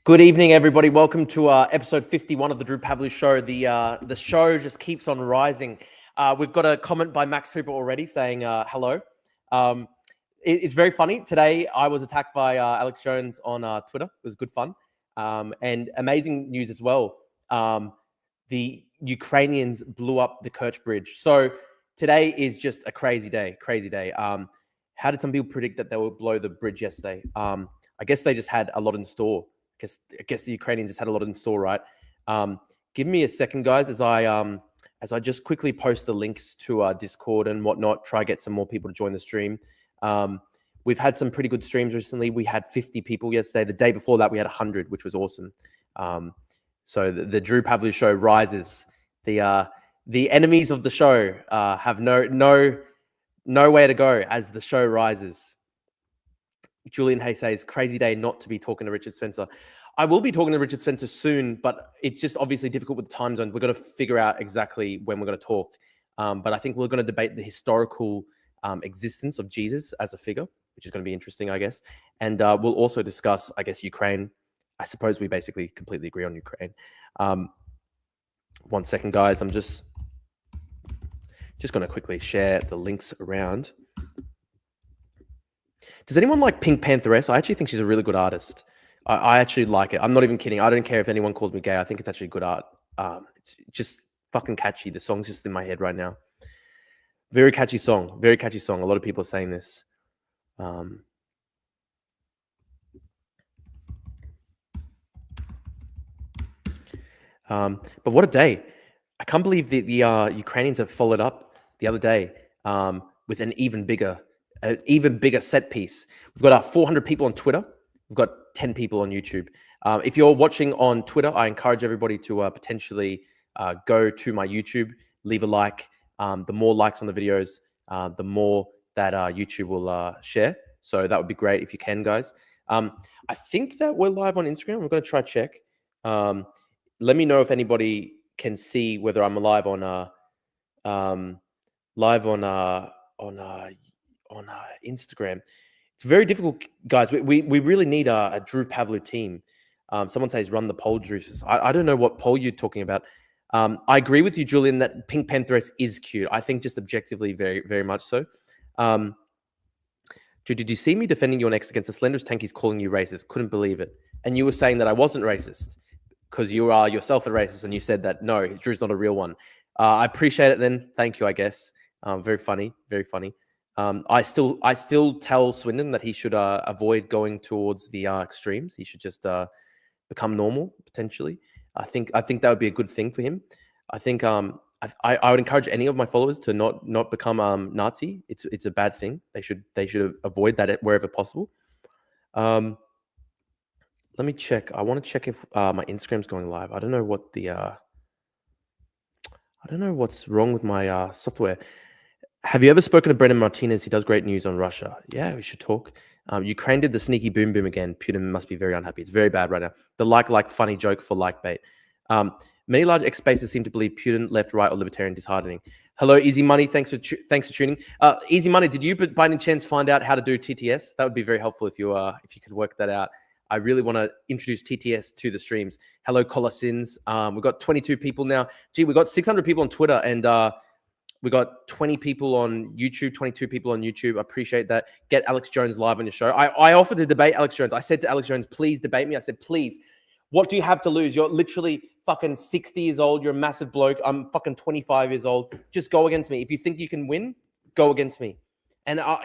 Good evening, everybody. Welcome to episode 51 of the Drew Pavlu Show. The show just keeps on rising. We've got a comment by Max Hooper already saying hello. It's very funny. Today, I was attacked by Alex Jones on Twitter. It was good fun. And amazing news as well. The Ukrainians blew up the Kerch bridge. So today is just a crazy day. How did some people predict that they would blow the bridge yesterday? I guess they just had a lot in store. I guess the Ukrainians just had a lot in store, right? Give me a second, guys, as I just quickly post the links to Discord and whatnot. Try to get some more people to join the stream. We've had some pretty good streams recently. We had 50 people yesterday. The day before that, we had 100, which was awesome. So the Drew Pavlu Show rises. The enemies of the show have no way to go as the show rises. Julian Hay says, crazy day not to be talking to Richard Spencer. I will be talking to Richard Spencer soon, but it's just obviously difficult with the time zone. We're going to figure out exactly when we're going to talk. But I think we're going to debate the historical existence of Jesus as a figure, which is going to be interesting, I guess. And we'll also discuss, I guess, Ukraine. I suppose we basically completely agree on Ukraine. 1 second, guys. I'm just going to quickly share the links around. Does anyone like Pink Pantheress? I actually think she's a really good artist. I actually like it. I'm not even kidding. I don't care if anyone calls me gay. I think it's actually good art. It's just fucking catchy. The song's just in my head right now. Very catchy song. Very catchy song. A lot of people are saying this. But what a day. I can't believe the Ukrainians have followed up the other day with an even bigger set piece. We've got 400 people on Twitter. We've got 10 people on YouTube. If you're watching on Twitter, I encourage everybody to potentially go to my YouTube, leave a like. The more likes on the videos, the more that YouTube will share. So that would be great if you can, guys. I think that we're live on Instagram. We're going to try check. Let me know if anybody can see whether I'm live on Instagram. It's very difficult, guys. We really need a Drew Pavlu team. Someone says run the poll, Drews. I don't know what poll you're talking about. I agree with you, Julian, that Pink Pantheress is cute. I think just objectively very, very much so. Did you see me defending your next against the Slenderest Tankies calling you racist? Couldn't believe it. And you were saying that I wasn't racist because you are yourself a racist, and you said that, no, Drew's not a real one. I appreciate it then. Thank you, I guess. Very funny, very funny. I still tell Swindon that he should avoid going towards the extremes. He should just become normal potentially. I think that would be a good thing for him. I think I would encourage any of my followers to not become Nazi. It's a bad thing. They should avoid that wherever possible. Let me check. I want to check if my Instagram's going live. I don't know what I don't know what's wrong with my software. Have you ever spoken to Brendan Martinez? He does great news on Russia. Yeah, we should talk. Ukraine did the sneaky boom boom again. Putin must be very unhappy. It's very bad right now. The like funny joke for like bait. Many large X spaces seem to believe Putin left, right, or libertarian disheartening. Hello, Easy Money. Thanks for tuning. Easy Money, did you by any chance find out how to do TTS? That would be very helpful if you could work that out. I really want to introduce TTS to the streams. Hello, Colosins. We've got 22 people now. Gee, we've got 600 people on Twitter and we got 20 people on YouTube, 22 people on YouTube. I appreciate that. Get Alex Jones live on your show. I offered to debate Alex Jones. I said to Alex Jones, please debate me. I said, please. What do you have to lose? You're literally fucking 60 years old. You're a massive bloke. I'm fucking 25 years old. Just go against me. If you think you can win, go against me. And I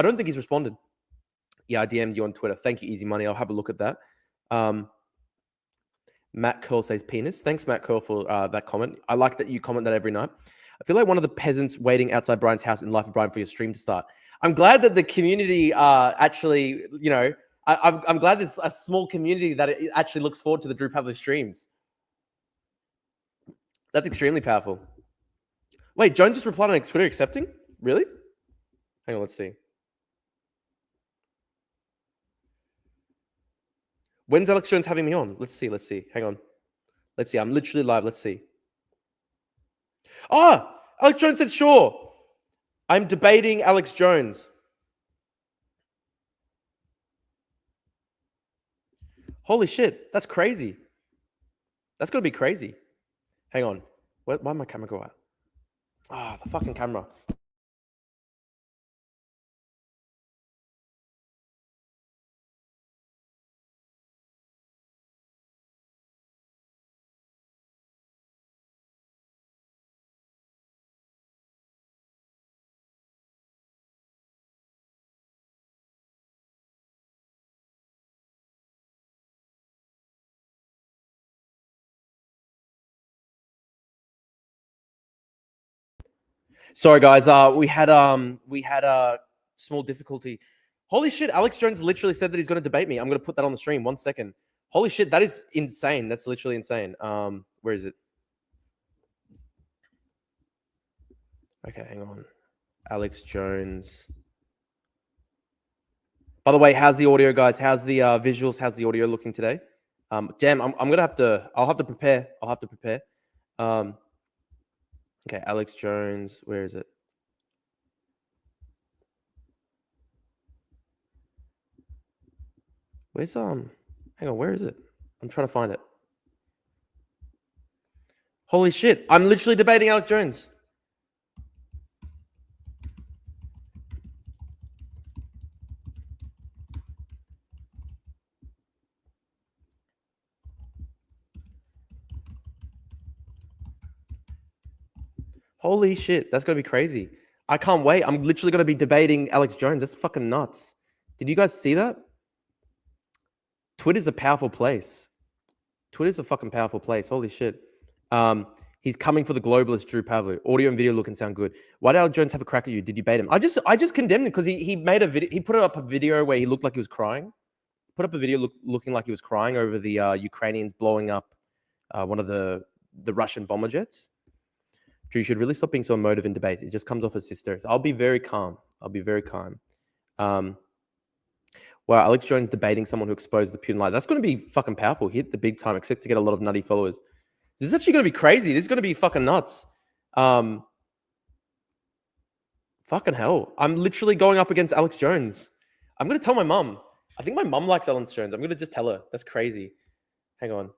don't think he's responded. Yeah, I DM'd you on Twitter. Thank you, Easy Money. I'll have a look at that. Matt Curl says penis. Thanks, Matt Curl, for that comment. I like that you comment that every night. I feel like one of the peasants waiting outside Brian's house in Life of Brian for your stream to start. I'm glad that the community actually, I'm glad there's a small community that it actually looks forward to the Drew Pavlu streams. That's extremely powerful. Wait, Jones just replied on Twitter accepting? Really? Hang on, let's see. When's Alex Jones having me on? Let's see. Hang on. Let's see. I'm literally live. Let's see. Oh, Alex Jones said, sure. I'm debating Alex Jones. Holy shit, that's crazy. That's gonna be crazy. Hang on. Why'd my camera go out? Ah, the fucking camera. Sorry, guys. We had a small difficulty. Holy shit! Alex Jones literally said that he's going to debate me. I'm going to put that on the stream. 1 second. Holy shit! That is insane. That's literally insane. Where is it? Okay, hang on. Alex Jones. By the way, how's the audio, guys? How's the visuals? How's the audio looking today? Damn, I'm gonna have to. I'll have to prepare. Okay, Alex Jones. Where is it? Where's Hang on. Where is it? I'm trying to find it. Holy shit! I'm literally debating Alex Jones. Holy shit, that's gonna be crazy. I can't wait. I'm literally gonna be debating Alex Jones. That's fucking nuts. Did you guys see that? Twitter's a powerful place. Twitter's a fucking powerful place. Holy shit. He's coming for the globalist Drew Pavlou. Audio and video look and sound good. Why did Alex Jones have a crack at you? Did you bait him? I just condemned him because he made a video. He put up a video where he looked like he was crying. Put up a video looking like he was crying over the Ukrainians blowing up one of the Russian bomber jets. Drew, you should really stop being so emotive in debates. It just comes off as hysterics. I'll be very calm. Wow, Alex Jones debating someone who exposed the Putin lie. That's going to be fucking powerful. Hit the big time, except to get a lot of nutty followers. This is actually going to be crazy. This is going to be fucking nuts. Fucking hell. I'm literally going up against Alex Jones. I'm going to tell my mum. I think my mum likes Alex Jones. I'm going to just tell her. That's crazy. Hang on.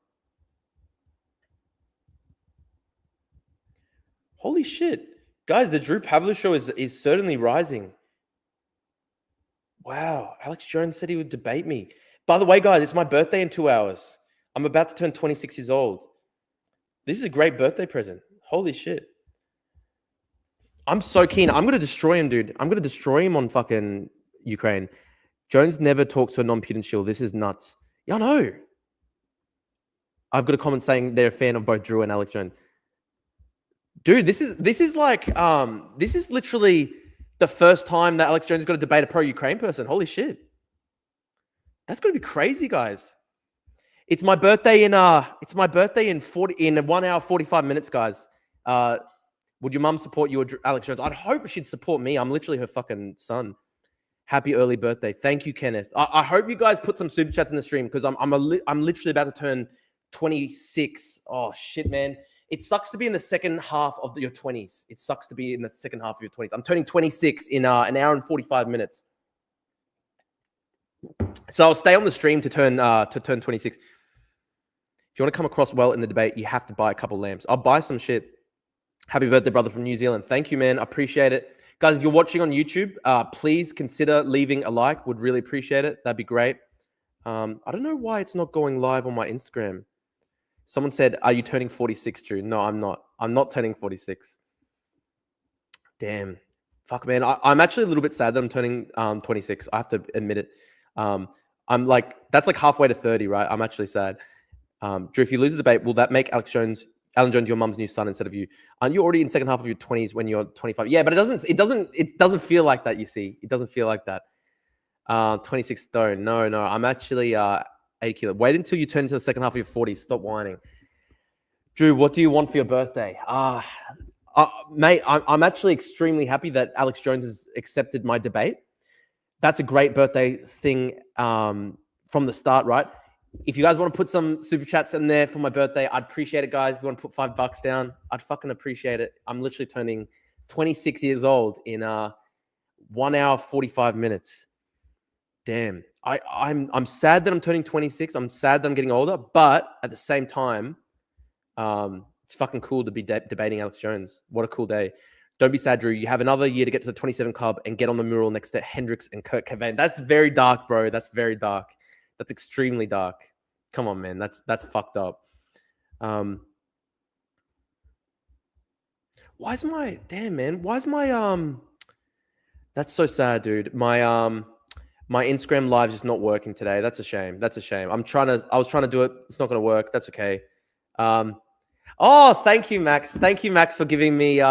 Holy shit. Guys, the Drew Pavlou show is certainly rising. Wow. Alex Jones said he would debate me. By the way, guys, it's my birthday in 2 hours. I'm about to turn 26 years old. This is a great birthday present. Holy shit. I'm so keen. I'm going to destroy him, dude. I'm going to destroy him on fucking Ukraine. Jones never talks to a non-Putin shill. This is nuts. Yeah, I know. I've got a comment saying they're a fan of both Drew and Alex Jones. Dude, this is literally the first time that Alex Jones is going to debate a pro-Ukraine person. Holy shit. That's going to be crazy, guys. It's my birthday in 1 hour 45 minutes, guys. Would your mum support you or Alex Jones? I'd hope she'd support me. I'm literally her fucking son. Happy early birthday. Thank you, Kenneth. I hope you guys put some super chats in the stream because I'm literally about to turn 26. Oh shit, man. It sucks to be in the second half of your 20s. It sucks to be in the second half of your 20s. I'm turning 26 in an hour and 45 minutes. So I'll stay on the stream to turn 26. If you want to come across well in the debate, you have to buy a couple lamps. I'll buy some shit. Happy birthday, brother from New Zealand. Thank you, man. I appreciate it. Guys, if you're watching on YouTube, please consider leaving a like. Would really appreciate it. That'd be great. I don't know why it's not going live on my Instagram. Someone said, are you turning 46, Drew? No, I'm not. I'm not turning 46. Damn. Fuck, man. I'm actually a little bit sad that I'm turning 26. I have to admit it. I'm like, that's like halfway to 30, right? I'm actually sad. Drew, if you lose the debate, will that make Alan Jones your mum's new son instead of you? Aren't you already in second half of your 20s when you're 25? Yeah, but it doesn't feel like that, you see. It doesn't feel like that. 26 stone. No, I'm actually 8 kilos. Wait until you turn into the second half of your 40s. Stop whining. Drew, what do you want for your birthday? Mate, I'm actually extremely happy that Alex Jones has accepted my debate. That's a great birthday thing from the start, right? If you guys want to put some super chats in there for my birthday, I'd appreciate it, guys. If you want to put $5 down, I'd fucking appreciate it. I'm literally turning 26 years old in 1 hour, 45 minutes. Damn. I'm sad that I'm turning 26. I'm sad that I'm getting older, but at the same time, it's fucking cool to be debating Alex Jones. What a cool day. Don't be sad, Drew. You have another year to get to the 27 club and get on the mural next to Hendricks and Kurt Cobain. That's very dark, bro. That's very dark. That's extremely dark. Come on, man. That's fucked up. Why is my that's so sad, dude. My Instagram live is not working today. That's a shame. I was trying to do it. It's not going to work. That's okay. Oh, thank you, Max. Thank you, Max, for giving me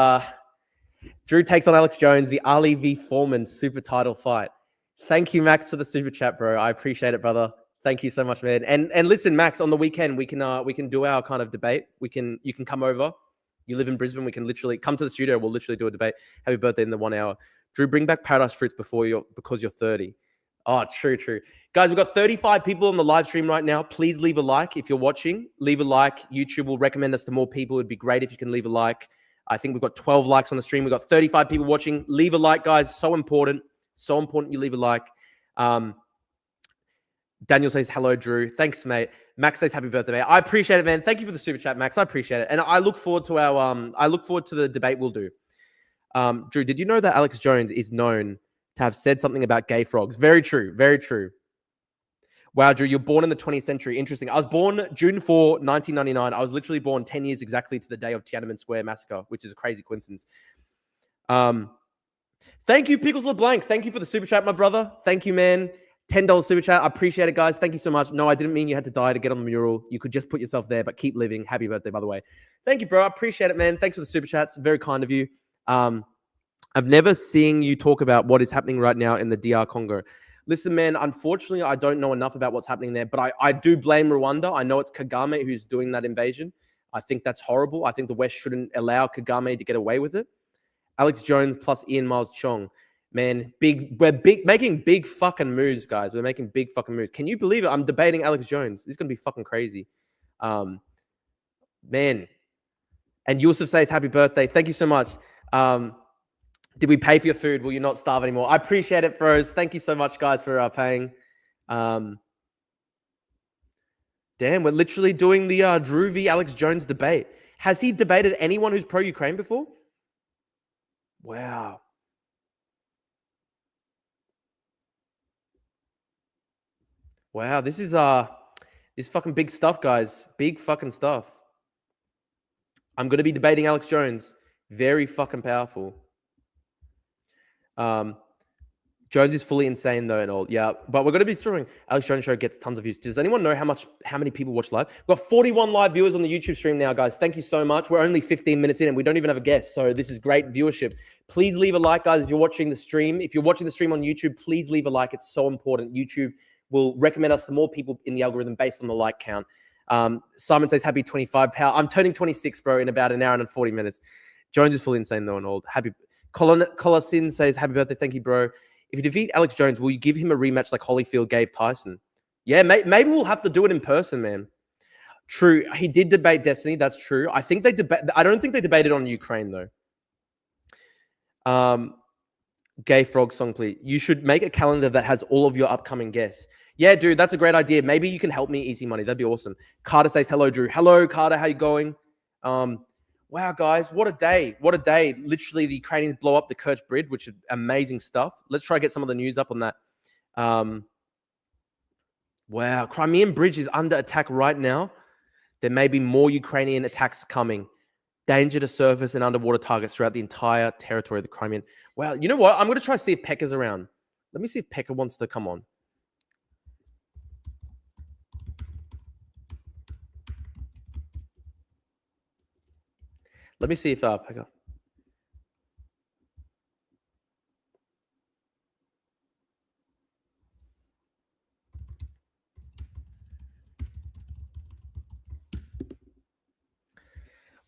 Drew takes on Alex Jones, the Ali v. Foreman super title fight. Thank you, Max, for the super chat, bro. I appreciate it, brother. Thank you so much, man. And listen, Max, on the weekend we can do our kind of debate. You can come over. You live in Brisbane. We can literally come to the studio. We'll literally do a debate. Happy birthday in the 1 hour. Drew, bring back Paradise Fruits because you're 30. Oh, true. Guys, we've got 35 people on the live stream right now. Please leave a like if you're watching. Leave a like. YouTube will recommend us to more people. It'd be great if you can leave a like. I think we've got 12 likes on the stream. We've got 35 people watching. Leave a like, guys. So important. So important you leave a like. Daniel says, hello, Drew. Thanks, mate. Max says, happy birthday, mate. I appreciate it, man. Thank you for the super chat, Max. I appreciate it. And I look forward to the debate we'll do. Drew, did you know that Alex Jones is known to have said something about gay frogs? Very true. Very true. Wow, Drew, you're born in the 20th century. Interesting. I was born June 4, 1999. I was literally born 10 years exactly to the day of Tiananmen Square massacre, which is a crazy coincidence. Thank you, Pickles LeBlanc. Thank you for the super chat, my brother. Thank you, man. $10 super chat. I appreciate it, guys. Thank you so much. No, I didn't mean you had to die to get on the mural. You could just put yourself there, but keep living. Happy birthday, by the way. Thank you, bro. I appreciate it, man. Thanks for the super chats. Very kind of you. I've never seen you talk about what is happening right now in the DR Congo. Listen, man, unfortunately, I don't know enough about what's happening there, but I do blame Rwanda. I know it's Kagame who's doing that invasion. I think that's horrible. I think the West shouldn't allow Kagame to get away with it. Alex Jones plus Ian Miles Chong. Man, we're making big fucking moves, guys. We're making big fucking moves. Can you believe it? I'm debating Alex Jones. This is going to be fucking crazy. Man. And Yusuf says, happy birthday. Thank you so much. Did we pay for your food? Will you not starve anymore? I appreciate it, bros. Thank you so much, guys, for paying. Damn, we're literally doing the Drew v. Alex Jones debate. Has he debated anyone who's pro-Ukraine before? Wow. Wow, this is fucking big stuff, guys. Big fucking stuff. I'm going to be debating Alex Jones. Very fucking powerful. Jones is fully insane though and all. Yeah, but we're going to be streaming. Alex Jones show gets tons of views. Does anyone know how many people watch live? We've got 41 live viewers on the YouTube stream now, guys. Thank you so much. We're only 15 minutes in and we don't even have a guest. So this is great viewership. Please leave a like, guys, if you're watching the stream. If you're watching the stream on YouTube, please leave a like. It's so important. YouTube will recommend us to more people in the algorithm based on the like count. Simon says, happy 25 power. I'm turning 26, bro, in about an hour and 40 minutes. Jones is fully insane though and all. Happy Colasin says, happy birthday. Thank you, bro. If you defeat Alex Jones, will you give him a rematch like Holyfield gave Tyson? Yeah, maybe we'll have to do it in person, man. True. He did debate Destiny. That's true. I don't think they debated on Ukraine, though. Gay frog song, please. You should make a calendar that has all of your upcoming guests. Yeah, dude, that's a great idea. Maybe you can help me, Easy Money. That'd be awesome. Carter says, hello, Drew. Hello, Carter. How you going? Wow, guys, what a day. What a day. Literally, the Ukrainians blow up the Kerch Bridge, which is amazing stuff. Let's try to get some of the news up on that. Wow, Crimean Bridge is under attack right now. There may be more Ukrainian attacks coming. Danger to surface and underwater targets throughout the entire territory of the Crimean. Wow, you know what? I'm going to try to see if Pekka's around. Let me see if Pekka wants to come on. Let me see if Pekka.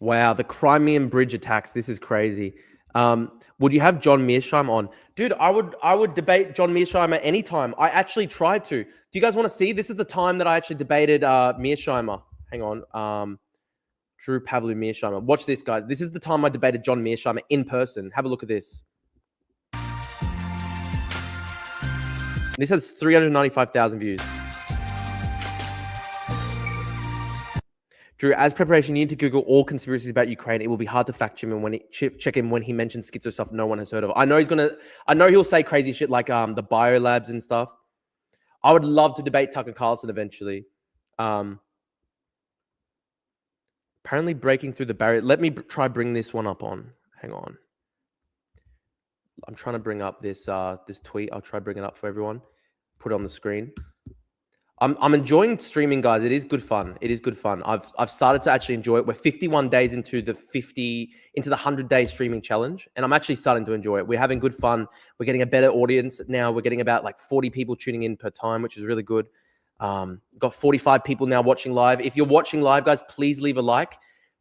Wow, the Crimean Bridge attacks. This is crazy. Would you have John Mearsheimer on? Dude, I would debate John Mearsheimer anytime. I actually tried to. Do you guys want to see? This is the time that I actually debated Mearsheimer. Hang on. Drew Pavlu Mearsheimer. Watch this, guys. This is the time I debated John Mearsheimer in person. Have a look at this. This has 395,000 views. Drew, as preparation, you need to Google all conspiracies about Ukraine. It will be hard to fact check him when he mentions schizo stuff no one has heard of. I know he'll say crazy shit like the biolabs and stuff. I would love to debate Tucker Carlson eventually. Apparently breaking through the barrier. Let me try bring this one up on. Hang on. I'm trying to bring up this tweet. I'll try bring it up for everyone. Put it on the screen. I'm enjoying streaming, guys. It is good fun. It is good fun. I've started to actually enjoy it. We're 51 days into the 100-day streaming challenge, and I'm actually starting to enjoy it. We're having good fun. We're getting a better audience now. We're getting about like 40 people tuning in per time, which is really good. Got 45 people now watching live. If you're watching live, guys, please leave a like.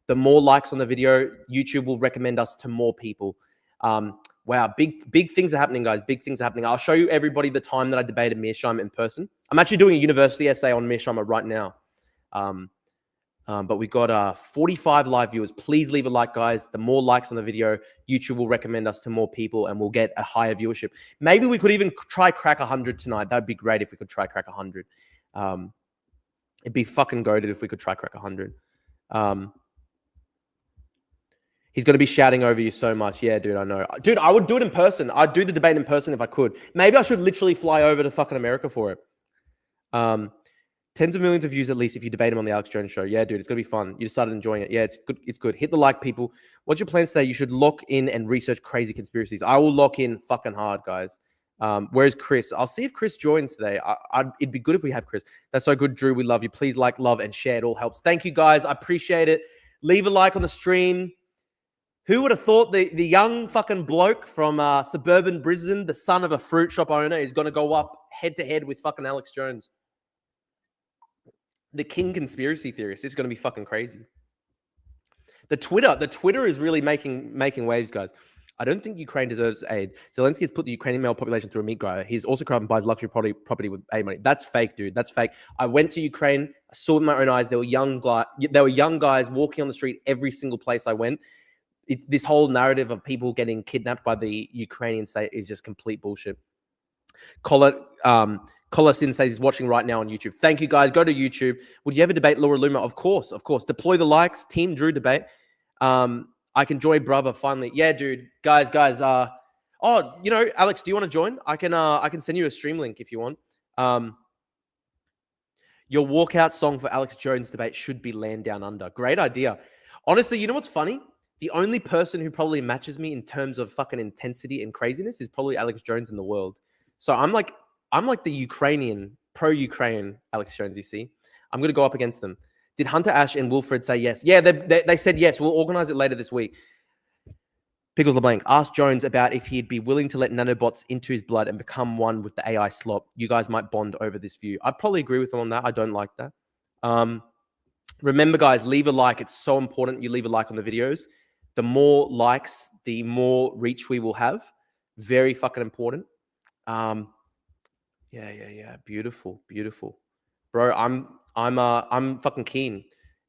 The more likes on the video, YouTube will recommend us to more people. Wow, big things are happening, guys. Big things are happening. I'll show you everybody the time that I debated Mearsheimer in person. I'm actually doing a university essay on Mearsheimer right now. But we got 45 live viewers. Please leave a like, guys. The more likes on the video, YouTube will recommend us to more people and we'll get a higher viewership. Maybe we could even try crack 100 tonight. That'd be great if we could try crack 100. It'd be fucking goated if we could try crack 100. He's going to be shouting over you so much. Yeah, dude, I know. Dude, I would do it in person. I'd do the debate in person if I could. Maybe I should literally fly over to fucking America for it. Tens of millions of views at least if you debate him on the Alex Jones show. Yeah, dude, it's going to be fun. You just started enjoying it. Yeah, it's good. It's good. Hit the like, people. What's your plans today? You should lock in and research crazy conspiracies. I will lock in fucking hard, guys. Where's Chris? I'll see if Chris joins today. It'd be good if we have Chris. That's so good, Drew. We love you. Please like, love, and share. It all helps. Thank you, guys. I appreciate it. Leave a like on the stream. Who would have thought the young fucking bloke from suburban Brisbane, the son of a fruit shop owner, is going to go up head-to-head with fucking Alex Jones? The king conspiracy theorist. This is going to be fucking crazy. The Twitter is really making waves, guys. I don't think Ukraine deserves aid. Zelensky has put the Ukrainian male population through a meat grinder. He's also corrupt and buys luxury property with aid money. That's fake, dude. That's fake. I went to Ukraine. I saw with my own eyes. There were young guys walking on the street every single place I went. This whole narrative of people getting kidnapped by the Ukrainian state is just complete bullshit. Colasin says he's watching right now on YouTube. Thank you, guys. Go to YouTube. Would you ever debate Laura Loomer? Of course. Deploy the likes. Team Drew debate. I can join, brother. Finally, yeah, dude. Guys. Oh, you know, Alex, do you want to join? I can send you a stream link if you want. Your walkout song for Alex Jones debate should be Land Down Under. Great idea. Honestly, you know what's funny? The only person who probably matches me in terms of fucking intensity and craziness is probably Alex Jones in the world. So I'm like the Ukrainian, pro-Ukraine Alex Jones, you see. I'm going to go up against them. Did Hunter Ash and Wilfred say yes? Yeah, they said yes. We'll organize it later this week. Pickles LeBlanc asked Jones about if he'd be willing to let nanobots into his blood and become one with the AI slop. You guys might bond over this view. I'd probably agree with him on that. I don't like that. Remember, guys, leave a like. It's so important you leave a like on the videos. The more likes, the more reach we will have. Very fucking important. Yeah. Beautiful. Bro, I'm fucking keen.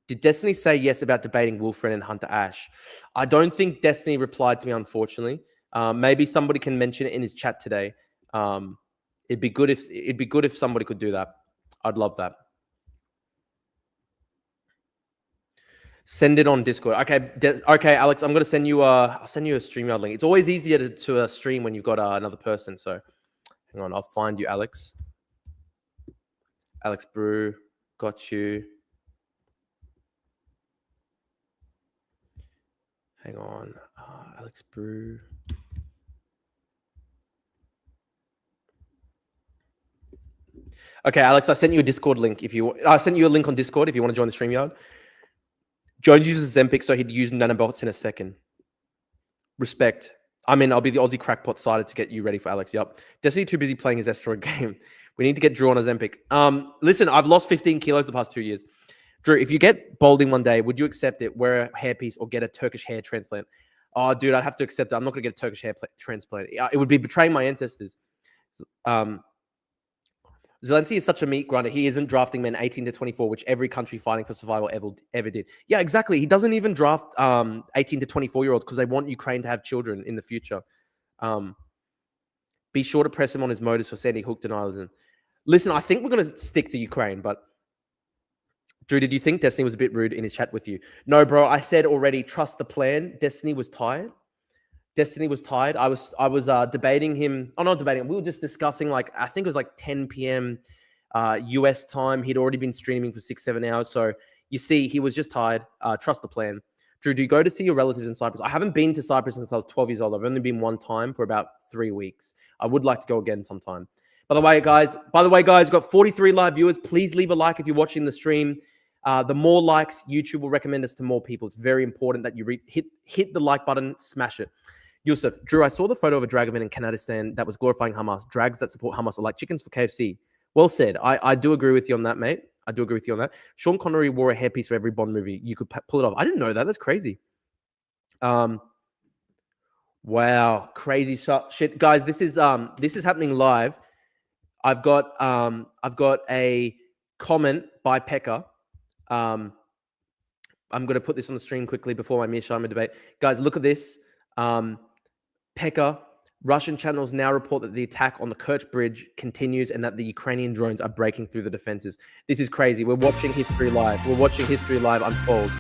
Did Destiny say yes about debating Wilfred and Hunter Ash? I don't think Destiny replied to me, unfortunately. Maybe somebody can mention it in his chat today. It'd be good if somebody could do that. I'd love that. Send it on Discord. Okay, Alex, I'm gonna send you I'll send you a StreamYard link. It's always easier to stream when you've got another person. So, hang on, I'll find you, Alex. Alex Brew, got you. Hang on, Alex Brew. Okay, Alex, I sent you a Discord link. I sent you a link on Discord if you want to join the StreamYard. Jones uses Zempic, so he'd use nanobots in a second. Respect. I mean, I'll be the Aussie crackpot sided to get you ready for Alex. Yep. Destiny too busy playing his asteroid game. We need to get Drew on a Zempic. Listen, I've lost 15 kilos the past 2 years. Drew, if you get balding one day, would you accept it? Wear a hairpiece or get a Turkish hair transplant? Oh, dude, I'd have to accept it. I'm not going to get a Turkish hair transplant. It would be betraying my ancestors. Zelensky is such a meat grinder. He isn't drafting men 18 to 24, which every country fighting for survival ever did. Yeah, exactly. He doesn't even draft 18 to 24-year-olds because they want Ukraine to have children in the future. Be sure to press him on his motives for Sandy Hook denialism. Listen, I think we're going to stick to Ukraine, but Drew, did you think Destiny was a bit rude in his chat with you? No, bro. I said already, trust the plan. Destiny was tired. I was debating him. Oh, not debating. We were just discussing, like, I think it was like 10 p.m. US time. He'd already been streaming for 6-7 hours. So you see, he was just tired. Trust the plan. Drew, do you go to see your relatives in Cyprus? I haven't been to Cyprus since I was 12 years old. I've only been one time for about 3 weeks. I would like to go again sometime. By the way, guys, we've got 43 live viewers. Please leave a like if you're watching the stream. The more likes, YouTube will recommend us to more people. It's very important that you hit the like button, smash it. Yusuf, Drew, I saw the photo of a drag event in Kanadistan that was glorifying Hamas. Drags that support Hamas are like chickens for KFC. Well said. I do agree with you on that, mate. I do agree with you on that. Sean Connery wore a hairpiece for every Bond movie. You could pull it off. I didn't know that. That's crazy. Wow, crazy shit, guys. This is happening live. I've got a comment by Pekka. I'm going to put this on the stream quickly before my Mir Sharma debate. Guys, look at this. Pekka, Russian channels now report that the attack on the Kerch bridge continues and that the Ukrainian drones are breaking through the defenses. This is crazy. We're watching history live. We're watching history live unfold.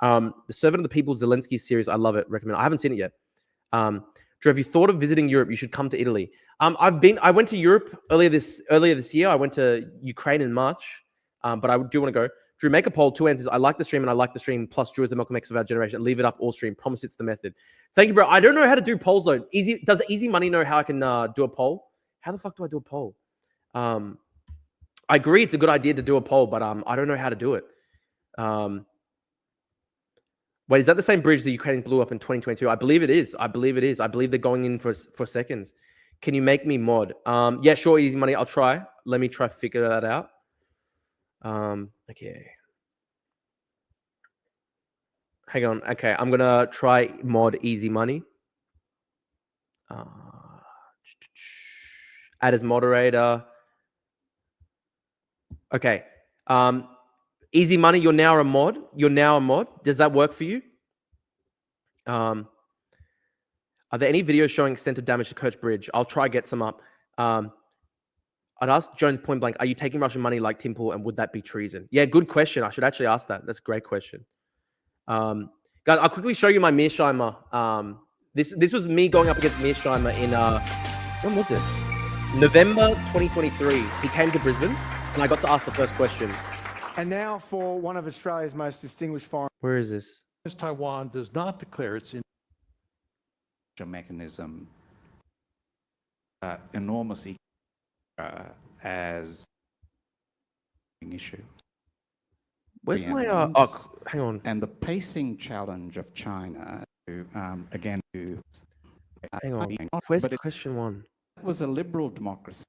The Servant of the People Zelensky series, I love it. Recommend. I haven't seen it yet. Drew, have you thought of visiting Europe? You should come to Italy. I went to Europe earlier this year. I went to Ukraine in March, but I do want to go. Drew, make a poll. 2 answers. I like the stream and I like the stream. Plus, Drew is the Malcolm X of our generation. Leave it up all stream. Promise it's the method. Thank you, bro. I don't know how to do polls though. Does Easy Money know how I can do a poll? How the fuck do I do a poll? I agree it's a good idea to do a poll, but I don't know how to do it. Wait, is that the same bridge the Ukrainians blew up in 2022? I believe it is. I believe they're going in for seconds. Can you make me mod? Yeah, sure, Easy Money. I'll try. Let me try to figure that out. Okay. Hang on. Okay, I'm gonna try mod Easy Money. Add as moderator. Okay. Easy Money, you're now a mod. Does that work for you? Are there any videos showing extensive damage to Kerch Bridge? I'll try get some up. I'd ask Jones point blank, are you taking Russian money like Tim Pool, and would that be treason? Yeah, good question. I should actually ask that. That's a great question. Guys, I'll quickly show you my Mearsheimer. This was me going up against Mearsheimer in, when was it? November 2023. He came to Brisbane, and I got to ask the first question. And now for one of Australia's most distinguished foreign... Where is this? Taiwan does not declare its mechanism enormously as an issue. Where's my hang on. And the pacing challenge of China to again to hang on. Where's question one? It was a liberal democracy.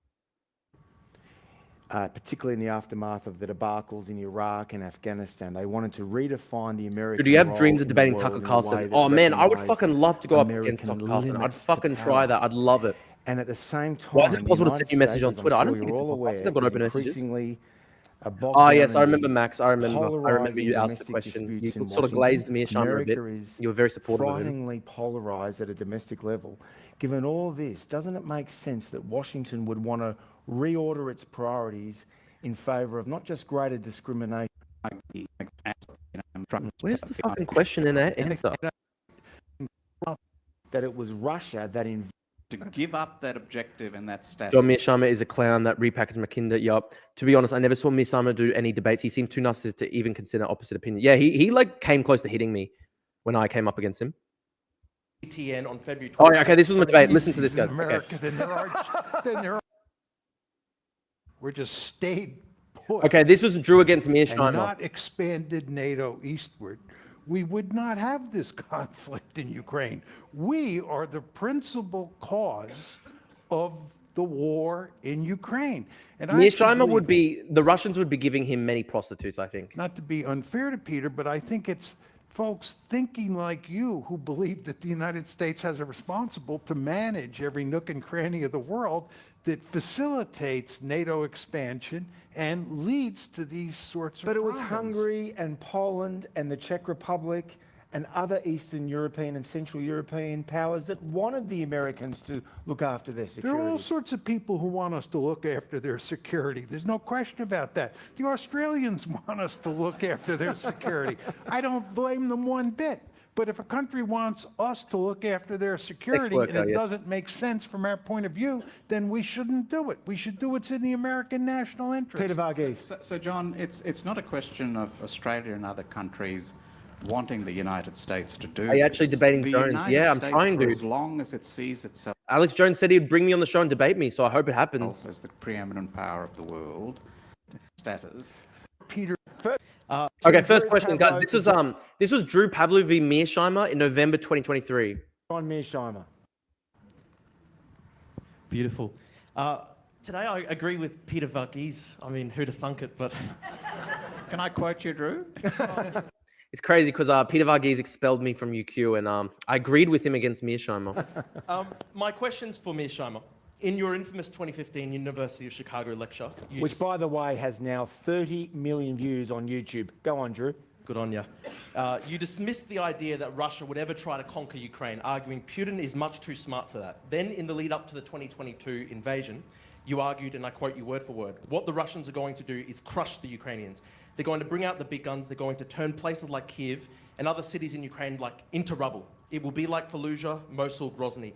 Particularly in the aftermath of the debacles in Iraq and Afghanistan, they wanted to redefine the American. Do you have dreams of debating Tucker Carlson? Oh man, I would fucking love to go up against Tucker Carlson. I'd fucking try that. I'd love it. And at the same time, why is it possible to send you a message on Twitter? I don't think it's possible. I think I've got open messages. Oh yes, I remember Max. I remember you asked the question. You sort of glazed me a bit. You were very supportive of him. Frighteningly polarized at a domestic level. Given all this, doesn't it make sense that Washington would want to reorder its priorities in favor of not just greater discrimination? Where's the fucking question in that answer? That it was Russia that to give up that objective and that status. John Mearsheimer is a clown that repackaged Mackinder. Yup. To be honest, I never saw Mearsheimer do any debates. He seemed too narcissistic to even consider opposite opinion. Yeah, he like came close to hitting me when I came up against him. ETN on February 20th. Oh, yeah, okay, this was my debate. Listen to this, guys. America, okay. We're just stayed put. Okay, this was Drew against Mearsheimer. And not expanded NATO eastward. We would not have this conflict in Ukraine. We are the principal cause of the war in Ukraine. And Mearsheimer would be, the Russians would be giving him many prostitutes, I think. Not to be unfair to Peter, but I think it's folks thinking like you who believe that the United States has a responsible to manage every nook and cranny of the world that facilitates NATO expansion and leads to these sorts of But it was problems. Hungary and Poland and the Czech Republic and other Eastern European and Central European powers that wanted the Americans to look after their There are all security. sorts of people who want us to look after their security. There's no question about that. The Australians want us to look after their security. I don't blame them one bit. But if a country wants us to look after their security and it doesn't make sense from our point of view, then we shouldn't do it. We should do what's in the American national interest. Peter Varghese. So John, it's not a question of Australia and other countries wanting the United States to do. Are you actually this. debating the Jones? United Yeah, I'm States, trying for to. as long as it sees itself Alex Jones said he'd bring me on the show and debate me, so I hope it happens. as the preeminent power of the world, status. Peter, Okay, first question, guys. This was Drew Pavlov v. Mearsheimer in November 2023. John Mearsheimer. Beautiful. Today I agree with Peter Varghese. I mean, who'd have thunk it, but... Can I quote you, Drew? It's crazy because Peter Varghese expelled me from UQ, and I agreed with him against Mearsheimer. my question's for Mearsheimer. In your infamous 2015 University of Chicago lecture... Which, by the way, has now 30 million views on YouTube. Go on, Drew. Good on you. You dismissed the idea that Russia would ever try to conquer Ukraine, arguing Putin is much too smart for that. Then, in the lead up to the 2022 invasion, you argued, and I quote you word for word, what the Russians are going to do is crush the Ukrainians. They're going to bring out the big guns. They're going to turn places like Kiev and other cities in Ukraine into rubble. It will be like Fallujah, Mosul, Grozny.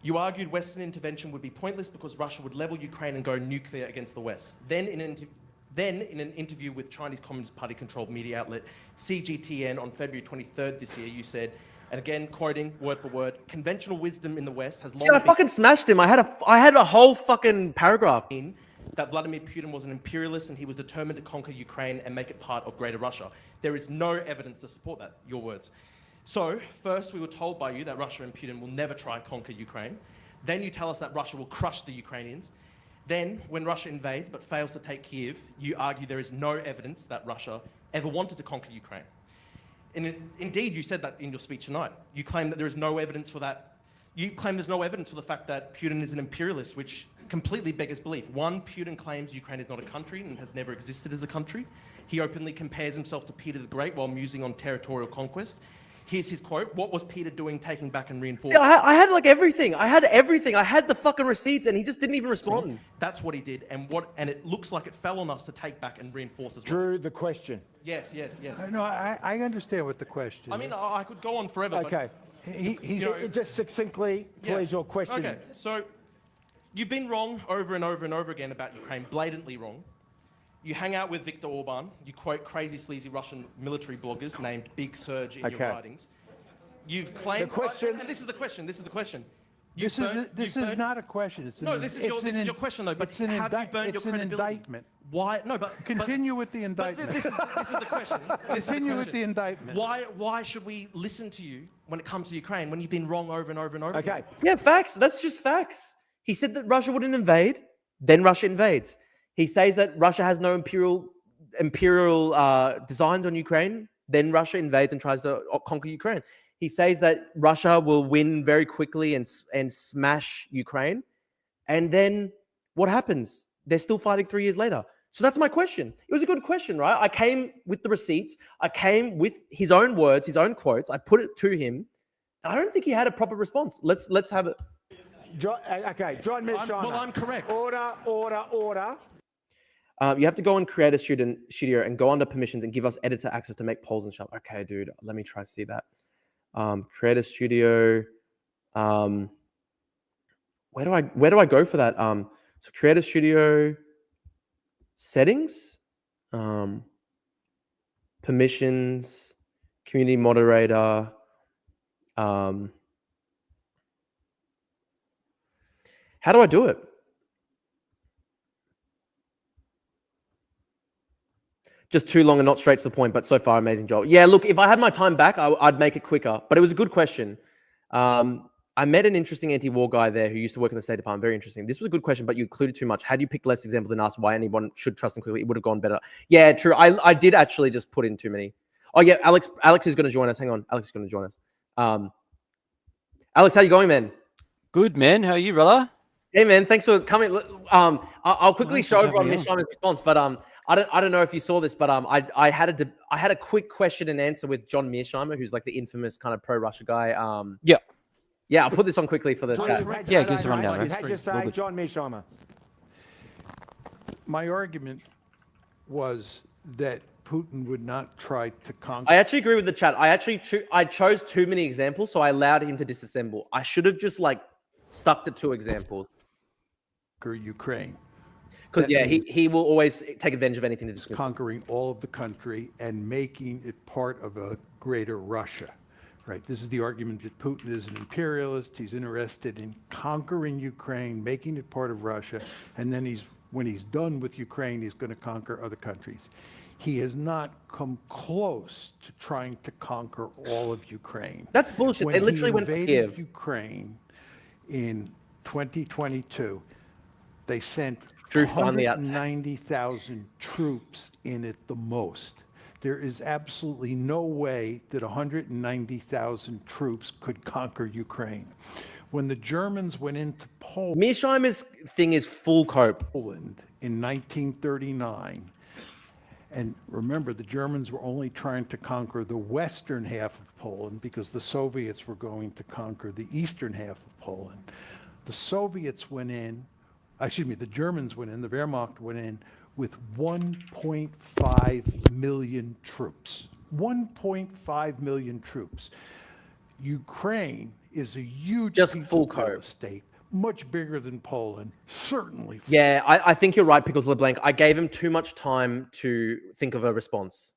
You argued Western intervention would be pointless because Russia would level Ukraine and go nuclear against the West. Then, in an interview with Chinese Communist Party-controlled media outlet CGTN on February 23rd this year, you said, and again, quoting word for word, conventional wisdom in the West has long I fucking smashed him. I had a whole fucking paragraph. been that Vladimir Putin was an imperialist and he was determined to conquer Ukraine and make it part of Greater Russia. There is no evidence to support that, your words. So, first, we were told by you that Russia and Putin will never try to conquer Ukraine. Then you tell us that Russia will crush the Ukrainians. Then, when Russia invades but fails to take Kiev, you argue there is no evidence that Russia ever wanted to conquer Ukraine. And indeed, you said that in your speech tonight. You claim that there is no evidence for that. You claim there's no evidence for the fact that Putin is an imperialist, which completely beggars belief. One, Putin claims Ukraine is not a country and has never existed as a country. He openly compares himself to Peter the Great while musing on territorial conquest. Here's his quote. What was Peter doing taking back and reinforcing? See, I had like everything. I had everything. I had the fucking receipts and he just didn't even respond. That's what he did. And it looks like it fell on us to take back and reinforce as well. Drew, the question. Yes. no, I understand what the question I mean, I could go on forever. Okay. He's, Just succinctly, please, your question. Okay, so you've been wrong over and over and over again about Ukraine, blatantly wrong. You hang out with Viktor Orban. You quote crazy, sleazy Russian military bloggers named Big Surge in your writings. You've claimed... The question... And this is the question. This is not a question. It's no, this is your question, though. But have you burnt your credibility? Indictment. Why? No, but... Continue with the indictment. This is the question. Continue with the indictment. Why should we listen to you when it comes to Ukraine when you've been wrong over and over and over again? Yeah, facts. That's just facts. He said that Russia wouldn't invade, then Russia invades. He says that Russia has no imperial designs on Ukraine, then Russia invades and tries to conquer Ukraine. He says that Russia will win very quickly and smash Ukraine. And then what happens? They're still fighting 3 years later. So that's my question. It was a good question, right? I came with the receipts. I came with his own words, his own quotes. I put it to him. I don't think he had a proper response. Let's have it. John Mearsheimer. Well, I'm correct. Order. You have to go and create a studio and go under permissions and give us editor access to make polls and stuff. Okay, dude, let me try to see that. Create a studio. Where do I go for that? So create a studio settings, permissions, community moderator. How do I do it? Just too long and not straight to the point, but so far, amazing job. Yeah, look, if I had my time back, I'd make it quicker, but it was a good question. I met an interesting anti-war guy there who used to work in the State Department. Very interesting. This was a good question, but you included too much. Had you picked less examples and asked why anyone should trust him quickly, it would have gone better. Yeah, true. I did actually just put in too many. Oh, yeah, Alex is going to join us. Hang on. Alex is going to join us. Alex, how you going, man? Good, man. How are you, brother? Hey man, thanks for coming. I'll quickly Thanks show for everyone having me Miss Sharma's response, but I don't know if you saw this, but I had a quick question and answer with John Mearsheimer, who's like the infamous kind of pro-Russia guy. Yeah. Yeah, I'll put this on quickly for the John, chat. you've had to Yeah, say, give us a rundown, mate. You've right? had to All say, good. John Mearsheimer. My argument was that Putin would not try to conquer I actually agree with the chat. I chose too many examples, so I allowed him to disassemble. I should have just like stuck to 2 examples. Ukraine. Because That yeah, means he will always take advantage of anything to dismiss. conquering all of the country and making it part of a greater Russia. Right. This is the argument that Putin is an imperialist. He's interested in conquering Ukraine, making it part of Russia, and then when he's done with Ukraine, he's going to conquer other countries. He has not come close to trying to conquer all of Ukraine. That's bullshit. When They literally he went for invaded Kiev. Ukraine in 2022, they sent Drew finally out. 190,000 troops in it the most. There is absolutely no way that 190,000 troops could conquer Ukraine. When the Germans went into Mearsheimer's thing is full cope. Poland in 1939, and remember, the Germans were only trying to conquer the western half of Poland because the Soviets were going to conquer the eastern half of Poland. The Soviets went in, the Germans went in, the Wehrmacht went in with 1.5 million troops. 1.5 million troops. Ukraine is a huge Just piece full of real cope. estate, much bigger than Poland, certainly. Yeah, I think you're right, Pickles LeBlanc. I gave him too much time to think of a response.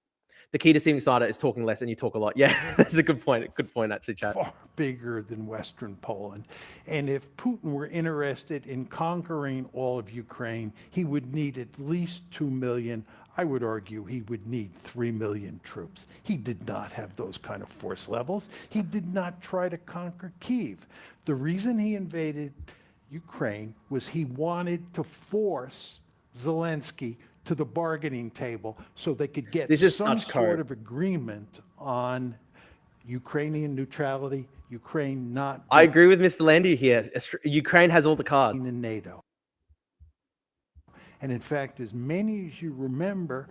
The key to seeing Snyder is talking less and you talk a lot. Yeah, that's a good point. Good point, actually, chat. Far bigger than Western Poland. And if Putin were interested in conquering all of Ukraine, he would need at least 2 million. I would argue he would need 3 million troops. He did not have those kind of force levels. He did not try to conquer Kyiv. The reason he invaded Ukraine was he wanted to force Zelensky to the bargaining table so they could get some sort of agreement on Ukrainian neutrality, Ukraine not I agree with Mr. Landy here. Ukraine has all the cards. in NATO. And in fact, as many as you remember,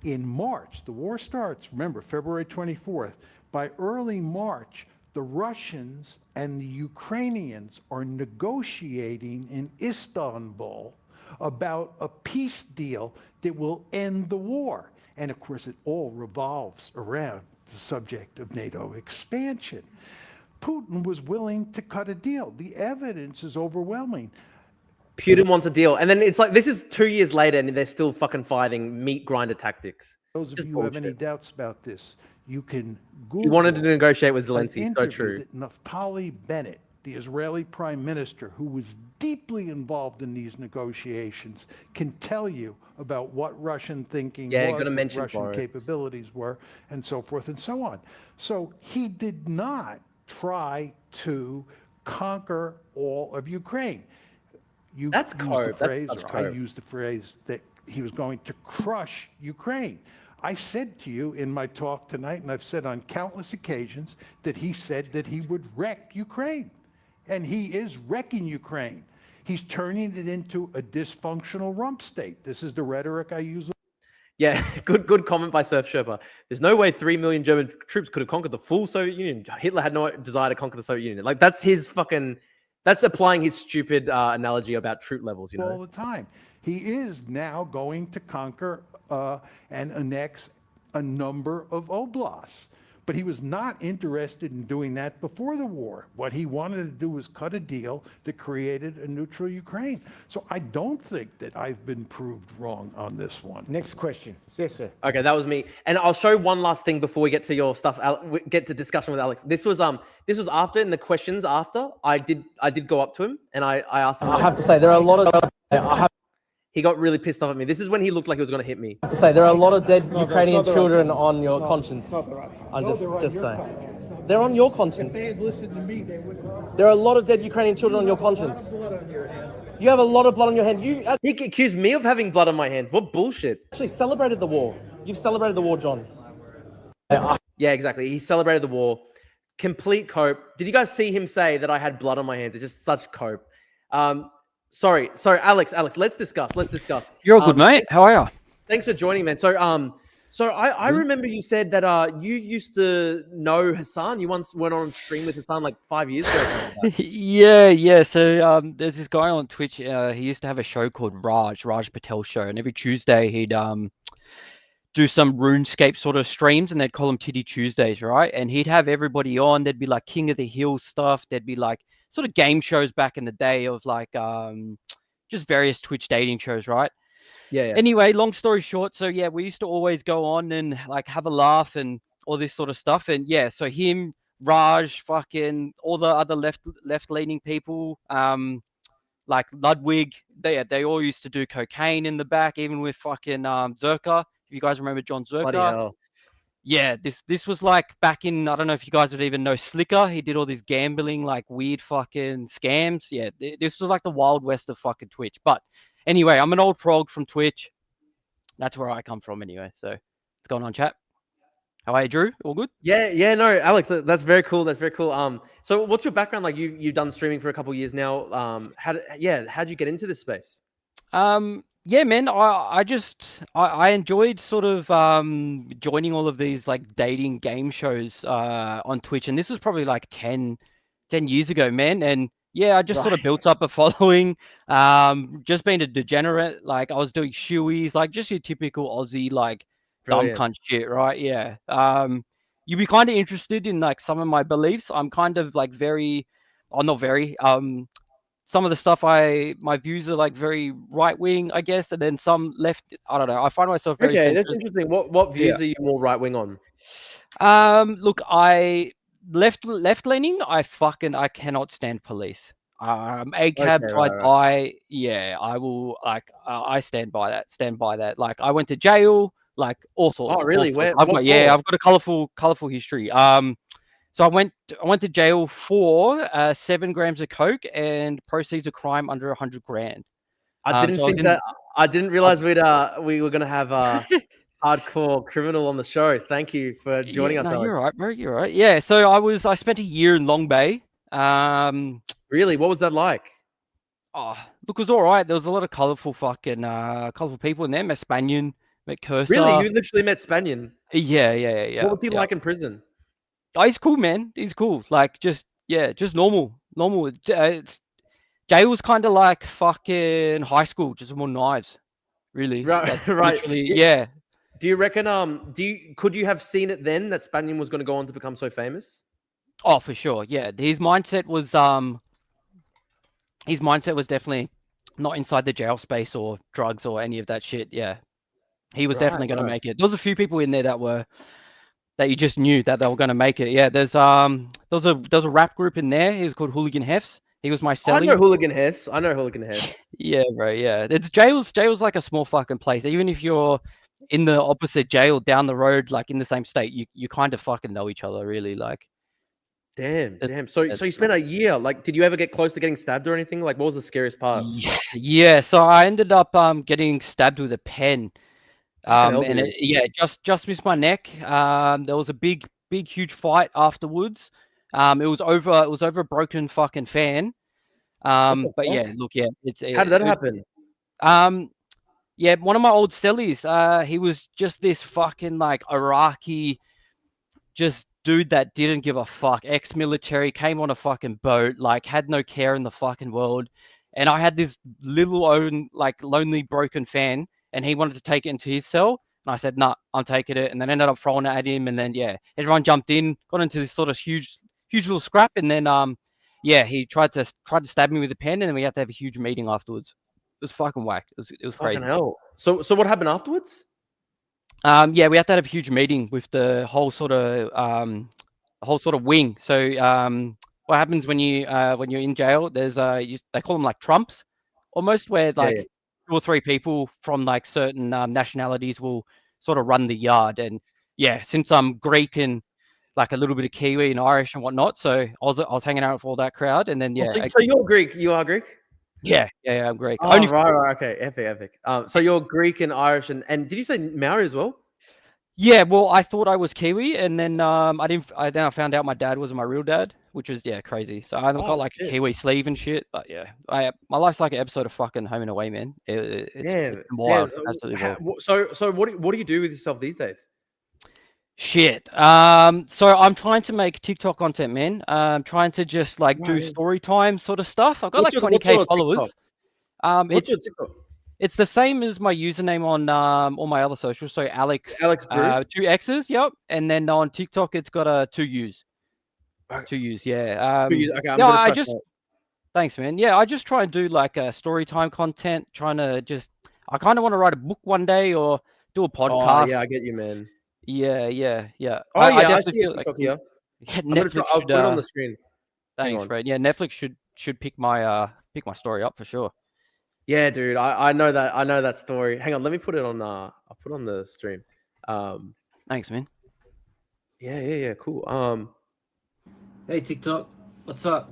in March, the war starts, remember, February 24th. By early March, the Russians and the Ukrainians are negotiating in Istanbul about a peace deal that will end the war. And of course, it all revolves around the subject of NATO expansion. Putin was willing to cut a deal. The evidence is overwhelming. Putin wants a deal. And then it's like, this is 2 years later and they're still fucking fighting meat grinder tactics. Those of Just you who have bullshit. any doubts about this, you can Google. He wanted to negotiate with an Zelensky. So interview true. that Naftali Bennett, the Israeli prime minister, who was deeply involved in these negotiations, can tell you about what Russian thinking Yeah, was, gotta what mention Russian Boris. capabilities were, and so forth and so on. So he did not try to conquer all of Ukraine. You That's used the cope. phrase, That's or I cope. used the phrase that he was going to crush Ukraine. I said to you in my talk tonight, and I've said on countless occasions, that he said that he would wreck Ukraine. And he is wrecking Ukraine. He's turning it into a dysfunctional rump state. This is the rhetoric I use. Yeah, good comment by Surf Sherpa. There's no way 3 million German troops could have conquered the full Soviet Union. Hitler had no desire to conquer the Soviet Union. Like, that's his fucking... That's applying his stupid analogy about troop levels, you know? All the time. He is now going to conquer and annex a number of oblasts. But he was not interested in doing that before the war. What he wanted to do was cut a deal that created a neutral Ukraine. So I don't think that I've been proved wrong on this one. Next question. Yes, sir. Okay, that was me. And I'll show one last thing before we get to your stuff. Get to discussion with Alex. This was after in the questions after I did go up to him and I asked him. I have to say there are a lot of. He got really pissed off at me. This is when he looked like he was going to hit me. I have to say there are a lot of dead Ukrainian children on your conscience. I'm just saying. They're on your conscience. If they had listened to me, they wouldn't. There are a lot of dead Ukrainian children on your conscience. You have a lot of blood on your hand. You He accused me of having blood on my hands. What bullshit. actually celebrated the war. You've celebrated the war, John. Yeah, exactly. He celebrated the war. Complete cope. Did you guys see him say that I had blood on my hands? It's just such cope. Sorry, Alex, let's discuss. You're all good, mate. How are you? Thanks for joining, man. So I remember you said that you used to know Hassan. You once went on stream with Hassan like 5 years ago or something like that. Yeah. So there's this guy on Twitch. He used to have a show called Raj Patel Show, and every Tuesday he'd do some RuneScape sort of streams, and they'd call them Titty Tuesdays, right? And he'd have everybody on. There'd be like King of the Hill stuff. There'd be like sort of game shows back in the day of like just various Twitch dating shows, right? Yeah. Anyway, long story short, so yeah, we used to always go on and like have a laugh and all this sort of stuff. And yeah, so him, Raj, fucking all the other left leaning people, like Ludwig, they all used to do cocaine in the back, even with fucking Zerka. If you guys remember John Bloody Zerka. hell. Yeah, this was like back in, I don't know if you guys would even know Slicker. He did all these gambling, like weird fucking scams. Yeah, this was like the Wild West of fucking Twitch. But anyway, I'm an old frog from Twitch. That's where I come from anyway. So what's going on, chat? How are you, Drew? All good? Yeah, no, Alex, that's very cool. So what's your background? Like you've done streaming for a couple of years now. How'd you get into this space? Yeah, man, I enjoyed sort of joining all of these like dating game shows on Twitch, and this was probably like 10 years ago, man. And yeah, I just sort of built up a following. Just being a degenerate, like I was doing shoeies, like just your typical Aussie like dumb Brilliant. cunt shit, right? Yeah. You'd be kind of interested in like some of my beliefs. I'm kind of like not very some of the stuff my views are like very right wing, I guess, and then some left. I don't know. I find myself very Okay, that's centrist. interesting. What views are you more right wing on? Look, I left leaning. I cannot stand police. ACAB Okay, till I right. die. Yeah, I will. Like, I stand by that. Stand by that. Like, I went to jail. Like all sorts. Oh, really? All sorts. What for? I've got a colorful history. So I went to jail for 7 grams of coke and proceeds of crime under 100 grand. I didn't realize we were gonna have a hardcore criminal on the show. Thank you for joining us. No, Alex. you're right, bro. You're right. Yeah. So I spent a year in Long Bay. Really? What was that like? Oh, look, it was all right. There was a lot of colorful people in there. Met Spanian, met KERCH. Really? You literally met Spanian? Yeah. What was he like in prison? Oh, he's cool, man. He's cool. Like, just normal. Jail's kind of like fucking high school, just more knives, really. Right, Like, right. literally, yeah. Do you reckon? Could you have seen it then that Spanian was going to go on to become so famous? Oh, for sure. Yeah, his mindset was definitely not inside the jail space or drugs or any of that shit. Yeah, he was definitely going to make it. There was a few people in there that you just knew that they were going to make it. Yeah, there's a rap group in there. He was called Hooligan Hefs. He was my cellie. I know Hooligan Hefs. Yeah, bro. Yeah, jail's like a small fucking place. Even if you're in the opposite jail down the road, like in the same state, you kind of fucking know each other, really. Like, damn. So you spent a year. Like, did you ever get close to getting stabbed or anything? Like, what was the scariest part? Yeah. So I ended up getting stabbed with a pen. And it just missed my neck. There was a big, huge fight afterwards. It was over a broken fucking fan. But yeah, look, yeah, how did that happen? Yeah, one of my old cellies, he was just this fucking like Iraqi, just dude that didn't give a fuck. Ex-military, came on a fucking boat, like had no care in the fucking world. And I had this little own like lonely broken fan. And he wanted to take it into his cell. And I said, nah, I'm taking it. And then ended up throwing it at him. And then, yeah, everyone jumped in, got into this sort of huge little scrap. And then, he tried to stab me with a pen. And then we had to have a huge meeting afterwards. It was fucking whack. It was crazy. Fucking hell. So what happened afterwards? Yeah, we had to have a huge meeting with the whole sort of wing. So, what happens when you're in jail? There's they call them like trumps, almost, where like 2 or 3 people from like certain nationalities will sort of run the yard. And yeah, since I'm Greek and like a little bit of Kiwi and Irish and whatnot, so I was hanging out with all that crowd. And then so you're Greek. You are Greek. Yeah, I'm Greek. Oh, right. Okay, epic. So you're Greek and Irish, and did you say Maori as well? Yeah, well, I thought I was Kiwi, and then I found out my dad wasn't my real dad, which is crazy. So I've got Oh, like a shit. Kiwi sleeve and shit. But yeah, my life's like an episode of fucking Home and Away, man. It's wild, absolutely wild. So what do you do with yourself these days? Shit. So I'm trying to make TikTok content, man. I'm trying to just like do story time sort of stuff. I've got like 20K followers. What's your TikTok? It's the same as my username on all my other socials. So Alex Brew? 2 X's, yep. And then on TikTok it's got 2 U's. 2 U's, yeah. Okay, I'm gonna try thanks, man. Yeah, I just try and do like story time content, I kind of want to write a book one day or do a podcast. Oh, yeah, I get you, man. Yeah. Oh, I I definitely see a feel TikTok like here. Netflix I'll should, put it on the screen. thanks, Fred. Yeah, Netflix should pick my story up for sure. Yeah, dude, I know that story. Hang on, let me put it on. I'll put it on the stream. Thanks, man. Yeah, cool. Hey TikTok, what's up?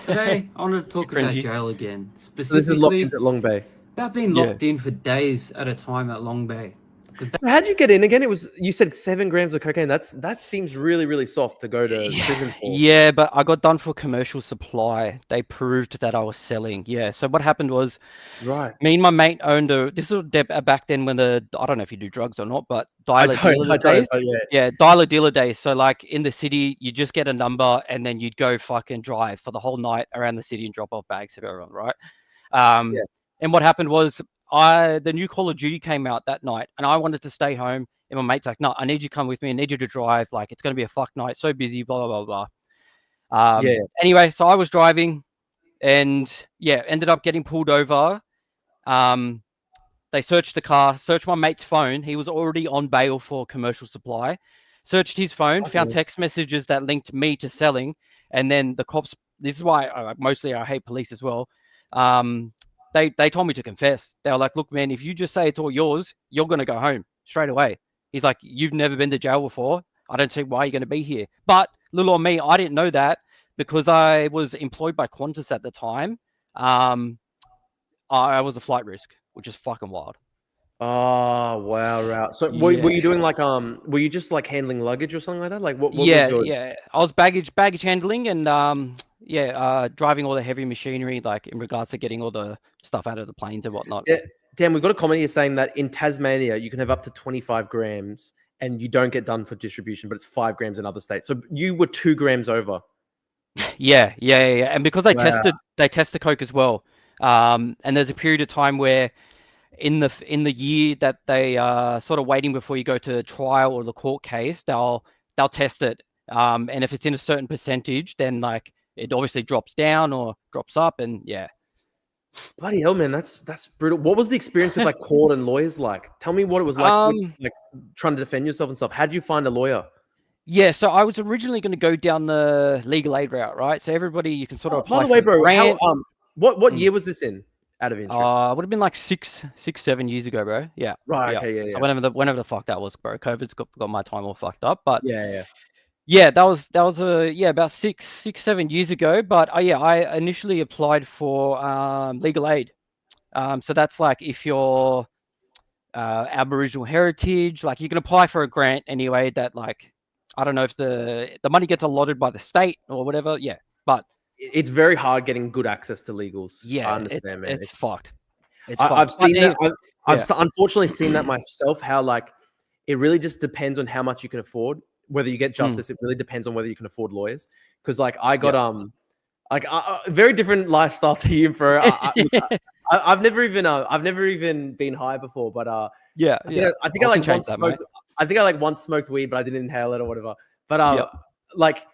Today I wanted to talk about jail again. So this is locked Specifically into Long Bay. about being locked in for days at a time at Long Bay. How'd you get in again? You said 7 grams of cocaine. That seems really, really soft to go to prison for. Yeah, but I got done for commercial supply. They proved that I was selling. Yeah. So what happened was, me and my mate owned this was back then when I don't know if you do drugs or not, but dialer dealer days. Yeah, dialer dealer days. So like in the city, you just get a number and then you'd go fucking drive for the whole night around the city and drop off bags of everyone, right? And what happened was, the new Call of Duty came out that night and I wanted to stay home, and my mate's like, no, I need you to come with me. I need you to drive. Like, it's going to be a fuck night. So busy, blah, blah, blah, blah. Anyway, so I was driving and ended up getting pulled over. They searched the car, searched my mate's phone. He was already on bail for commercial supply. Searched his phone, found text messages that linked me to selling. And then the cops, this is why mostly I hate police as well. They told me to confess. They were like, look, man, if you just say it's all yours, you're going to go home straight away. He's like, you've never been to jail before. I don't see why you're going to be here. But little on me, I didn't know that because I was employed by Qantas at the time. I was a flight risk, which is fucking wild. Oh, wow, right. So were you doing like, were you just like handling luggage or something like that? Like what was your... Yeah. I was baggage handling and driving all the heavy machinery, like in regards to getting all the stuff out of the planes and whatnot. Dan, we've got a comment here saying that in Tasmania, you can have up to 25 grams and you don't get done for distribution, but it's 5 grams in other states. So you were 2 grams over. Yeah. And because they tested coke as well. And there's a period of time where in the year that they sort of waiting before you go to trial or the court case, they'll test it. And if it's in a certain percentage, then like it obviously drops down or drops up, and yeah. Bloody hell, man, that's brutal. What was the experience with like court and lawyers like? Tell me what it was like, like trying to defend yourself and stuff. How did you find a lawyer? Yeah, so I was originally going to go down the legal aid route, right? So everybody, you can sort of apply. By the way, bro, what year was this in? Out of interest, it would have been like 7 years ago, bro. Yeah. Right. Okay. Yeah. So whenever the fuck that was, bro. COVID's got my time all fucked up, but yeah. That was about 7 years ago. But I initially applied for legal aid. So that's like if you're Aboriginal heritage, like you can apply for a grant anyway. That like I don't know if the money gets allotted by the state or whatever. Yeah, but it's very hard getting good access to legals. Yeah, I understand, man. It's fucked. I've seen that. I've unfortunately seen that myself. How like it really just depends on how much you can afford. Whether you get justice, it really depends on whether you can afford lawyers. Because like I got very different lifestyle to you, bro. I've never even been high before, but I think I like once smoked weed, but I didn't inhale it or whatever. But like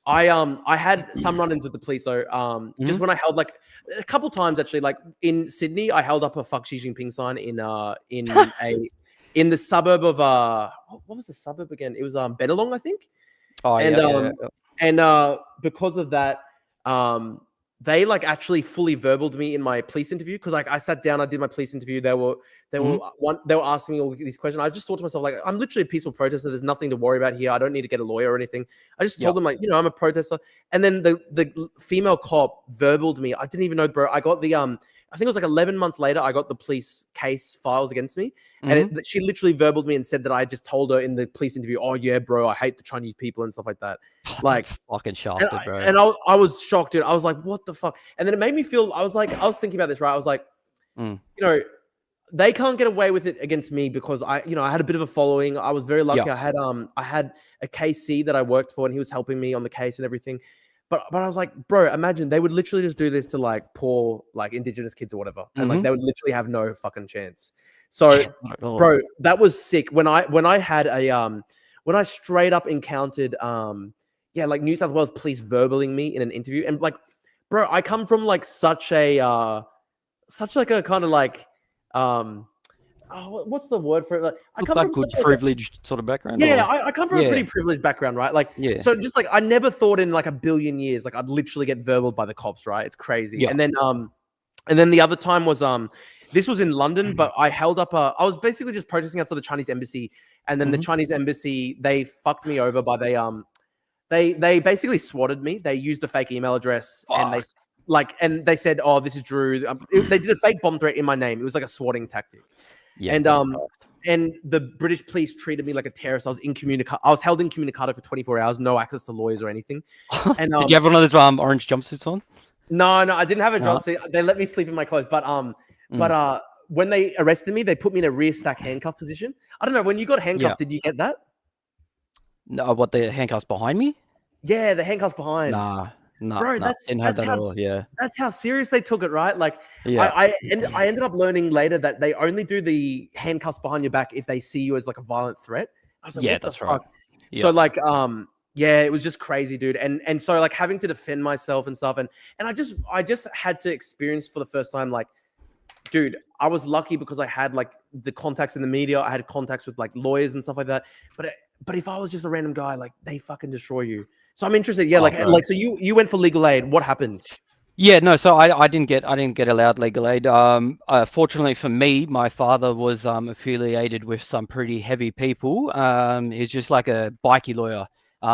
I had some run-ins with the police though. Just when I held like a couple times actually, like in Sydney, I held up a "fuck Xi Jinping" sign in the suburb of what was the suburb again? It was Bennelong, I think. And because of that, they like actually fully verbaled me in my police interview because like I sat down, I did my police interview. They were asking me all these questions. I just thought to myself like, I'm literally a peaceful protester. There's nothing to worry about here. I don't need to get a lawyer or anything. I just told them like, I'm a protester. And then the female cop verbaled me. I didn't even know, bro. I got the I think it was like 11 months later, I got the police case files against me. And she literally verbaled me and said that I just told her in the police interview, oh, yeah, bro, I hate the Chinese people and stuff like that. Like, That's fucking shafted, bro. And I was shocked, dude. I was like, what the fuck? And then it made me feel, I was thinking about this, right? I was like, you know, they can't get away with it against me because I had a bit of a following. I was very lucky. I had a KC that I worked for and he was helping me on the case and everything. But I was like, bro, imagine they would literally just do this to like poor, like indigenous kids or whatever. And like, they would literally have no fucking chance. So bro, that was sick. When I had a, when I straight up encountered, like New South Wales police verbaling me in an interview. And like, bro, I come from like such a kind of like, what's the word for it? Like, I come from good privileged sort of background. Yeah, I come from a pretty privileged background, right? Like, so just like I never thought in like a billion years, like I'd literally get verbaled by the cops, right? It's crazy. Yeah. And then the other time was this was in London, but I held up I was basically just protesting outside the Chinese embassy, and then the Chinese embassy, they fucked me over by they basically swatted me. They used a fake email address and they said, oh, this is Drew. They did a fake bomb threat in my name. It was like a swatting tactic. Yeah, and the British police treated me like a terrorist. I was held incommunicado for 24 hours, no access to lawyers or anything. And did you have one of those orange jumpsuits on? No, I didn't have a jumpsuit. They let me sleep in my clothes, but when they arrested me, they put me in a rear stack handcuff position. I don't know, when you got handcuffed, did you get that? No, what, the handcuffs behind me? Yeah, the handcuffs behind. Nah, bro, that's how serious they took it, right? Like, I ended up learning later that they only do the handcuffs behind your back if they see you as like a violent threat. I was like, what the fuck? Yeah. So like, it was just crazy, dude. And so like having to defend myself and stuff, and I just had to experience for the first time, like, dude, I was lucky because I had like the contacts in the media. I had contacts with like lawyers and stuff like that. But if I was just a random guy, like they fucking destroy you. So I'm interested. Yeah, so you went for legal aid. What happened? Yeah, no. So I didn't get allowed legal aid. Fortunately for me, my father was affiliated with some pretty heavy people. He's just like a bikie lawyer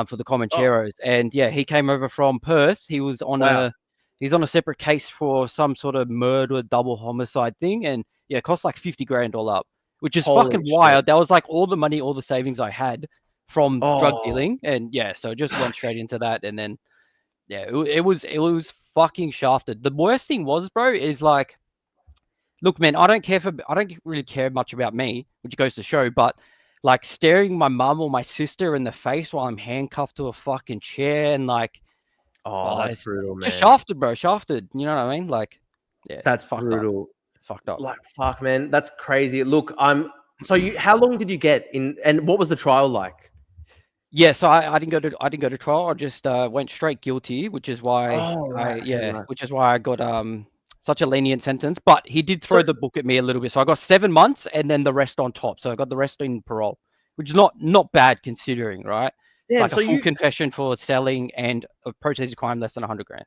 for the Comancheros, and yeah, he came over from Perth. He was on a separate case for some sort of murder, double homicide thing, and yeah, it cost like 50 grand all up, which is fucking wild. That was like all the money, all the savings I had from drug dealing, and yeah, so just went straight into that, and then yeah, it was fucking shafted. The worst thing was, bro, is like, look, man, I don't really care much about me, which goes to show, but like staring my mum or my sister in the face while I'm handcuffed to a fucking chair and like, that's brutal, man. Just shafted, bro, shafted. You know what I mean? Like, yeah, that's brutal. Fucked up. Like, fuck, man, that's crazy. Look, so how long did you get in, and what was the trial like? Yeah, so I didn't go to trial. I just went straight guilty, which is why which is why I got such a lenient sentence. But he did throw the book at me a little bit, so I got 7 months and then the rest on top. So I got the rest in parole, which is not bad considering, right? Yeah, like a full confession for selling and a protested crime less than 100 grand.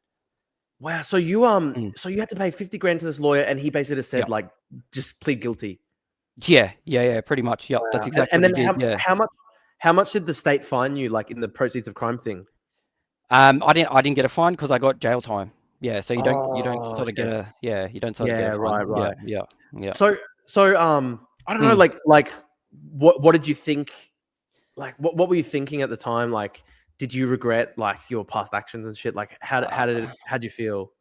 Wow. So you so you had to pay 50 grand to this lawyer, and he basically said like, just plead guilty. Yeah, pretty much. Yeah, that's exactly. And then how much did the state fine you, like in the proceeds of crime thing? I didn't get a fine because I got jail time. Yeah, so you don't sort of get a you don't sort of get a fine. Right. Yeah. So I don't know, like what did you think? Like what were you thinking at the time? Like, did you regret like your past actions and shit? Like how'd you feel?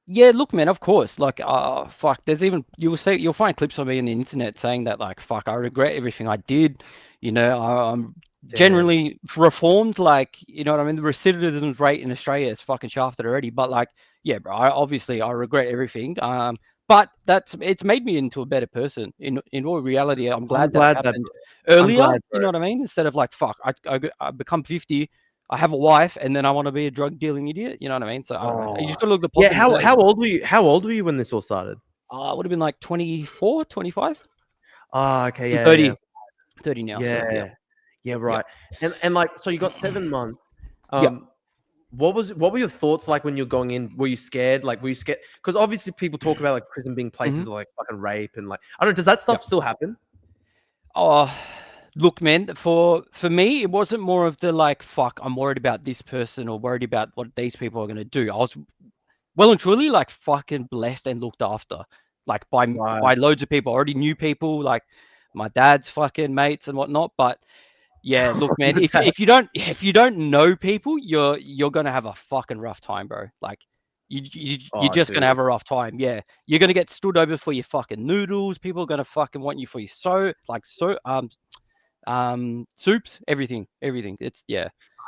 Yeah, look, man, of course. Like, fuck, there's even you'll find clips of me on the internet saying that like, fuck, I regret everything I did. You know, I'm generally reformed. Like, you know what I mean? The recidivism rate in Australia is fucking shafted already. But like, yeah, bro, I regret everything. But it's made me into a better person. In all reality, I'm glad that happened earlier. You know what I mean? Instead of like, fuck, I become 50. I have a wife, and then I want to be a drug dealing idiot. You know what I mean? So I don't know. You just gotta look the positive. Yeah. How old were you? How old were you when this all started? I would have been like 24, 25. Okay. Yeah. 30. Yeah. 30 now. Yeah. So, yeah. Right. Yeah. And like, so you got 7 months. Yeah. What were your thoughts like when you're going in? Were you scared? Like, were you scared? Because obviously people talk about like prison being places like fucking rape and like, I don't know. Does that stuff still happen? Look, man, for me, it wasn't more of the like, fuck, I'm worried about this person or worried about what these people are going to do. I was well and truly like fucking blessed and looked after. like by loads of people. I already knew people, like my dad's fucking mates and whatnot. But yeah, look, man, if you don't know people, you're gonna have a fucking rough time, bro. Like you're just gonna have a rough time. Yeah, you're gonna get stood over for your fucking noodles. People are gonna fucking want you for your soups, everything. It's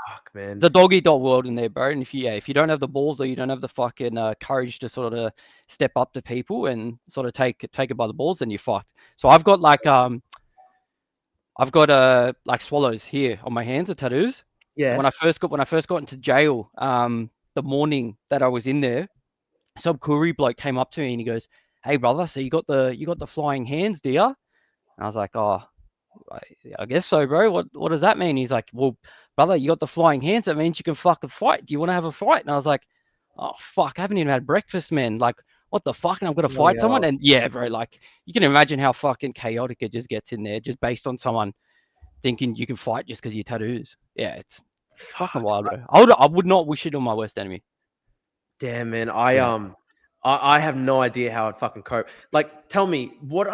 Fuck, man. the dog eat dog world in there, bro. And if you don't have the balls or you don't have the fucking courage to sort of step up to people and sort of take it by the balls, then you're fucked. So I've got like like swallows here on my hands, the tattoos. Yeah. When I first got into jail, the morning that I was in there, some Koori bloke came up to me and he goes, "Hey brother, so you got the flying hands, do ya?" And I was like, "Oh, I guess so, bro. What does that mean?" He's like, "Well, brother, you got the flying hands. That means you can fucking fight. Do you want to have a fight?" And I was like, "Oh fuck, I haven't even had breakfast, man. Like, what the fuck? And I'm gonna fight someone?" And yeah, bro, like you can imagine how fucking chaotic it just gets in there, just based on someone thinking you can fight just because of your tattoos. Yeah, it's fucking wild, bro. I would not wish it on my worst enemy. Damn, man. I have no idea how I'd fucking cope. Like, tell me what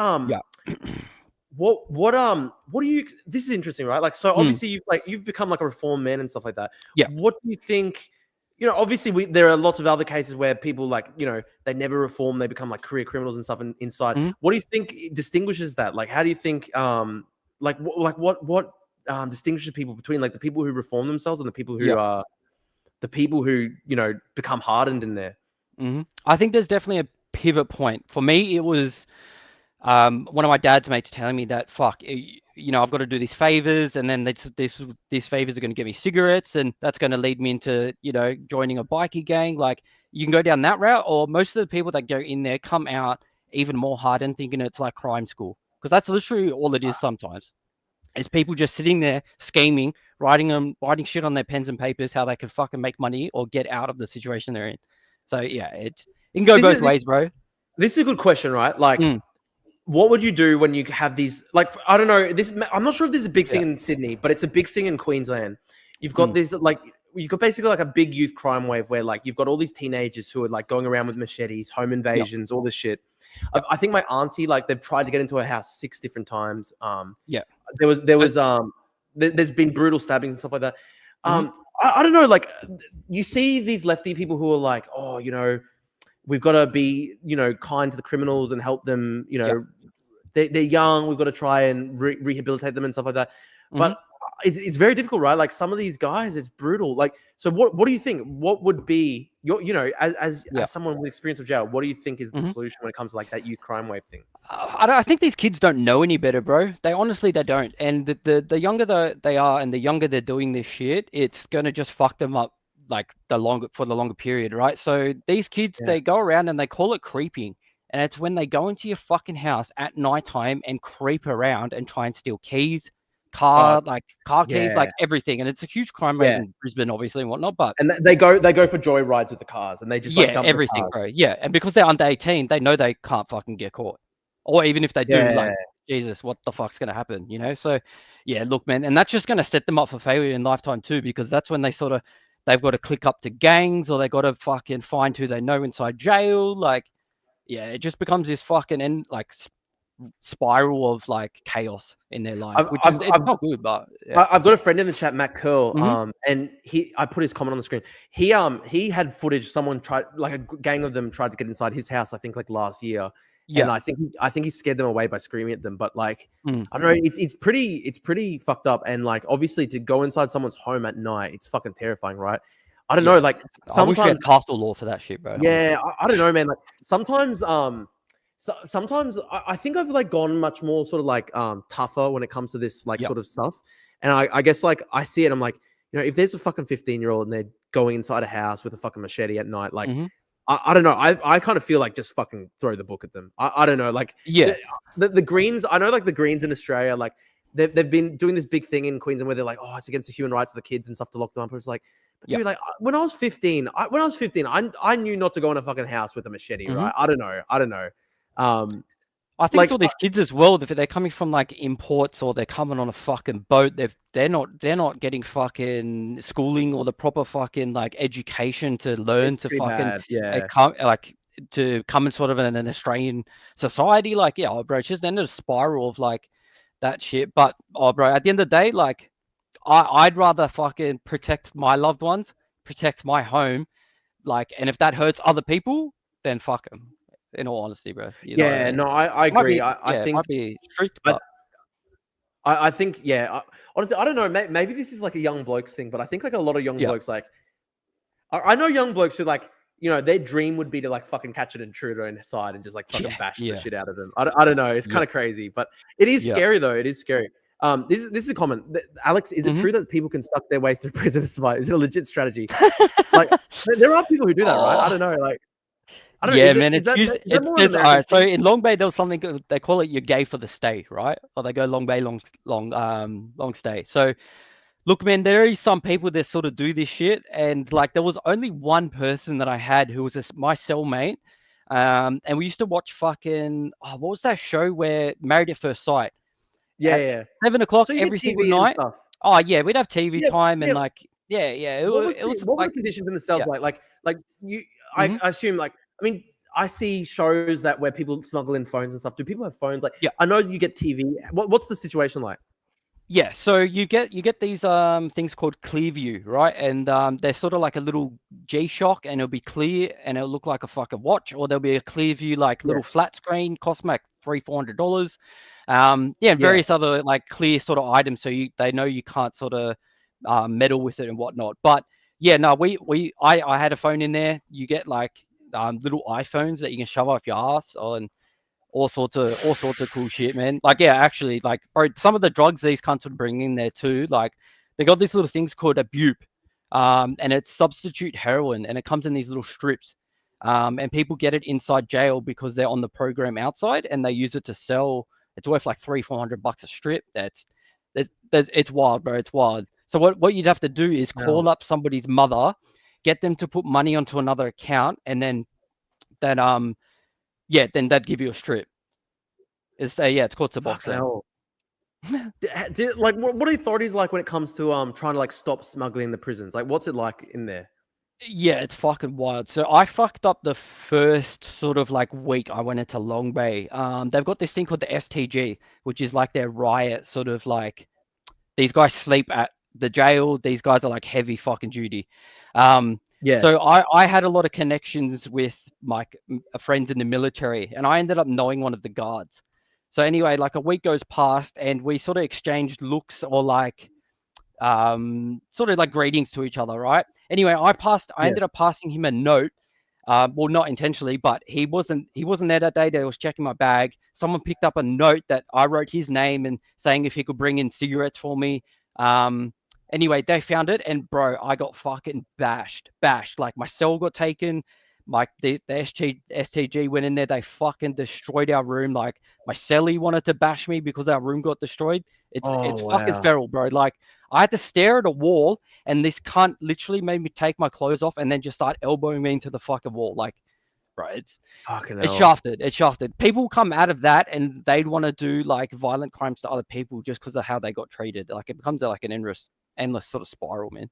what do you? This is interesting, right? Like, so obviously you've become like a reformed man and stuff like that. Yeah. What do you think? You know, obviously there are lots of other cases where people like, you know, they never reform, they become like career criminals and stuff inside. What do you think distinguishes that? Like, how do you think what distinguishes people between like the people who reform themselves and the people who are the people who, you know, become hardened in there? I think there's definitely a pivot point. For me, it was one of my dad's mates telling me that, fuck, you know, I've got to do these favors, and then these favors are going to get me cigarettes, and that's going to lead me into, you know, joining a bikie gang. Like, you can go down that route, or most of the people that go in there come out even more hardened, thinking it's like crime school, because that's literally all it is sometimes. It's people just sitting there scheming, writing shit on their pens and papers, how they can fucking make money or get out of the situation they're in. So yeah, it can go both ways, bro. This is a good question, right? Like, what would you do when you have these? Like, I don't know. I'm not sure if this is a big thing in Sydney, but it's a big thing in Queensland. You've got this like. You've got basically like a big youth crime wave where like you've got all these teenagers who are like going around with machetes, home invasions, all this shit. I think my auntie, like, they've tried to get into her house 6 different times. There's been brutal stabbings and stuff like that. I don't know, like, you see these lefty people who are like, oh, you know, we've got to be, you know, kind to the criminals and help them, you know, they're young, we've got to try and rehabilitate them and stuff like that. But it's very difficult, right? Like, some of these guys, it's brutal. Like, so what do you think? What would be your, you know, as someone with experience of jail, what do you think is the solution when it comes to like that youth crime wave thing? I think these kids don't know any better, bro. They don't. And the younger they are and the younger they're doing this shit, it's gonna just fuck them up like for the longer period, right? So these kids, they go around and they call it creeping. And it's when they go into your fucking house at nighttime and creep around and try and steal keys, car keys, like everything. And it's a huge crime rate in Brisbane, obviously, and whatnot. But and they go for joy rides with the cars, and they just like dump everything, bro. Yeah, and because they're under 18, they know they can't fucking get caught. Or even if they do, like, Jesus, what the fuck's gonna happen, you know? So yeah, look, man, and that's just gonna set them up for failure in lifetime too, because that's when they've got to click up to gangs, or they got to fucking find who they know inside jail. Like, yeah, it just becomes this fucking spiral of like chaos in their life, which is not good. But I've got a friend in the chat, Matt Curl, and I put his comment on the screen. He had footage. Someone tried, like, a gang of them tried to get inside his house, I think, like last year. And I think he scared them away by screaming at them. But like, I don't know, it's pretty fucked up. And like, obviously, to go inside someone's home at night, it's fucking terrifying, right? I don't know, like, sometimes I wish we had castle law for that shit, bro. Yeah, I don't know, man. Like, sometimes sometimes I think I've like gone much more sort of like tougher when it comes to this like sort of stuff. And I guess like I see it, I'm like, you know, if there's a fucking 15-year-old and they're going inside a house with a fucking machete at night, like, I don't know. I kind of feel like just fucking throw the book at them. I don't know. Like, the Greens, I know, like, the Greens in Australia, like, they've been doing this big thing in Queensland where they're like, oh, it's against the human rights of the kids and stuff to lock them up. But it's like, dude, like, when I was 15, I knew not to go in a fucking house with a machete, right? I don't know. I think it's all these kids as well. If they're coming from like imports, or they're coming on a fucking boat, they're not getting fucking schooling or the proper fucking like education to learn to fucking like to come in sort of an Australian society. Like, yeah, bro, it's just ended a spiral of like that shit. But bro, at the end of the day, like, I'd rather fucking protect my loved ones, protect my home, like, and if that hurts other people, then fuck them. In all honesty, bro. You know what I Yeah, mean? no, I It might agree. be, I it think might be strict, I, but I think, yeah. Honestly, I don't know. Maybe this is like a young blokes thing, but I think like a lot of young yeah, blokes, like, I know young blokes who like, their dream would be to like fucking catch an intruder inside and just like fucking yeah, bash the yeah, shit out of them. I don't know. It's yeah, kind of crazy, but it is yeah. scary though. It is scary. This is a comment. Alex, is it Mhm. true that people can suck their way through prison to survive? Is it a legit strategy? Like, there are people who do that, right? I Oh, don't know. Like, I don't know. yeah, Is it man. is It's usually, is that it more an says, all American right. So thing? in Long Bay, there was something they call it "you're gay for the stay," right? Or they go Long Bay, long stay. So look, man, there is some people that sort of do this shit, and like there was only one person that I had who was my cellmate, and we used to watch fucking what was that show where Married at First Sight Yeah, at yeah. 7 o'clock So you get every single TV and night. stuff. Oh yeah, we'd have TV Yeah, time and yeah. like yeah, it was What were the like conditions in the cells yeah, like you? hmm I assume like I mean I see shows that where people smuggle in phones and stuff. Do people have phones? Like yeah. I know you get TV. What's the situation like? Yeah, so you get these things called Clearview, right? And they're sort of like a little G-Shock, and it'll be clear, and it'll look like a fucking watch, or there'll be a Clearview like Yeah, little flat screen, cost like $300-400. Yeah, and yeah. various other like clear sort of items, so they know you can't sort of meddle with it and whatnot. But yeah, no, I had a phone in there. You get like little iPhones that you can shove off your ass, and all sorts of cool shit, man. Like, yeah, actually, like, bro, some of the drugs these cunts would bring in there too. Like, they got these little things called a bupe, and it's substitute heroin, and it comes in these little strips. And people get it inside jail because they're on the program outside, and they use it to sell. It's worth like $300-400 a strip. It's wild, bro. It's wild. So what you'd have to do is No. call up somebody's mother, get them to put money onto another account, and then that yeah, then they'd give you a strip. It's called Fucking Suboxone. hell. Like what are authorities like when it comes to trying to like stop smuggling in the prisons? Like what's it like in there? Yeah, it's fucking wild. So I fucked up the first sort of like week I went into Long Bay. They've got this thing called the STG, which is like their riot sort of like these guys sleep at the jail. These guys are like heavy fucking duty. Yeah. So I had a lot of connections with my friends in the military, and I ended up knowing one of the guards. So anyway, like a week goes past, and we sort of exchanged looks or like sort of like greetings to each other, right? Anyway, I Yeah. ended up passing him a note. Well, not intentionally, but he wasn't there that day. They was checking my bag. Someone picked up a note that I wrote his name and saying if he could bring in cigarettes for me. Anyway, they found it, and bro, I got fucking bashed. Like my cell got taken. Like the STG went in there. They fucking destroyed our room. Like my cellie wanted to bash me because our room got destroyed. Oh It's fucking wow. feral, bro. Like I had to stare at a wall, and this cunt literally made me take my clothes off and then just start elbowing me into the fucking wall. Like, bro, Fucking it's hell. shafted. It's shafted. People come out of that and they'd want to do like violent crimes to other people just because of how they got treated. Like it becomes like an endless sort of spiral, man.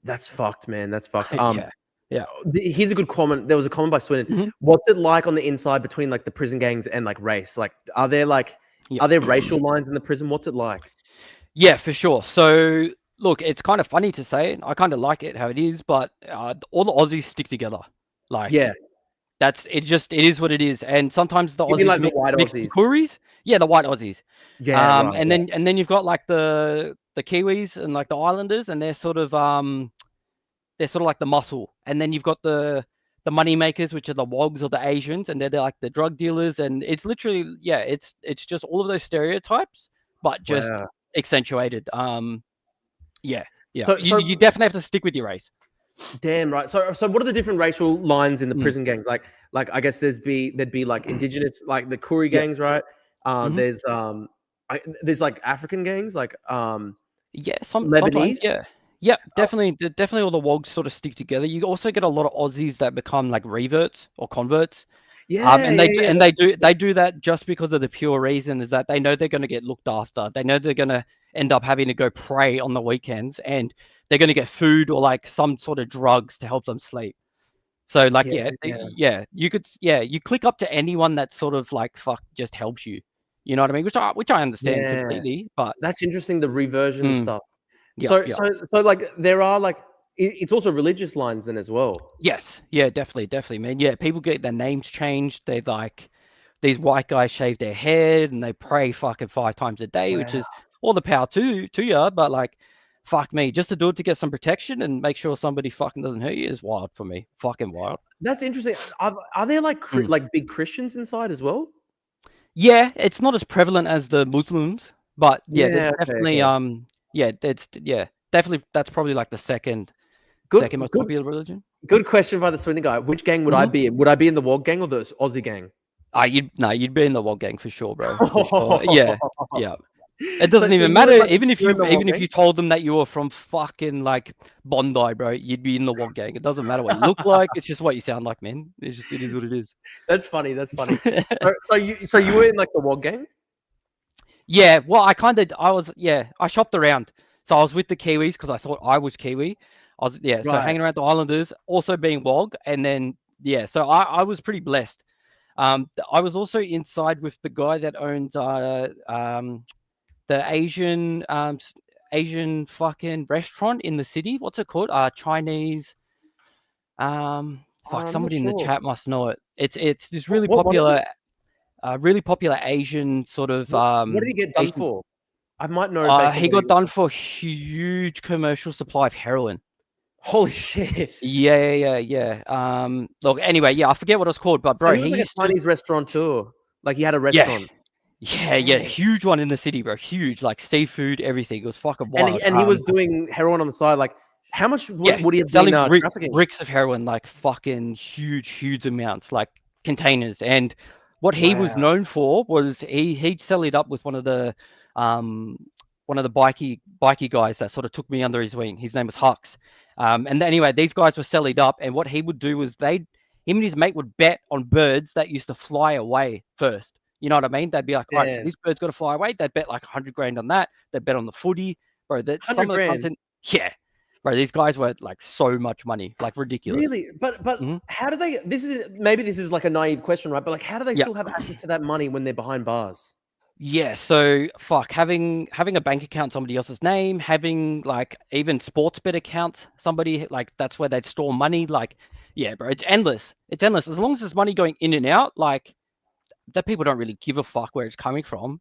That's fucked, man. That's fucked. Yeah, yeah. Here's a good comment. There was a comment by Swindon. Mhm. What's it like on the inside between like the prison gangs and like race? Like, are there Yeah. racial lines in the prison? What's it like? Yeah, for sure. So look, it's kind of funny to say. I kind of like it how it is, but all the Aussies stick together. Like Yeah. it is what it is. And sometimes the You mean Aussies like the white mix the Aussies? Kooris. Yeah, the white Aussies. Yeah, right. And Yeah. then you've got like the Kiwis and like the Islanders, and they're sort of like the muscle. And then you've got the money makers, which are the Wogs or the Asians, and they're like the drug dealers. And it's literally it's just all of those stereotypes, but just Wow. accentuated. Yeah. So You definitely have to stick with your race. damn right. So what are the different racial lines in the Mm. prison gangs? Like I guess there'd be like indigenous, like the Koori Yeah. gangs, right? Mhm. There's like African gangs, like Yeah, sometimes, Lebanese. yeah, definitely all the wogs sort of stick together. You also get a lot of Aussies that become like reverts or converts. Yeah, And yeah. they do that just because of the pure reason is that they know they're going to get looked after. They know they're going to end up having to go pray on the weekends, and they're going to get food or like some sort of drugs to help them sleep. So like, Yeah, you could, you click up to anyone that sort of like just helps you. You know what I mean? Which I understand yeah. completely, but That's interesting. The reversion stuff. yeah, yeah. So like there are like it's also religious lines then as well. Yes, yeah, definitely, man. Yeah, people get their names changed. They like these white guys shave their head and they pray fucking 5 times a day, which Wow. is all the power to you. But like, fuck me, just to do it to get some protection and make sure somebody fucking doesn't hurt you is wild for me. Fucking wild. That's interesting. Are there like like big Christians inside as well? Yeah, it's not as prevalent as the Muslims, but yeah, Yeah. there's Okay. definitely definitely that's probably like the second most popular religion. Good question by the Swindon guy. Which gang would I be in? Would I be in the WOG gang or the Aussie gang? You'd be in the WOG gang for sure, bro. For sure. Yeah, yeah. It So doesn't even you matter. like, Even if you're in the WOG you gang? told them that you were from fucking like Bondi, bro, you'd be in the WOG gang. It doesn't matter what you look like. It's just what you sound like, man. It is what it is. That's funny. That's funny. So you were in like the WOG gang? Yeah, well, I shopped around. So I was with the Kiwis because I thought I was Kiwi. So hanging around the Islanders, also being WOG, and then so I was pretty blessed. I was also inside with the guy that owns the Asian fucking restaurant in the city. What's it called? Chinese. I'm not Somebody in the sure. chat must know it. It's this really What is popular, it? really popular Asian sort of. What did he get done Asian, for? I might know based on he what got done for huge commercial supply of heroin. Holy shit. Yeah. Look, anyway, I forget what it's called, but bro, So he was like a Chinese restaurateur. Like he had a restaurant. Yeah, huge one in the city, bro. Huge, like seafood, everything. It was fucking wild. And he was doing heroin on the side. Like, how much would he have selling been trafficking? bricks of heroin, like fucking huge amounts, like containers. And what he was known for was he'd sell it up with one of the bikey guys that sort of took me under his wing. His name was Hux. And anyway, these guys were selling up, and what he would do was him and his mate would bet on birds that used to fly away first. You know what I mean? They'd be like, all right, so this bird's got to fly away. They'd bet like 100 grand on that. They'd bet on the footy, bro. That some of the content, bro. These guys were like so much money, like ridiculous. Really? But how do they? This is like a naive question, right? But like, how do they still have access to that money when they're behind bars? Yeah, so having a bank account somebody else's name, having like even sports bet account somebody, like that's where they'd store money. Like, yeah, bro, it's endless. It's endless as long as there's money going in and out. Like, that people don't really give a fuck where it's coming from.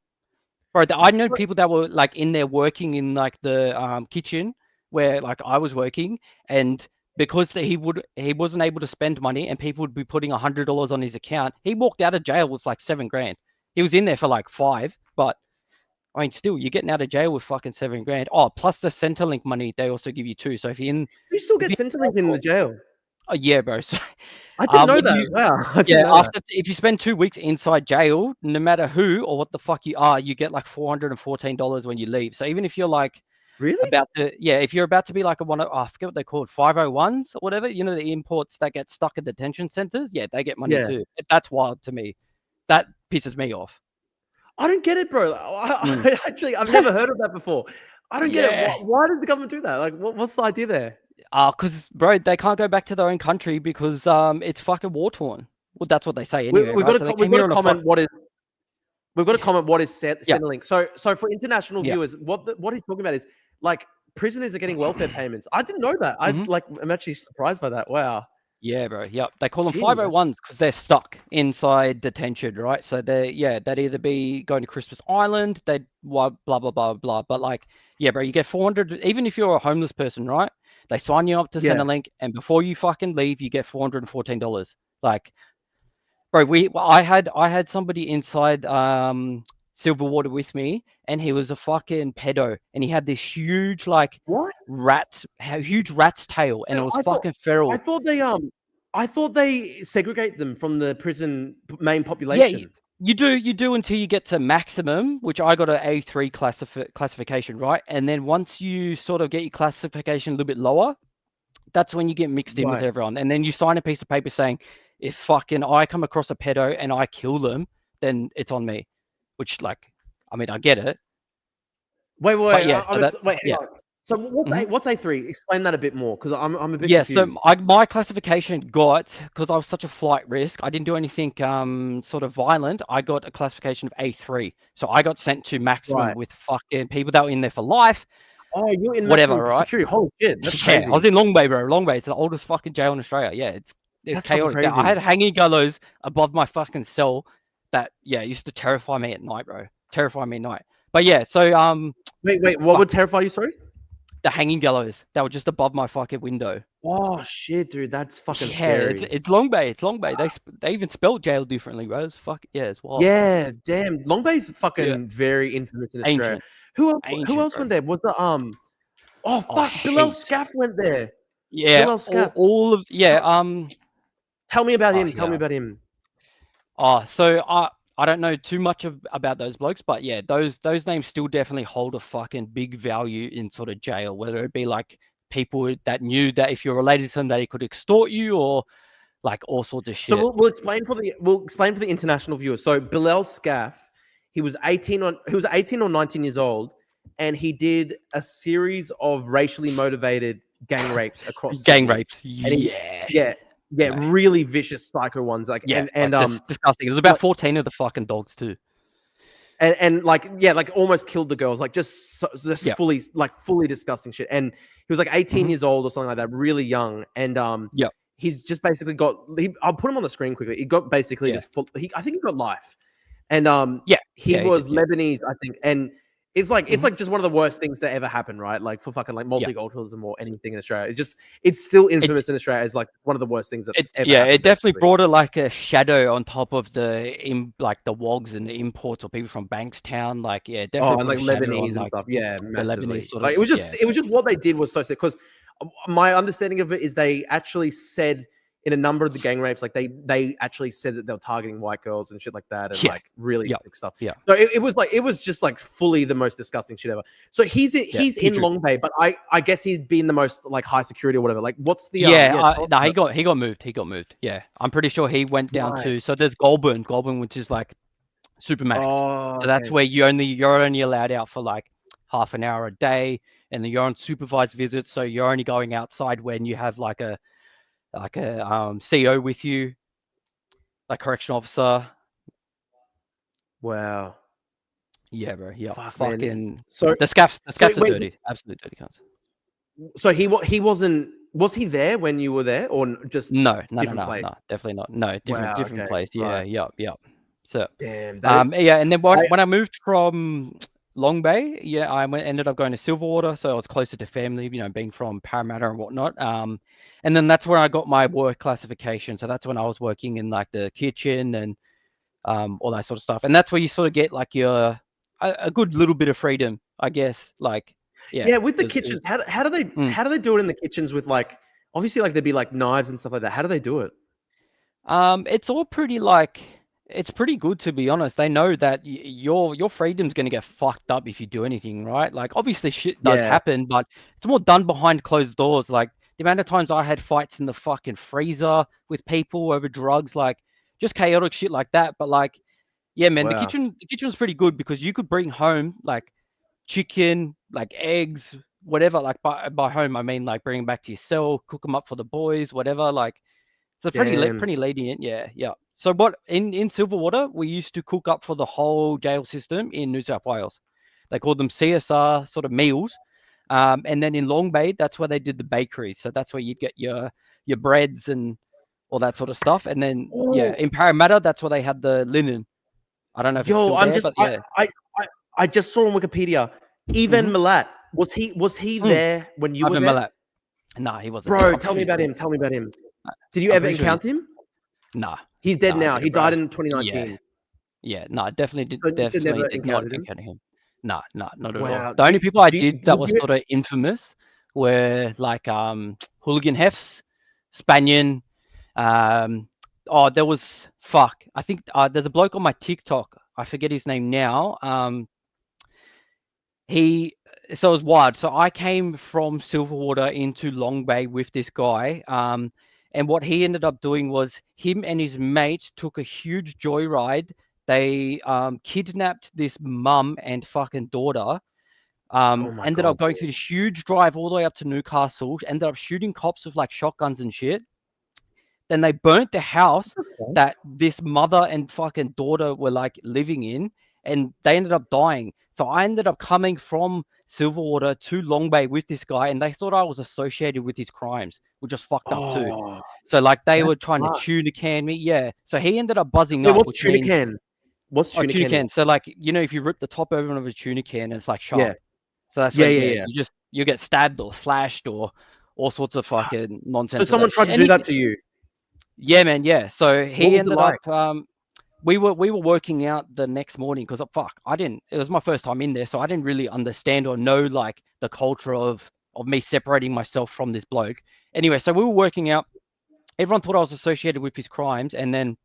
Bro, I know people that were like in there working in like the kitchen where like I was working, and because he wasn't able to spend money and people would be putting $100 on his account, he walked out of jail with like 7 grand. He was in there for like 5, but I mean, still, you're getting out of jail with fucking 7 grand. Oh, plus the Centrelink money they also give you too. So if you're in, you still get Centrelink in the jail. Oh yeah, bro. So I didn't know that. Wow. If you spend 2 weeks inside jail, no matter who or what the fuck you are, you get like $414 when you leave. So even if you're like if you're about to be like I forget what they're called, 501s or whatever, you know, the imports that get stuck at detention centers, they get money too. That's wild to me. That pisses me off. I don't get it, bro. I've never heard of that before. I don't get it. Why did the government do that? Like, what's the idea there? Because bro, they can't go back to their own country because it's fucking war torn. Well, that's what they say anyway. We've got to comment what is. We've got to comment what is Centrelink. So for international viewers, what he's talking about is like prisoners are getting welfare payments. I didn't know that. I'm actually surprised by that. Wow. Yeah, bro. Yep. They call them 501s because they're stuck inside detention, right? So they'd either be going to Christmas Island, they'd blah blah blah blah. But like, yeah, bro, you get 400. Even if you're a homeless person, right? They sign you up to Centrelink, and before you fucking leave, you get $414. Like, bro, I had somebody inside Silverwater with me, and he was a fucking pedo, and he had this huge huge rat's tail, and it was fucking feral. I thought they segregate them from the prison main population. Yeah, you do until you get to maximum, which I got an A3 classification, right? And then once you sort of get your classification a little bit lower, that's when you get mixed in with everyone. And then you sign a piece of paper saying, if fucking I come across a pedo and I kill them, then it's on me. Which, like, I mean, I get it. Wait. But yeah, hang on. So what's A3? Explain that a bit more, because I'm a bit Yeah, so confused. my classification got, because I was such a flight risk, I didn't do anything sort of violent. I got a classification of A3. So I got sent to maximum Right. with fucking people that were in there for life, Oh, you're in whatever, maximum right? security. Holy shit, that's Yeah, crazy. I was in Long Bay, bro. Long Bay, it's the oldest fucking jail in Australia. Yeah, it's That's fucking chaotic. I crazy. had hanging gallows above my fucking cell that, yeah, used to terrify me at night, bro. Terrify me at night. But yeah, so Wait, what would terrify you? Sorry. the hanging gallows that were just above my fucking window. Oh shit, dude, that's fucking Yeah, scary. it's Long Bay. It's Long Bay. They even spelled jail differently, bro. It's it's wild. Yeah, damn. Long Bay's fucking Yeah. very infamous in Australia. Ancient. Who Ancient, else bro. went there? Was the Oh Oh, fuck, Bilal heaps. Scaff went there. Yeah, Bilal Scaff. all of Tell me about him. yeah. Tell me about him. So I don't know too much about those blokes, but yeah, those names still definitely hold a fucking big value in sort of jail, whether it be like people that knew that if you're related to them, they could extort you, or like all sorts of shit. So we'll explain for the international viewers. So Bilal Scaff, he was 18 or 19 years old, and he did a series of racially motivated gang rapes across gang Sydney. rapes. Yeah, really vicious psycho ones. Like disgusting. There's about 14 of the fucking dogs too. And like almost killed the girls. Like just fully disgusting shit. And he was like 18 years old or something like that, really young. And he's just basically I'll put him on the screen quickly. He got basically I think he got life. And he was Lebanese, I think. And it's like just one of the worst things that ever happened, right? Like for fucking like multiculturalism or anything in Australia. It's still infamous in Australia as like one of the worst things that's ever happened. It definitely brought it like a shadow on top of the wogs and the imports or people from Bankstown. Like definitely. And like Lebanese and stuff. Yeah, massively. The Lebanese sort of, like it was just what they did was so sick. Because my understanding of it is they actually said in a number of the gang rapes, like they actually said that they were targeting white girls and shit like that, and like really sick stuff. Yeah. So it was just like fully the most disgusting shit ever. So he's in Long Bay, but I guess he's been the most like high security or whatever. Like what's the he got moved. Yeah, I'm pretty sure he went down to. So there's Goulburn, which is like Supermax. So that's where you're only allowed out for like half an hour a day, and then you're on supervised visits. So you're only going outside when you have like a CO with you, like correctional officer. Wow. Yeah, bro. Yeah. Man. Fucking. So the scaffs are dirty. Absolute dirty cunts. So he wasn't. Was he there when you were there, or just no, place? No, definitely not. No, different place. Yeah, right. yeah. So damn. And then when I moved from Long Bay, I ended up going to Silverwater, so I was closer to family, being from Parramatta and whatnot. And then that's where I got my work classification. So that's when I was working in like the kitchen and all that sort of stuff. And that's where you sort of get like a good little bit of freedom, I guess. Like with the kitchens, how do they do it in the kitchens with like obviously like there'd be like knives and stuff like that. How do they do it? It's all pretty like. It's pretty good, to be honest. They know that your freedom's going to get fucked up if you do anything, right? Like, obviously shit does happen, but it's more done behind closed doors. Like, the amount of times I had fights in the fucking freezer with people over drugs, like, just chaotic shit like that. But, like, yeah, man, the kitchen was pretty good because you could bring home, like, chicken, like, eggs, whatever. Like, by home, I mean, like, bring them back to your cell, cook them up for the boys, whatever. Like, it's a pretty lenient, yeah. So what in Silverwater, we used to cook up for the whole jail system in New South Wales. They called them CSR sort of meals. And then in Long Bay, that's where they did the bakeries. So that's where you'd get your breads and all that sort of stuff. And then in Parramatta, that's where they had the linen. I don't know if it's still there, but I just saw on Wikipedia. Ivan Milat, was he there when you were there? Milat. No, he wasn't. Bro, tell me about him. Did you ever encounter him? Nah. He's dead now. He died in 2019. Yeah, no, definitely did not encounter him. Nah, not at all. The only people I did that was sort of infamous were like Hooligan Hefts, Spanian. There was I think there's a bloke on my TikTok. I forget his name now. So it was wild. So I came from Silverwater into Long Bay with this guy. And what he ended up doing was him and his mate took a huge joyride. They kidnapped this mum and fucking daughter my Ended God, up going through this huge drive all the way up to Newcastle. Ended up shooting cops with like shotguns and shit. Then they burnt the house that this mother and fucking daughter were like living in, and they ended up dying. So I ended up coming from Silverwater to Long Bay with this guy, and they thought I was associated with his crimes, which was fucked up too. Oh, So like they were that's trying to fucked. tuna can me. Yeah. So he ended up buzzing Yeah, up, what's which tuna means can? What's tuna tuna can? can. So like, you know, if you rip the top open of a tuna can, it's like sharp. Yeah. So that's Yeah, why, yeah, yeah. you get stabbed or slashed or all sorts of fucking nonsense. So with someone that tried shit. to And do he that to you. yeah, man, yeah. So What he was it ended like? up we were working out the next morning because fuck, it was my first time in there, so I didn't really understand or know like the culture of me separating myself from this bloke. Anyway, so we were working out. Everyone thought I was associated with his crimes, and then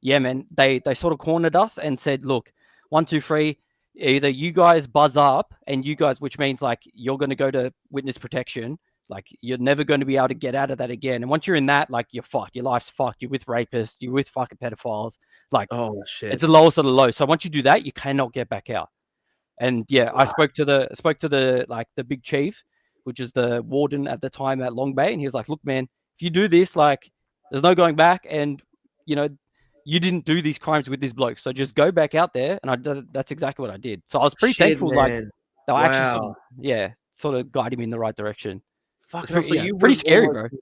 yeah, man, they sort of cornered us and said, look, 1, 2, 3, either you guys buzz up and you guys, which means like you're going to go to witness protection, like you're never going to be able to get out of that again. And once you're in that, like you're fucked. Your life's fucked. You're with rapists. You're with fucking pedophiles. Like Oh shit. it's the lowest of the low. So once you do that, you cannot get back out. And yeah, I spoke to the like the big chief, which is the warden at the time at Long Bay, and he was like, look, man, if you do this, like there's no going back, and you know, you didn't do these crimes with this bloke, so just go back out there. And that's exactly what I did. So I was pretty Shit, thankful, like man. they were actually Wow. sort of guided me in the right direction. Fucking It's hell. So you pretty would scary, almost bro.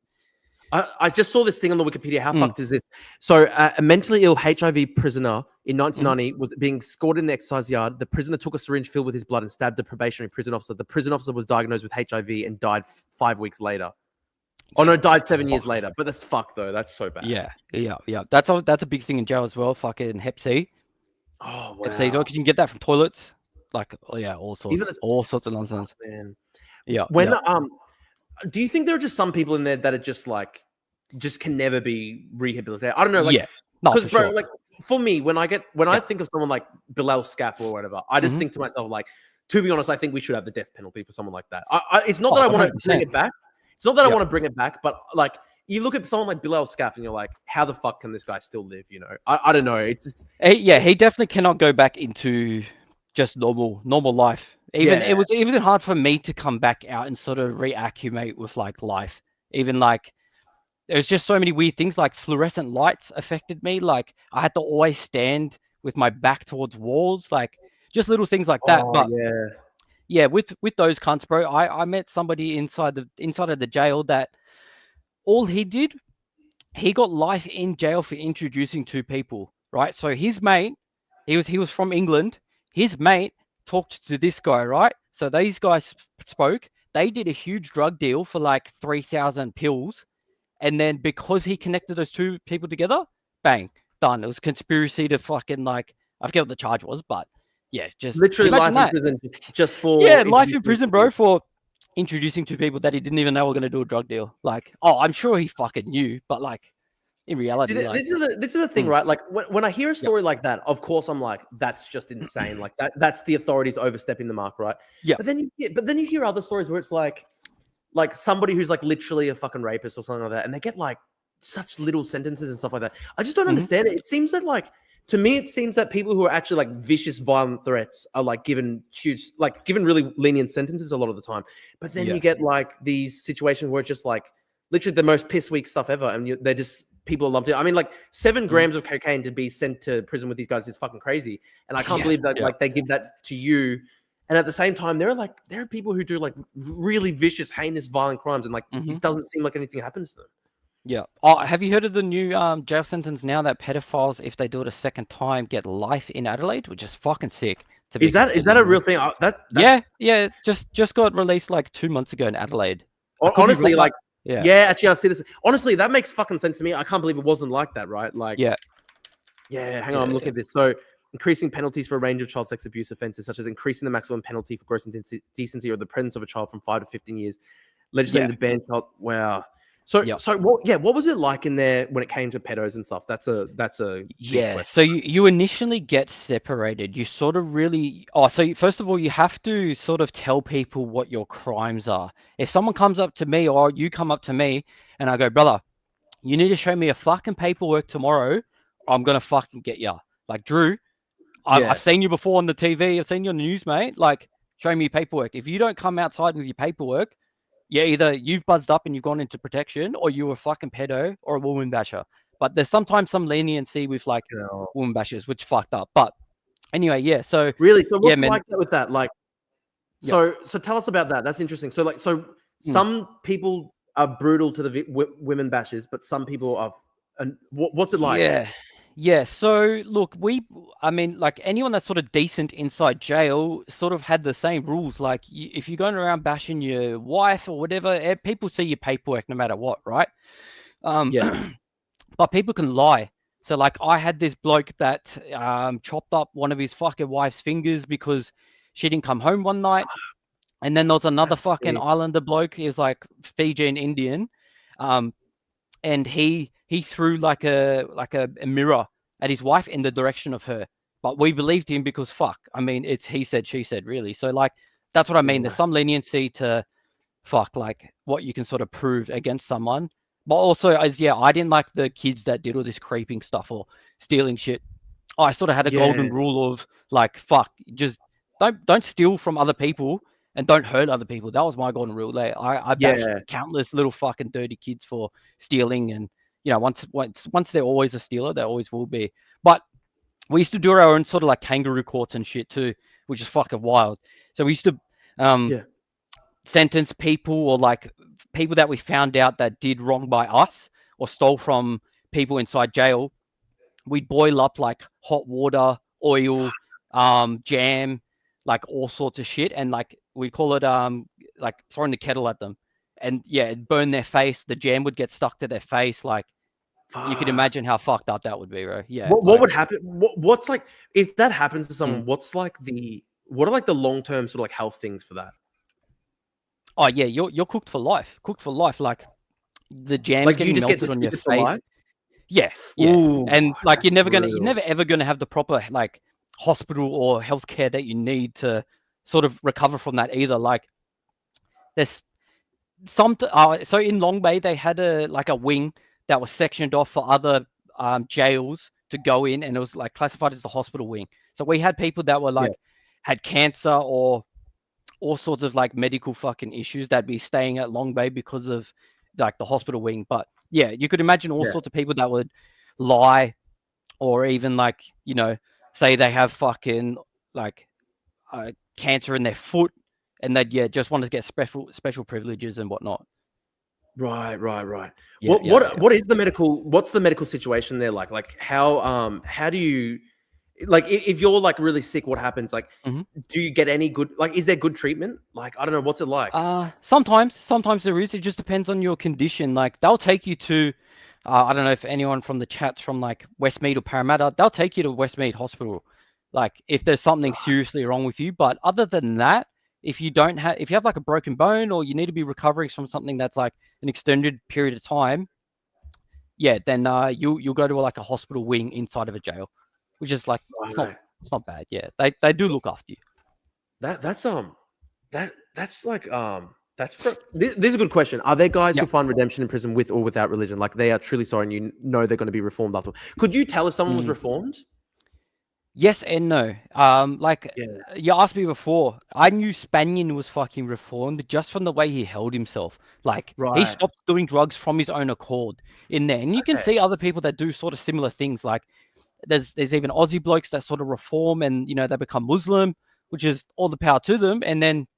I just saw this thing on the Wikipedia. How fucked is this? So, a mentally ill HIV prisoner in 1990 was being escorted in the exercise yard. The prisoner took a syringe filled with his blood and stabbed a probationary prison officer. The prison officer was diagnosed with HIV and died 5 weeks later. Oh no, died 7 years later. But that's fucked though. That's so bad. Yeah. That's a big thing in jail as well. Fucking Hep C. Oh wow. Hep C as well, because you can get that from toilets. Like, oh yeah, all Even sorts of nonsense. man. Yeah. When do you think there are just some people in there that are just like can never be rehabilitated? I don't know. Like, yeah. No, for bro, sure. like for me, when I think of someone like Bilal Scaff or whatever, I just think to myself, like, to be honest, I think we should have the death penalty for someone like that. It's not that I want to bring it back. It's not that I want to bring it back, but like you look at someone like Bilal Scaff and you're like, how the fuck can this guy still live? You know, I don't know. It's just he definitely cannot go back into just normal life. It was hard for me to come back out and sort of reaccumulate with like life. Even like there's just so many weird things, like fluorescent lights affected me. Like I had to always stand with my back towards walls, like just little things like that. Oh, But yeah, with those cunts, bro, I met somebody inside of the jail that all he did, he got life in jail for introducing two people, right? So his mate, he was from England. His mate talked to this guy, right? So these guys spoke. They did a huge drug deal for like 3,000 pills. And then because he connected those two people together, bang, done. It was conspiracy to fucking like, I forget what the charge was, but yeah, just literally life imagine in prison just for life in prison, bro, for introducing two people that he didn't even know were going to do a drug deal. Like, oh, I'm sure he fucking knew, but like in reality, See, like, this is the thing, right? Like when I hear a story like that, of course I'm like, that's just insane. Like that's the authorities overstepping the mark, right? Yeah. But then you hear other stories where it's like somebody who's like literally a fucking rapist or something like that, and they get like such little sentences and stuff like that. I just don't understand it. It seems that like, to me, it seems that people who are actually like vicious, violent threats are like given really lenient sentences a lot of the time. But then you get like these situations where it's just like literally the most piss weak stuff ever, and they're just people are lumped in. I mean, like 7 grams of cocaine to be sent to prison with these guys is fucking crazy, and I can't believe that like they give that to you. And at the same time, there are people who do like really vicious, heinous, violent crimes, and like it doesn't seem like anything happens to them. Yeah. Oh, have you heard of the new jail sentence now that pedophiles, if they do it a second time, get life in Adelaide, which is fucking sick. Is that a real thing? Yeah. Just got released like 2 months ago in Adelaide. Honestly, like actually, I see this. Honestly, that makes fucking sense to me. I can't believe it wasn't like that, right? Like hang on, I'm looking at this. So increasing penalties for a range of child sex abuse offences, such as increasing the maximum penalty for gross indecency or the presence of a child from 5 to 15 years, legislating the ban child. Wow. So what was it like in there when it came to pedos and stuff? That's a big question. So you initially get separated. You sort of really so first of all, you have to sort of tell people what your crimes are. If someone comes up to me or you come up to me and I go, brother, you need to show me a fucking paperwork tomorrow, or I'm gonna fucking get ya. Like, Drew, I've seen you before on the TV. I've seen you on the news, mate. Like, Show me your paperwork. If you don't come outside with your paperwork, yeah, either you've buzzed up and you've gone into protection, or you were a fucking pedo or a woman basher. But there's sometimes some leniency with like woman bashers, which fucked up. But anyway, yeah. So Really? So yeah, what's man. like that with that? Like, so tell us about that. That's interesting. So some people are brutal to the women bashers, but some people are. And what's it like? Yeah. So look, I mean, like anyone that's sort of decent inside jail sort of had the same rules. Like if you're going around bashing your wife or whatever, people see your paperwork no matter what, right? But people can lie. So like I had this bloke that chopped up one of his fucking wife's fingers because she didn't come home one night. And then there was another fucking islander bloke. He was like Fijian Indian. And he threw like a mirror at his wife in the direction of her. But we believed him because fuck. I mean, it's he said, she said, really. So like that's what I mean. There's some leniency to fuck like what you can sort of prove against someone. But also I didn't like the kids that did all this creeping stuff or stealing shit. I sort of had a golden rule of like fuck, just don't steal from other people and don't hurt other people. That was my golden rule there. I bashed countless little fucking dirty kids for stealing, and you know, once they're always a stealer, they always will be. But we used to do our own sort of like kangaroo courts and shit too, which is fucking wild. So we used to sentence people, or like people that we found out that did wrong by us or stole from people inside jail. We'd boil up like hot water, oil, jam, like all sorts of shit, and like we call it like throwing the kettle at them, and it'd burn their face. The jam would get stuck to their face. Like you could imagine how fucked up that would be, bro. Yeah. What would happen? What's like if that happens to someone? What are like the long term sort of like health things for that? Oh yeah, you're cooked for life. Cooked for life. Like the jam's like getting melted on your face. Yeah. Ooh, and like you're never ever gonna have the proper like hospital or healthcare that you need to sort of recover from that either. Like there's some so in Long Bay they had a wing that was sectioned off for other jails to go in, and it was like classified as the hospital wing. So we had people that were like had cancer or all sorts of like medical fucking issues that'd be staying at Long Bay because of like the hospital wing. But yeah, you could imagine all sorts of people that would lie, or even like, you know, say they have fucking like cancer in their foot, and they'd just want to get special privileges and whatnot. Right. What is the medical? What's the medical situation there like? Like how do you, like if you're like really sick, what happens? Like, do you get any good, like, is there good treatment? Like, I don't know, what's it like? Sometimes there is. It just depends on your condition. Like they'll take you to, I don't know if anyone from the chat's from like Westmead or Parramatta, they'll take you to Westmead Hospital. Like if there's something seriously wrong with you. But other than that, if you have like a broken bone, or you need to be recovering from something that's like an extended period of time, then you'll go to like a hospital wing inside of a jail, which is like it's not bad. Yeah, they do look after you. That's this is a good question. Are there guys who find redemption in prison with or without religion? Like they are truly sorry, and you know they're going to be reformed after. Could you tell if someone was reformed? Yes and no. You asked me before. I knew Spanian was fucking reformed just from the way he held himself. Like he stopped doing drugs from his own accord in there, and you can see other people that do sort of similar things. Like there's even Aussie blokes that sort of reform, and you know they become Muslim, which is all the power to them, and then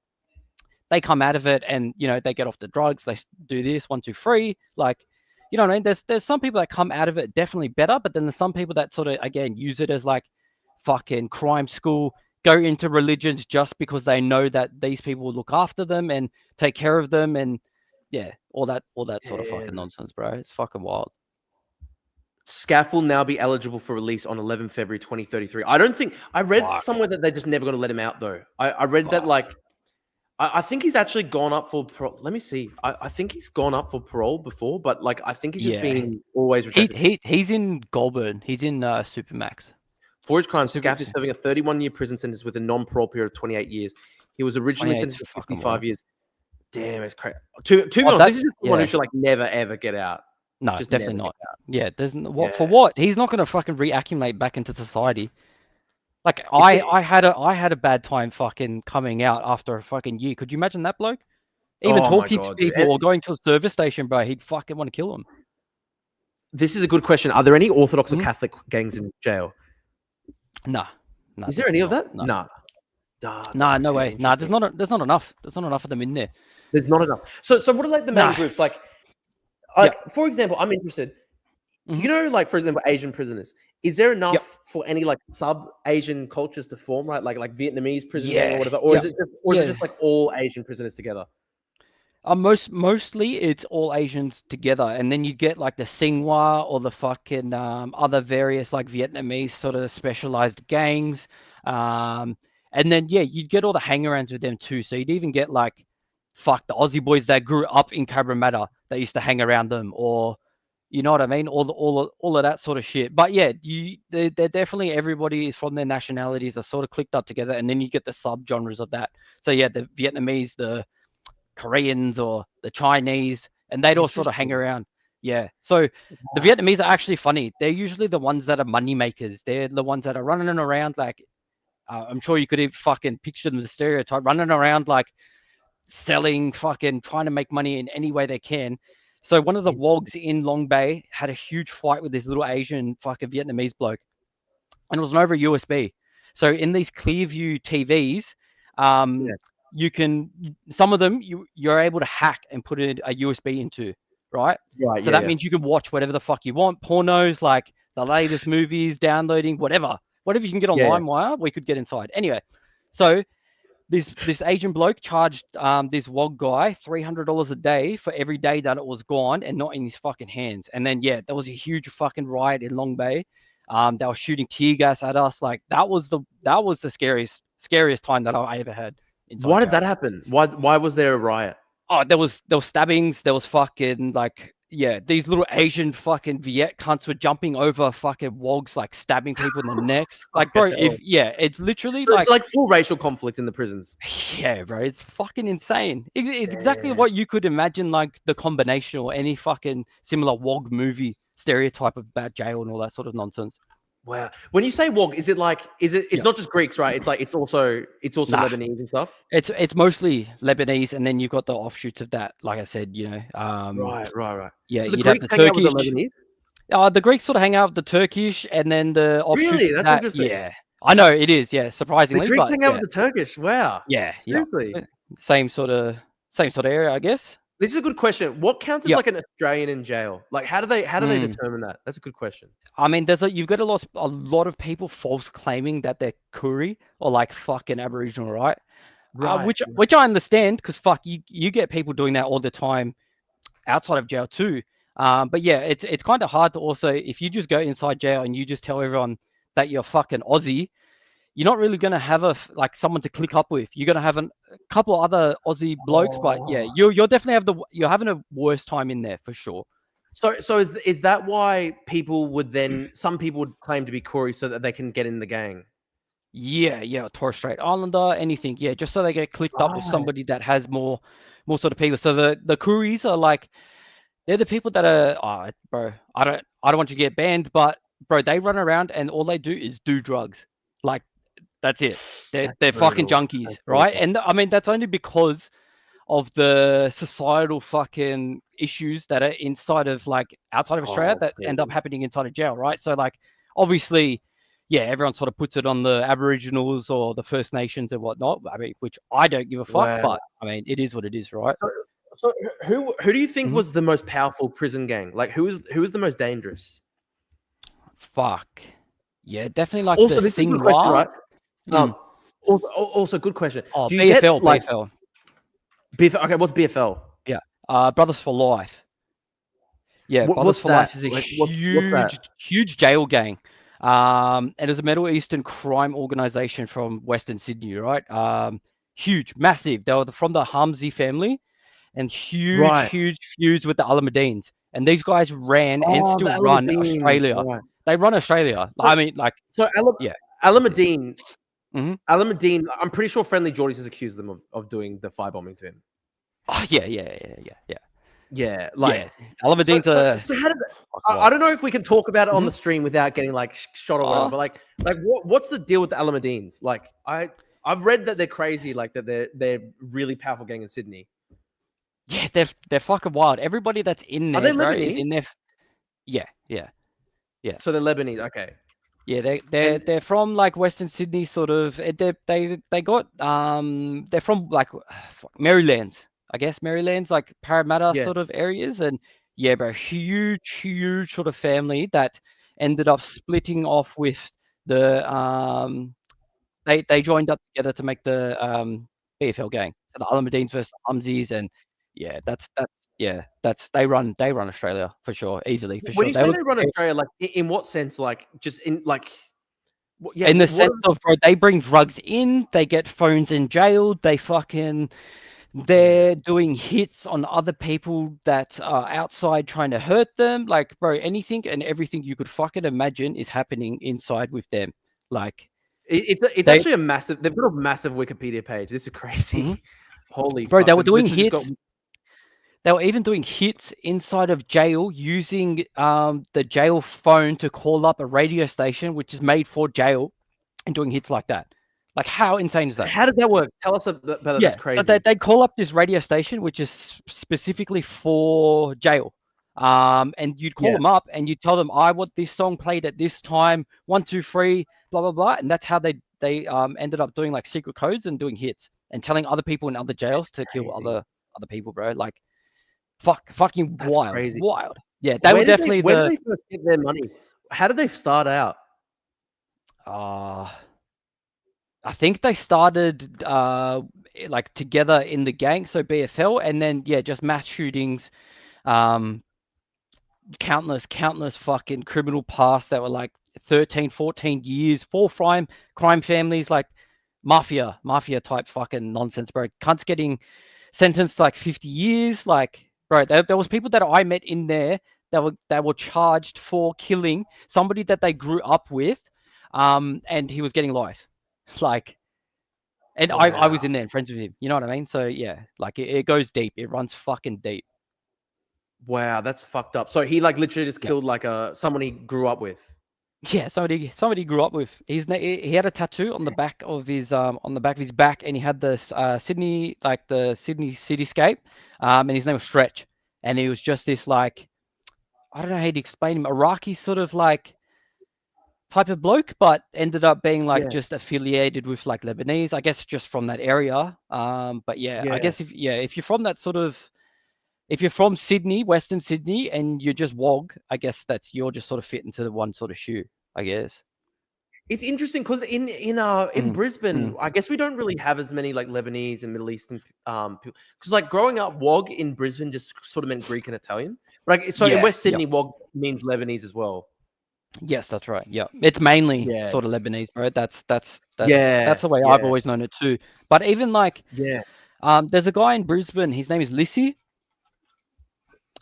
they come out of it, and you know they get off the drugs. They do this 1, 2, 3. Like, you know what I mean? There's some people that come out of it definitely better, but then there's some people that sort of again use it as like fucking crime school, go into religions just because they know that these people will look after them and take care of them, and all that sort of fucking nonsense, bro. It's fucking wild. Scaff will now be eligible for release on 11 February 2033. I don't think I read somewhere that they're just never going to let him out though. I read that like I think he's actually gone up for let me see. I think he's gone up for parole before, but like I think he's just been always rejected. He's in Goulburn. He's in Supermax. For his crime, Scaff is serving a 31-year prison sentence with a non-parole period of 28 years. He was originally sentenced to 55 years. Damn, it's crazy. To be honest, this is just someone who should like never ever get out. No, just definitely not. Yeah, there's for what? He's not going to fucking reaccumulate back into society. Like I had a bad time fucking coming out after a fucking year. Could you imagine that bloke? Even Oh my talking to God, dude. people or going to a service station, bro, he'd fucking want to kill him. This is a good question. Are there any Orthodox or Mhm. Catholic gangs in jail? Nah. Is there any of that? No. Nah. Nah, no Okay, way. Nah, there's interesting. not enough. There's not enough of them in there. There's not enough. So what are like the main Nah. groups? Like, Yep. for example, I'm interested. Mhm. You know, like for example, Asian prisoners. Is there enough Yep. for any like sub-Asian cultures to form, right? Like Vietnamese prison gang or Yeah. whatever, or is Yep. it is Yeah. it just like all Asian prisoners together? Mostly it's all Asians together, and then you get like the Singhua or the fucking other various like Vietnamese sort of specialized gangs, and then yeah, you'd get all the hangarounds with them too. So you'd even get like, fuck, the Aussie boys that grew up in Cabramatta that used to hang around them, or you know what I mean, all of that sort of shit. But yeah, they're definitely, everybody is from their nationalities are sort of clicked up together, and then you get the sub genres of that. So yeah, the Vietnamese, the Koreans or the Chinese, and they'd all sort of hang Interesting. around. Yeah. So the Vietnamese are actually funny. They're usually the ones that are money makers. They're the ones that are running around like, I'm sure you could even fucking picture them, the stereotype, running around like selling, fucking trying to make money in any way they can. So one of the wogs in Long Bay had a huge fight with this little Asian fucking Vietnamese bloke, and it was over a USB. So in these Clearview TVs, Yeah. you can, some of them you're able to hack and put a USB into, right? Right. So Yeah. that means you can watch whatever the fuck you want, pornos, like the latest movies, downloading, whatever you can get on Yeah. LimeWire, we could get inside. Anyway, so this Asian bloke charged this WOG guy $300 a day for every day that it was gone and not in his fucking hands. And then yeah, there was a huge fucking riot in Long Bay. They were shooting tear gas at us. Like that was the scariest time that I ever had inside Why did jail. that happen? Why was there a riot? Oh, there was stabbings. There was fucking like, yeah, these little Asian fucking Viet cunts were jumping over fucking wogs, like stabbing people in the necks. Like, bro, it's literally So like, it's like full racial conflict in the prisons. yeah, bro, it's fucking insane. It's exactly what you could imagine, like the combination or any fucking similar wog movie stereotype about jail and all that sort of nonsense. Wow. When you say WOG, is it like it's not just Greeks, right? It's like it's also Nah. Lebanese and stuff. It's mostly Lebanese, and then you've got the offshoots of that. Like I said, you know, Right. yeah, So the you'd have Greeks the hang out with the Turkish. Lebanese? The Greeks sort of hang out with the Turkish, and then the offshoots Really? of That's that. interesting. Yeah, I know it is. Yeah, The surprisingly, Greeks but hang out yeah, with the Turkish. Wow. yeah. Seriously. Same sort of area, I guess. This is a good question. What counts as Yep. like an Australian in jail? Like how do they determine that? That's a good question. I mean, you've got a lot of people false claiming that they're Koori or like fucking Aboriginal, right? Right. Which I understand, because fuck, you get people doing that all the time outside of jail too. But yeah, it's kind of hard to also, if you just go inside jail and you just tell everyone that you're fucking Aussie, you're not really gonna have like someone to click up with. You're gonna have a couple other Aussie blokes, but yeah, you'll definitely you're having a worse time in there for sure. So is that why people would then some people would claim to be Koori so that they can get in the gang? Yeah, Torres Strait Islander, anything, yeah, just so they get clicked up with somebody that has more sort of people. So the Kooris are like, they're the people that are, bro, I don't want you to get banned, but bro, they run around and all they do is do drugs. Like that's it. They're fucking junkies, right? And I mean that's only because of the societal fucking issues that are inside of like outside of Australia that end up happening inside of jail, right? So like obviously, yeah, everyone sort of puts it on the Aboriginals or the First Nations and whatnot. I mean, which I don't give a fuck, but I mean it is what it is, right? So who do you think was the most powerful prison gang? Like who was the most dangerous? Fuck. Yeah, definitely like Also, the this is a good question, Singhua. right? Also, good question. Oh, Do you BFL, get, like, BFL. BFL? Okay, what's BFL? Yeah. Brothers for Life. Yeah, Brothers What's for that? Life is a Like, what's that? huge jail gang. It is a Middle Eastern crime organization from Western Sydney, right? Huge, massive. They were from the Hamzi family, and huge feuds with the Alameddines. And these guys ran and still run Australia. Right. They run Australia. I mean, like, So yeah. Alameddin, Mhm. Alameddin, I'm pretty sure Friendly Jordies has accused them of doing the firebombing to him. Oh yeah. Yeah, like Alameddin's so how did I don't know if we can talk about it on the stream without getting like shot or whatever, Oh. but like what's the deal with the Alameddins? Like I've read that they're crazy, like that they're really powerful gang in Sydney. Yeah, they're fucking wild. Everybody that's in Are there, they bro, is Lebanese? in there. Yeah. So they're Lebanese, okay. Yeah, And they're from like Western Sydney, sort of. They got they're from like Marylands, I guess Marylands, like Parramatta yeah, sort of areas, and yeah, bro, huge sort of family that ended up splitting off with the they joined up together to make the BFL gang, so the Alameddins versus Umsies, and yeah, that's they run Australia for sure, easily for when sure. you They say were they run Australia, like in what sense? Like just in like yeah, in the what sense of, bro, they bring drugs in, they get phones in jail, they're doing hits on other people that are outside trying to hurt them. Like, bro, anything and everything you could fucking imagine is happening inside with them. Like, it's they, actually they've got a massive Wikipedia page. This is crazy. Holy bro, fuck. they were They've doing literally just hits. got They were even doing hits inside of jail using the jail phone to call up a radio station, which is made for jail, and doing hits like that. Like, how insane is that? How does that work? Tell us about that. That's Yeah, so crazy. they call up this radio station, which is specifically for jail. And you'd call Yeah. them up and you tell them, I want this song played at this time, 1, 2, 3, blah blah blah, and that's how they ended up doing like secret codes and doing hits and telling other people in other jails to kill Crazy. other people, bro. Like, fucking That's wild, crazy. wild. Yeah, they were definitely where did they first get their money? How did they start out? I think they started like together in the gang, so BFL, and then yeah, just mass shootings, countless fucking criminal past that were like 13, 14 years, 4 crime families, like mafia type fucking nonsense, bro. Cunts getting sentenced to like 50 years, like, bro, there was people that I met in there that were charged for killing somebody that they grew up with, and he was getting life. Like, and I was in there and friends with him. You know what I mean? So yeah, like it goes deep. It runs fucking deep. Wow, that's fucked up. So he like literally just killed like someone he grew up with. Yeah, somebody grew up with. He had a tattoo on the back of his back, and he had this Sydney, like the Sydney cityscape, and his name was Stretch, and he was just this, like, I don't know how to explain him, Iraqi sort of like type of bloke, but ended up being like just affiliated with like Lebanese, I guess, just from that area. But yeah, I guess if you're from that sort of, if you're from Sydney, Western Sydney, and you're just WOG, I guess you're just sort of fit into the one sort of shoe, I guess. It's interesting because in Brisbane, I guess we don't really have as many like Lebanese and Middle Eastern people. Because like growing up, WOG in Brisbane just sort of meant Greek and Italian. Like in West Sydney, WOG means Lebanese as well. Yes, that's right. Yeah, it's mainly sort of Lebanese, bro. That's the way I've always known it too. But even like there's a guy in Brisbane. His name is Lissy.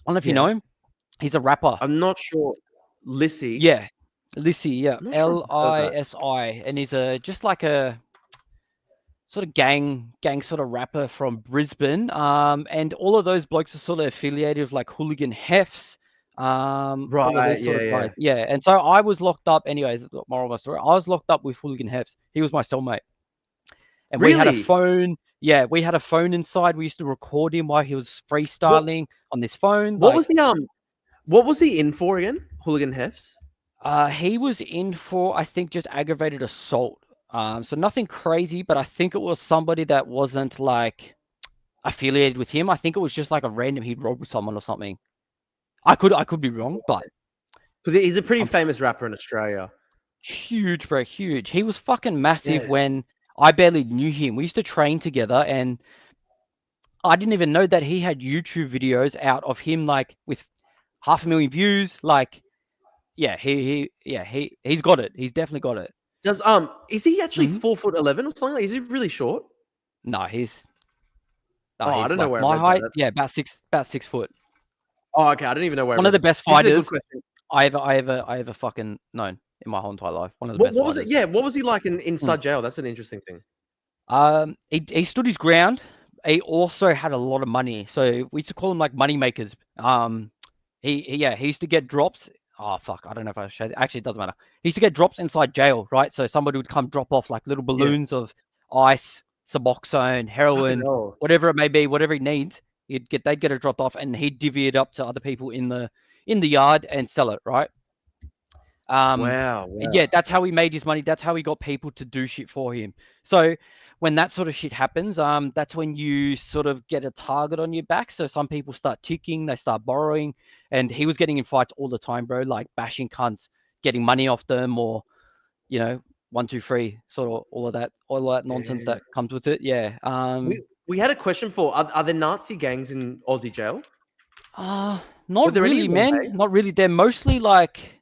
I don't know if you know him. He's a rapper. I'm not sure. Lissy. Yeah, Lissy. Yeah, Sure Lisi, and he's just like a sort of gang sort of rapper from Brisbane. And all of those blokes are sort of affiliated with like Hooligan Hefts. Right. Yeah. And so I was locked up. Anyways, moral of my story. I was locked up with Hooligan Hefts. He was my cellmate. And we had a phone. Yeah, we had a phone inside. We used to record him while he was freestyling on this phone. What was he in for again? Hooligan Hefts? He was in for, I think, just aggravated assault. So nothing crazy, but I think it was somebody that wasn't like affiliated with him. I think it was just like a random he'd robbed someone or something. I could be wrong, but because he's a pretty famous rapper in Australia. Huge, bro, huge. He was fucking massive when I barely knew him. We used to train together, and I didn't even know that he had YouTube videos out of him, like with 500,000 views. Like, yeah, he's got it. He's definitely got it. Is he actually 4'11" or something? Is he really short? No, he's. No, I don't know where my height. That. Yeah, about 6 foot. Oh, okay. I don't even know where. One of the best fighters I ever fucking known in my whole entire life. One of the best fighters. Was it? Yeah, what was he like inside jail? That's an interesting thing. He stood his ground. he also had a lot of money. So we used to call him like money makers. He used to get drops. Oh fuck, I don't know if I should. Actually, it doesn't matter. He used to get drops inside jail, right? So somebody would come drop off like little Yeah. balloons of ice, Suboxone, heroin, No. whatever it may be, whatever he needs. They'd get it dropped off, and he'd divvy it up to other people in the yard and sell it, right? Wow. Yeah, that's how he made his money. That's how he got people to do shit for him. So when that sort of shit happens, that's when you sort of get a target on your back. So some people start ticking, they start borrowing, and he was getting in fights all the time, bro, like bashing cunts, getting money off them, or 1, 2, 3, sort of all of that nonsense that comes with it. Yeah. We had a question for are there Nazi gangs in Aussie jail? Not there any really, of them, man. Not really. They're mostly like,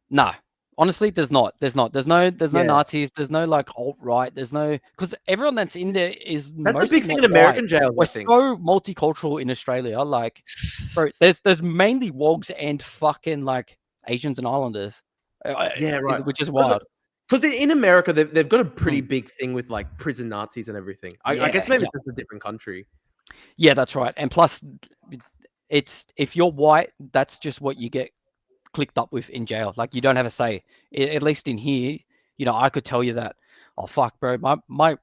no. Honestly, there's not. There's no Nazis. There's no like alt-right. There's no, because everyone that's in there is That's the big thing in not American white. jails, I We're think. so multicultural in Australia. Like, bro, there's mainly wogs and fucking like Asians and Islanders. Yeah, right. Which is wild. Because in America, they've got a pretty big thing with like prison Nazis and everything. I guess maybe it's just a different country. Yeah, that's right. And plus, it's if you're white, that's just what you get clicked up with in jail. Like, you don't have a say. At least in here, I could tell you that, oh fuck, bro,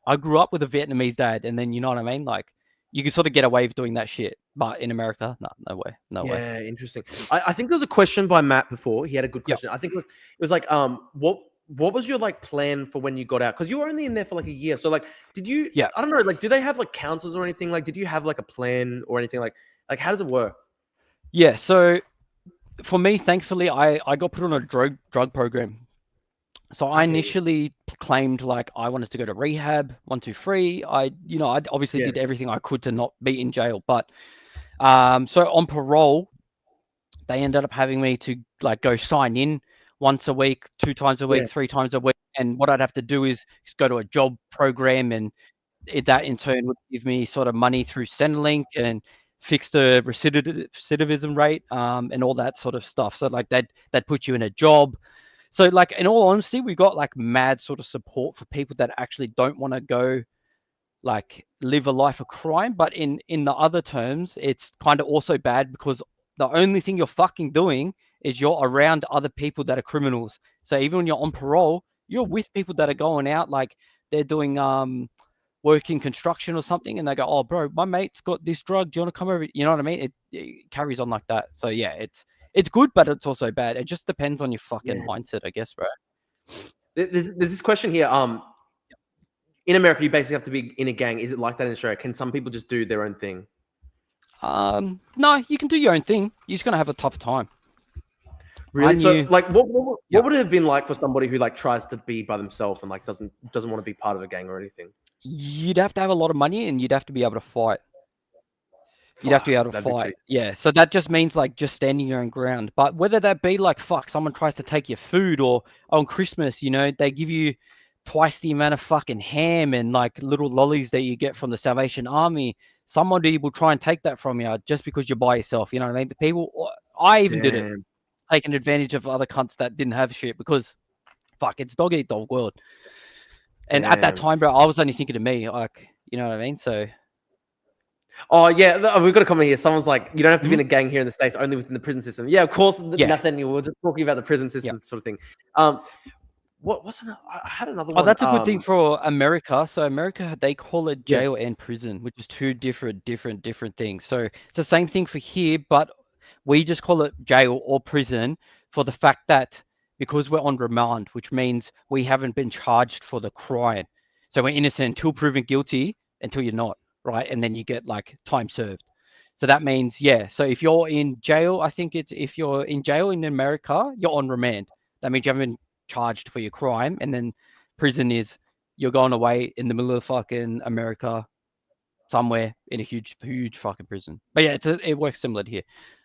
I grew up with a Vietnamese dad, and then, you know what I mean? Like, you can sort of get away with doing that shit. But in America, no way. Yeah, interesting. I think there was a question by Matt before. He had a good question. I think it was like, what was your like plan for when you got out? Because you were only in there for like a year. So like, did you? Yeah. I don't know. Like, do they have like counselors or anything? Like, did you have like a plan or anything? Like how does it work? Yeah. So for me, thankfully, I got put on a drug program. So I initially claimed like I wanted to go to rehab, 1, 2, 3. I obviously did everything I could to not be in jail. But so on parole, they ended up having me to like go sign in once a week, 2 times a week, 3 times a week. And what I'd have to do is go to a job program, and that in turn would give me sort of money through Centrelink and fix the recidivism rate, and all that sort of stuff. So like that put you in a job. So like, in all honesty, we got like mad sort of support for people that actually don't want to go like live a life of crime. But in the other terms, it's kind of also bad, because the only thing you're fucking doing is you're around other people that are criminals. So even when you're on parole, you're with people that are going out, like they're doing work in construction or something, and they go, oh bro, my mate's got this drug, do you want to come over? You know what I mean? It carries on like that. So yeah, it's good, but it's also bad. It just depends on your fucking mindset, I guess, bro. There's this question here. In America, you basically have to be in a gang. Is it like that in Australia? Can some people just do their own thing? No, you can do your own thing. You're just gonna have a tough time. Really? So, like, what would it have been like for somebody who like tries to be by themselves and like doesn't want to be part of a gang or anything? You'd have to have a lot of money, and you'd have to be able to fight. You'd have to be able to fight. Yeah. So that just means like just standing your own ground. But whether that be like, fuck, someone tries to take your food, or on Christmas, they give you twice the amount of fucking ham and like little lollies that you get from the Salvation Army. Somebody will try and take that from you just because you're by yourself. You know what I mean? The people, I even did it, taking advantage of other cunts that didn't have shit, because fuck, it's dog eat dog world. And at that time, bro, I was only thinking of me, like, you know what I mean? So. Oh yeah, we've got a comment here. Someone's like, you don't have to be in a gang here in the States, only within the prison system. Yeah, of course, Nathaniel, we're just talking about the prison system sort of thing. What's another? I had another one. Oh, that's a good thing for America. So America, they call it jail and prison, which is two different things. So it's the same thing for here, but we just call it jail or prison for the fact that because we're on remand, which means we haven't been charged for the crime. So we're innocent until proven guilty, until you're not, right? And then you get like time served. So that means, so if you're in jail, I think if you're in jail in America, you're on remand. That means you haven't been charged for your crime. And then prison is you're going away in the middle of fucking America, somewhere in a huge fucking prison. But yeah, it works similar to here.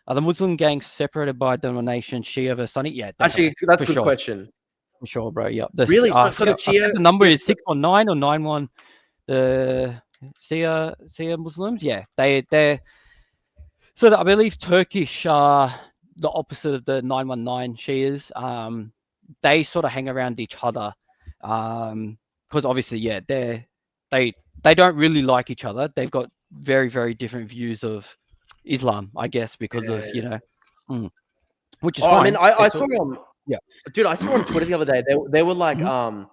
Are the Muslim gangs separated by denomination, Shia versus Sunni? Yeah, definitely. Actually, that's a good question. For sure, bro. Yeah. Really? So the Shia, the number is 619 or 91. The Shia Muslims, they're so that I believe Turkish are the opposite of the 919 Shias. They sort of hang around each other, because obviously, they they don't really like each other. They've got very, very different views of Islam, I guess, because of, you know, which is Oh, I mean, fine. I It's saw all, yeah. dude, I saw on Twitter the other day. They were like Mhm.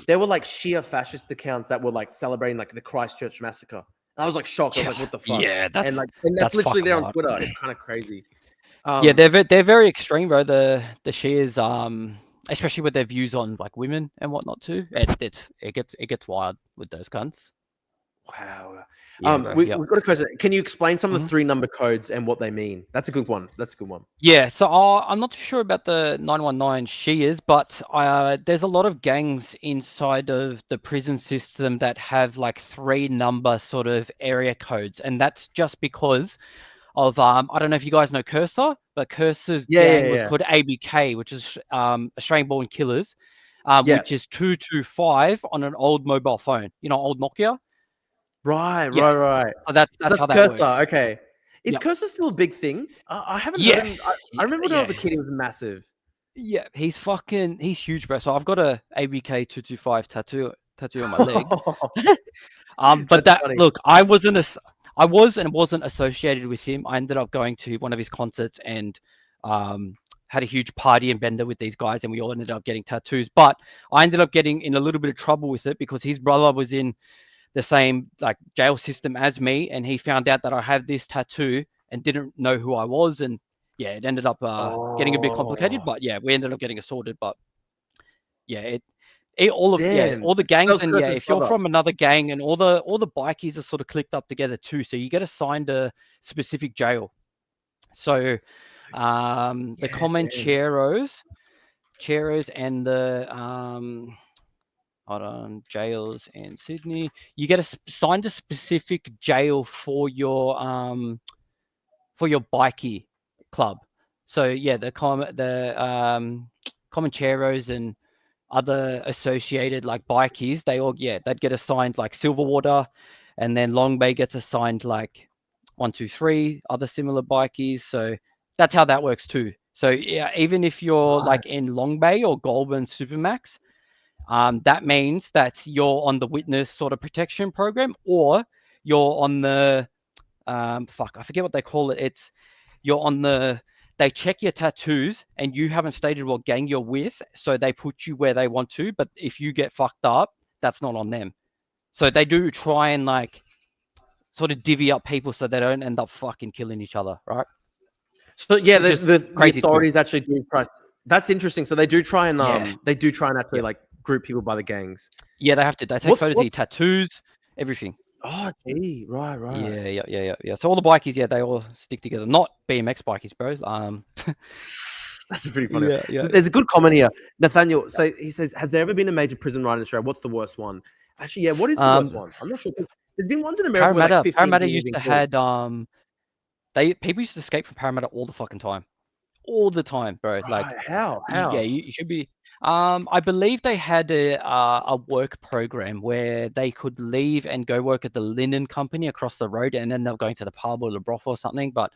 there were like Shia fascist accounts that were like celebrating like the Christchurch massacre. And I was like shocked. I was like, what the fuck? Yeah, And that's that's literally fucking there on wild. Twitter. It's kind of crazy. Yeah, Um, they're very extreme, bro. The Shias, especially with their views on like women and whatnot too. It gets wild with those cunts. wow. Yeah, bro. Yep. We've got a question. Can you explain some of the Mhm. 3-number codes and what they mean? That's a good one. That's a good one. Yeah, so I'm not too sure about the 919 Shias, but there's a lot of gangs inside of the prison system that have like 3-number sort of area codes, and that's just because of I don't know if you guys know Cursor, but Cursor's gang was Yeah. called ABK, which is Australian Born Killers, Yeah. which is 225 on an old mobile phone, you know, old Nokia. Right. Yeah, so So that's that's how that Cursor. works. Okay. Is Yep. Cursor still a big thing? I haven't heard Yeah. him. I remember when I was Yeah. a kid, he was massive. Yeah, he's huge, bro. So I've got a ABK 225 tattoo on my leg. But That's that funny. look, I was and wasn't associated with him. I ended up going to one of his concerts and had a huge party and bender with these guys, and we all ended up getting tattoos. But I ended up getting in a little bit of trouble with it because his brother was in the same like jail system as me, and he found out that I have this tattoo and didn't know who I was, and yeah, it ended up getting a bit complicated. Oh, But yeah, we ended up getting it sorted. But yeah, all damn. the That gangs, was and yeah, Cursor's if you're brother. from another gang, and all the bikies are sort of clicked up together too, so you get assigned a specific jail. So the Yeah, damn. Cheros and the hold on, jails in Sydney, you get assigned a specific jail for your bikie club. So yeah, Comancheros and other associated like bikies, they'd get assigned like Silverwater, and then Long Bay gets assigned like 123 other similar bikies. So that's how that works too. So yeah, even if you're Right. like in Long Bay or Goulburn Supermax, that means that you're on the witness sort of protection program, or you're on the I forget what they call it. You're on the they check your tattoos and you haven't stated what gang you're with, so they put you where they want to. But if you get fucked up, that's not on them. So they do try and like sort of divvy up people so they don't end up fucking killing each other, right? So yeah, Which is the crazy too. authorities actually do try. That's interesting. So they do try and Yeah. actually Yep. like group people by the gangs. Yeah, they have to. They take What's photos of what? your tattoos, everything. Oh, gee, right. Yeah. So all the bikies, yeah, they all stick together. Not BMX bikies, bro. That's a pretty funny one. Yeah. There's a good comment here, Nathaniel. So he says, "Has there ever been a major prison riot in Australia? What's the worst one?" Actually, yeah. What is the worst one? I'm not sure. There's been ones in America where like 15 Parramatta people have used been to killed. had people used to escape from Parramatta all the fucking time. All the time, bro. Like, Right? How? yeah, you should be. I believe they had a work program where they could leave and go work at the linen company across the road and end up going to the pub or the brothel or something. But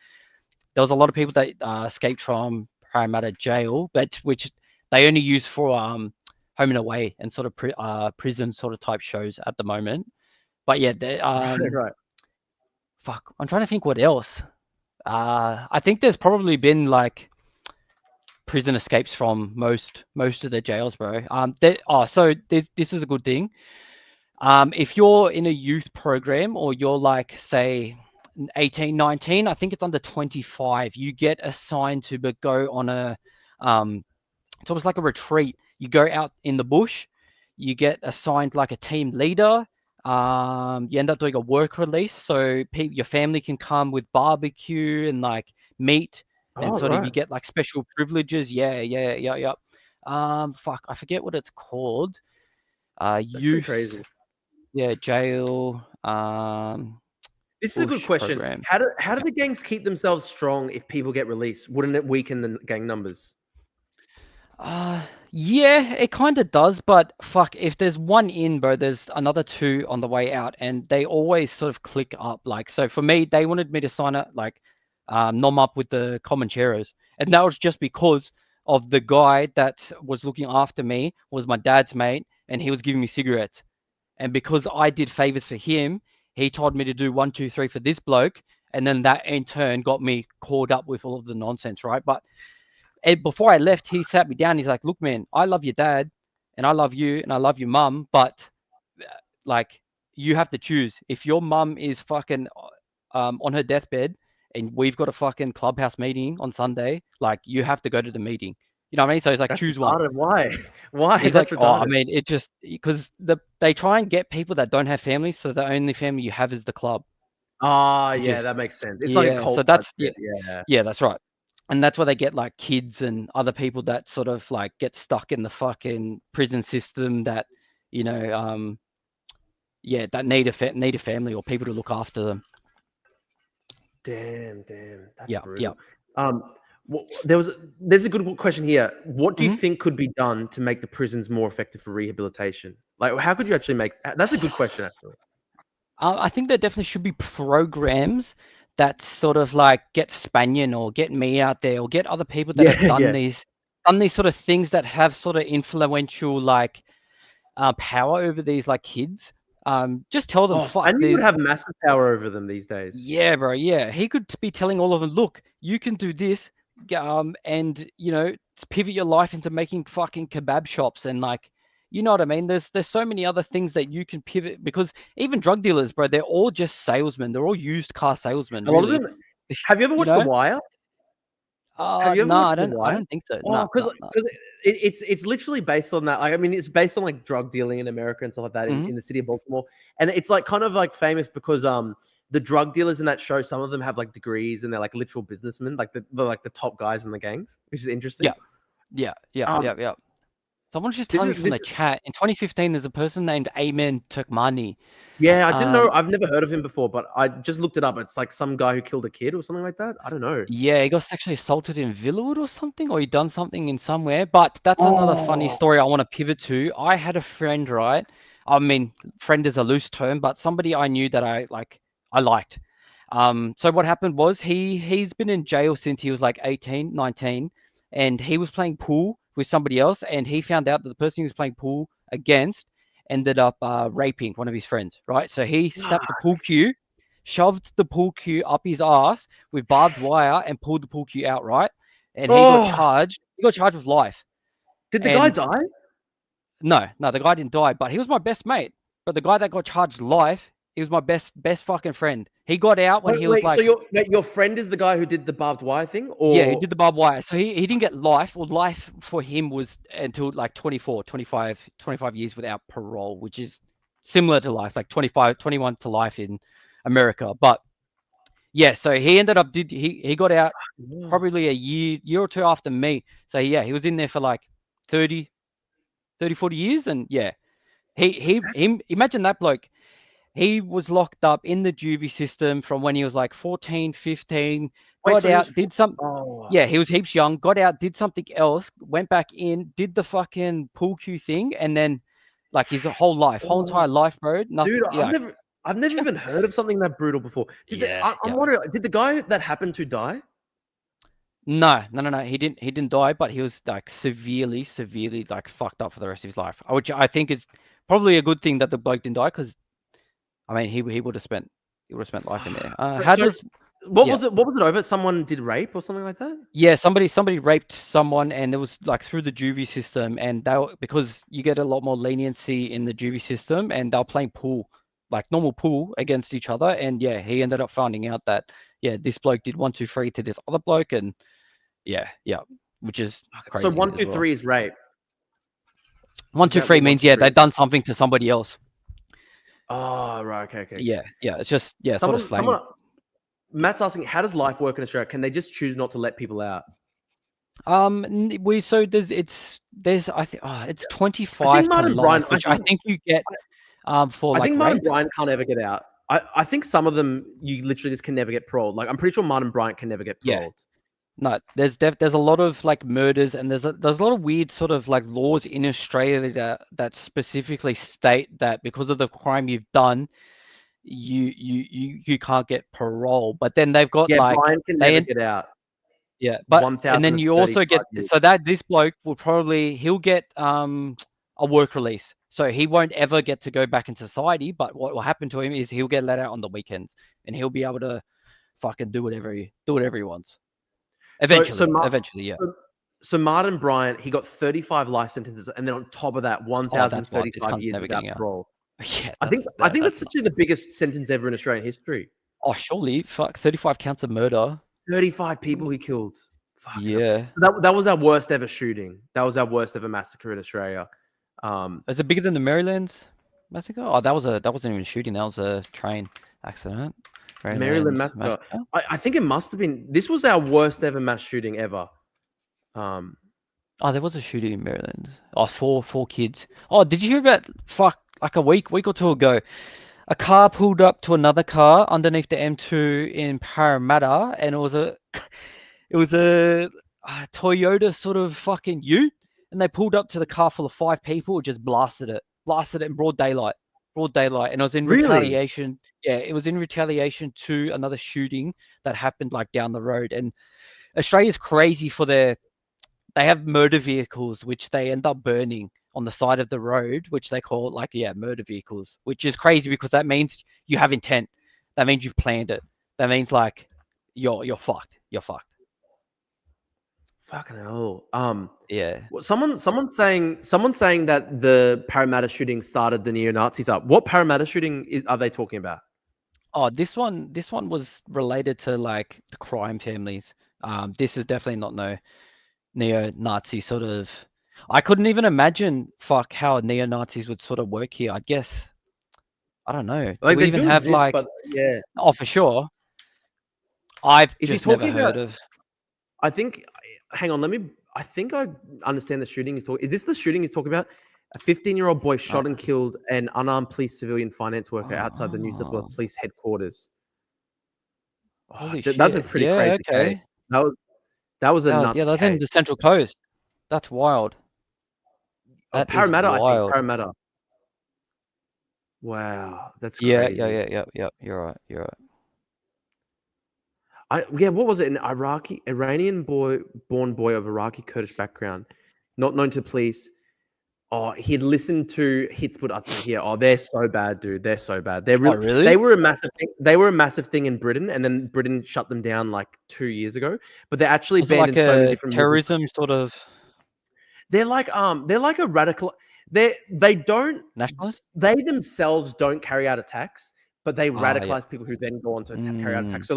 there was a lot of people that escaped from Parramatta jail, but which they only use for home and away and sort of prison sort of type shows at the moment. But yeah, Right. fuck, I'm trying to think what else. I think there's probably been like prison escapes from most of the jails, bro. So this is a good thing. If you're in a youth program or you're like say 18, 19, I think it's under 25, you get assigned to go on it's almost like a retreat. You go out in the bush, you get assigned like a team leader. You end up doing a work release, so your family can come with barbecue and like meat, and Oh, sort of you right. get like special privileges. Yeah. Fuck, I forget what it's called. That's pretty Youth, crazy. yeah, jail, This is a good bush question. program. How do the gangs keep themselves strong if people get released? Wouldn't it weaken the gang numbers? Yeah, it kind of does, but fuck, if there's one in, bro, there's another two on the way out, and they always sort of click up. Like, so for me, they wanted me to sign up, like, nom up with the Comancheros, and that was just because of the guy that was looking after me was my dad's mate, and he was giving me cigarettes, and because I did favors for him, he told me to do 1, 2, 3 for this bloke, and then that in turn got me caught up with all of the nonsense, right? But before I left, he sat me down. He's like, "Look, man, I love your dad, and I love you, and I love your mum, but like, you have to choose. If your mum is fucking on her deathbed, and we've got a fucking clubhouse meeting on Sunday, like, you have to go to the meeting." You know what I mean? So he's like, That's choose one. retarded. Why? Why? He's That's like, oh, I retarded. mean, it just because they try and get people that don't have families, so the only family you have is the club. Ah, Which yeah, is that makes sense. It's like a yeah. cult So type that's shit. Yeah. yeah, that's right. And that's why they get like kids and other people that sort of like get stuck in the fucking prison system that, you know, that need a family or people to look after them. Damn, that's Yeah, brutal. There's a good question here. What do you Mhm. think could be done to make the prisons more effective for rehabilitation? Like, how could you actually make? That's a good question, actually. I think there definitely should be programs that sort of like get Spanian or get me out there or get other people that have Yeah, done yeah. these sort of things that have sort of influential like power over these like kids. Just tell them, Oh, fuck, Spaniard would have massive power over them these days. yeah, bro, yeah. He could be telling all of them, look, you can do this, and you know, pivot your life into making fucking kebab shops and like, you know what I mean? There's so many other things that you can pivot because even drug dealers, bro, they're all just salesmen. They're all used car salesmen, A lot of really. them. Have you ever You watched The know? Wire? Have you ever No, watched The I Wire? don't think so. Oh, No, because no, no. it's literally based on that. Like, I mean, it's based on like drug dealing in America and stuff like that in the city of Baltimore, and it's like kind of like famous because the drug dealers in that show, some of them have like degrees and they're like literal businessmen, like the top guys in the gangs, which is interesting. Yeah. Um, Someone's just this telling is me from this. the chat. In 2015, there's a person named Ayman Turkmani. Yeah, I didn't know. Um, I've never heard of him before, but I just looked it up. It's like some guy who killed a kid or something like that. I don't know. Yeah, he got sexually assaulted in Villawood or something, or he done something in somewhere. But that's another funny Oh, story I want to pivot to. I had a friend, right? I mean, friend is a loose term, but somebody I knew that I liked. So what happened was he's been in jail since he was like 18, 19, and he was playing pool with somebody else, and he found out that the person he was playing pool against ended up raping one of his friends, right? So he snapped the pool cue, shoved the pool cue up his ass with barbed wire and pulled the pool cue out, right? And he got oh, charged. He got charged with life. did the guy And die? no, the guy didn't die, but he was my best mate. But the guy that got charged life, he was my best fucking friend. He got out when he was Wait. So like, your friend is the guy who did the barbed wire thing, yeah, he or did the barbed wire. So he didn't get life. Well, life for him was until like 24, 25 years without parole, which is similar to life, like 25, 21 to life in America. But yeah, so he ended up he got out probably a year or two after me. So yeah, he was in there for like 30, 40 years, and yeah, he imagine that bloke. He was locked up in the juvie system from when he was like 14, 15, wait? got So he was. out, did some. Oh, Yeah, he was heaps young, got out, did something else, went back in, did the fucking pool cue thing, and then like his whole entire life, bro. Nothing. dude, Yeah, I've never even heard of something that brutal before. yeah. I'm wondering, did the guy that happened to die? No. He didn't die, but he was like severely like fucked up for the rest of his life. Which I think is probably a good thing that the bloke didn't die, because I mean he would have spent life in there. What Yeah. was it? What was it over? Someone did rape or something like that? Yeah, somebody raped someone, and it was like through the juvie system, and because you get a lot more leniency in the juvie system, and they're playing pool, like normal pool against each other, and yeah, he ended up finding out that this bloke did 1, 2, 3 to this other bloke, and yeah, which is crazy. So 1, as 2, well. 3 is rape. 1, Is 2, that 3 what 1, means 2, 3 they've is? done something to somebody else. Oh, right. Okay. Yeah, it's just sort of slang. Matt's asking, how does life work in Australia? Can they just choose not to let people out? There's I think it's 25 I think to Martin life, Bryan. which I think you get for I like think Martin rape. Bryant can't ever get out. I think some of them you literally just can never get paroled. Like I'm pretty sure Martin Bryant can never get Yeah. paroled. No, there's a lot of like murders, and there's a lot of weird sort of like laws in Australia that specifically state that because of the crime you've done, you can't get parole. But then they've got Yeah, like Bryant can never get out. and then you also get 1,035 years. so that this bloke will probably he'll get a work release. So he won't ever get to go back in society. But what will happen to him is he'll get let out on the weekends, and he'll be able to fucking do whatever he wants. Eventually, yeah. So Martin Bryant, he got 35 life sentences, and then on top of that, This 1,035 cunt's years never without getting out. parole. Yeah, I think that's actually the biggest sentence ever in Australian history. Oh, surely, fuck, 35 counts of murder. 35 people he killed. Fucking Yeah. hell. That was our worst ever shooting. That was our worst ever massacre in Australia. Is it bigger than the Maryland massacre? Oh, that wasn't even a shooting. That was a train accident. Maryland massacre. I think it must have been. This was our worst ever mass shooting ever. Oh, there was a shooting in Maryland. Oh, four kids. Oh, did you hear about like a week or two ago? A car pulled up to another car underneath the M2 in Parramatta, and it was a Toyota sort of fucking ute, and they pulled up to the car full of 5 people and just blasted it in broad daylight, and it was in retaliation. Yeah, it was in retaliation to another shooting that happened like down the road. And Australia's crazy for they have murder vehicles which they end up burning on the side of the road, which they call murder vehicles, which is crazy because that means you have intent. That means you've planned it. That means like you're fucked. You're fucked. Fucking hell. Yeah. Someone's saying that the Parramatta shooting started the neo-Nazis up. What Parramatta shooting are they talking about? Oh, this one was related to like the crime families. This is definitely not no neo-Nazi sort of. I couldn't even imagine how neo-Nazis would sort of work here. I guess I don't know. Like Do we even have exist, but yeah. Oh, for sure. I've just never heard of. I think. Hang on. I think I understand the shooting he's talking. Is this the shooting he's talking about? A 15-year-old boy shot and killed an unarmed police civilian finance worker outside the New South Wales Police headquarters. Holy shit. That's a pretty crazy case. That was a nuts yeah, that's case. in the Central Coast. That's wild. Parramatta, wild. I think. Parramatta. Wow, that's crazy. Yeah. You're right. What was it? An Iranian-born boy of Iraqi Kurdish background, not known to police. Oh, he'd listened to hits put up here. Oh, they're so bad, dude. They're so bad. They're really. Really? They were a massive thing. They were a massive thing in Britain, and then Britain shut them down like 2 years ago. But they're actually banned in so many different terrorism sort of. They're like a radical. They don't nationalist. They themselves don't carry out attacks, but they radicalize people who then go on to carry out attacks.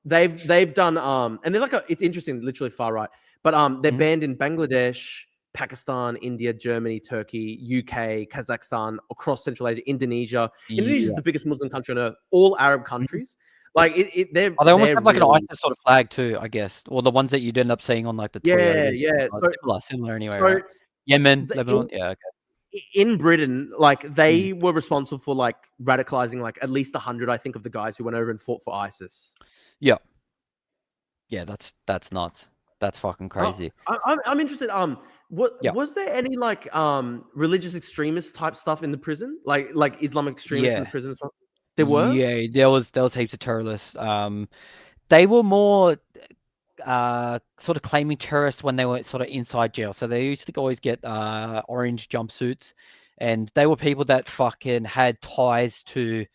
They've done and they're like it's interesting, literally far right. But they're banned in Bangladesh, Pakistan, India, Germany, Turkey, UK, Kazakhstan, across Central Asia, Indonesia. Indonesia is the biggest Muslim country on earth. All Arab countries. Like they almost have like an ISIS sort of flag too, I guess, or the ones that you'd end up seeing on like the similar anyway. Right? Yemen, Lebanon, okay. In Britain, like they were responsible for like radicalizing like at least 100, I think, of the guys who went over and fought for ISIS. Yeah, that's nuts. That's fucking crazy. I'm interested. Was there any like religious extremist type stuff in the prison, like Islamic extremists in the prison or something? There were. Yeah, there was heaps of terrorists. They were more sort of claiming terrorists when they were sort of inside jail. So they used to always get orange jumpsuits, and they were people that fucking had ties to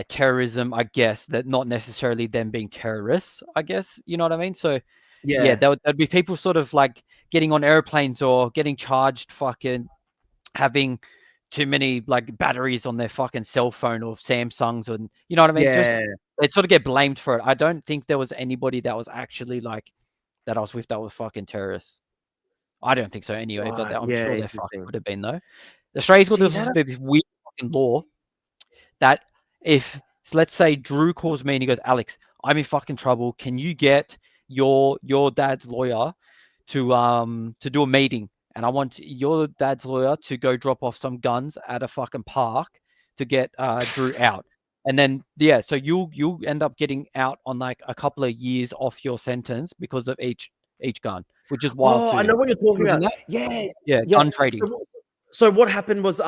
terrorism, I guess, that not necessarily them being terrorists, I guess, you know what I mean? So there'd be people sort of like getting on airplanes or getting charged fucking having too many like batteries on their fucking cell phone or Samsungs, and you know what I mean? They'd sort of get blamed for it. I don't think there was anybody that was actually like that I was with that was fucking terrorists. I don't think so anyway, but I'm sure there fucking would have been though. Australia's got this weird fucking law that if let's say Drew calls me and he goes, Alex, I'm in fucking trouble. Can you get your dad's lawyer to do a meeting? And I want your dad's lawyer to go drop off some guns at a fucking park to get Drew out. And then so you'll end up getting out on like a couple of years off your sentence because of each gun, which is wild. Oh, I know what you're talking about. Gun trading. So what happened was,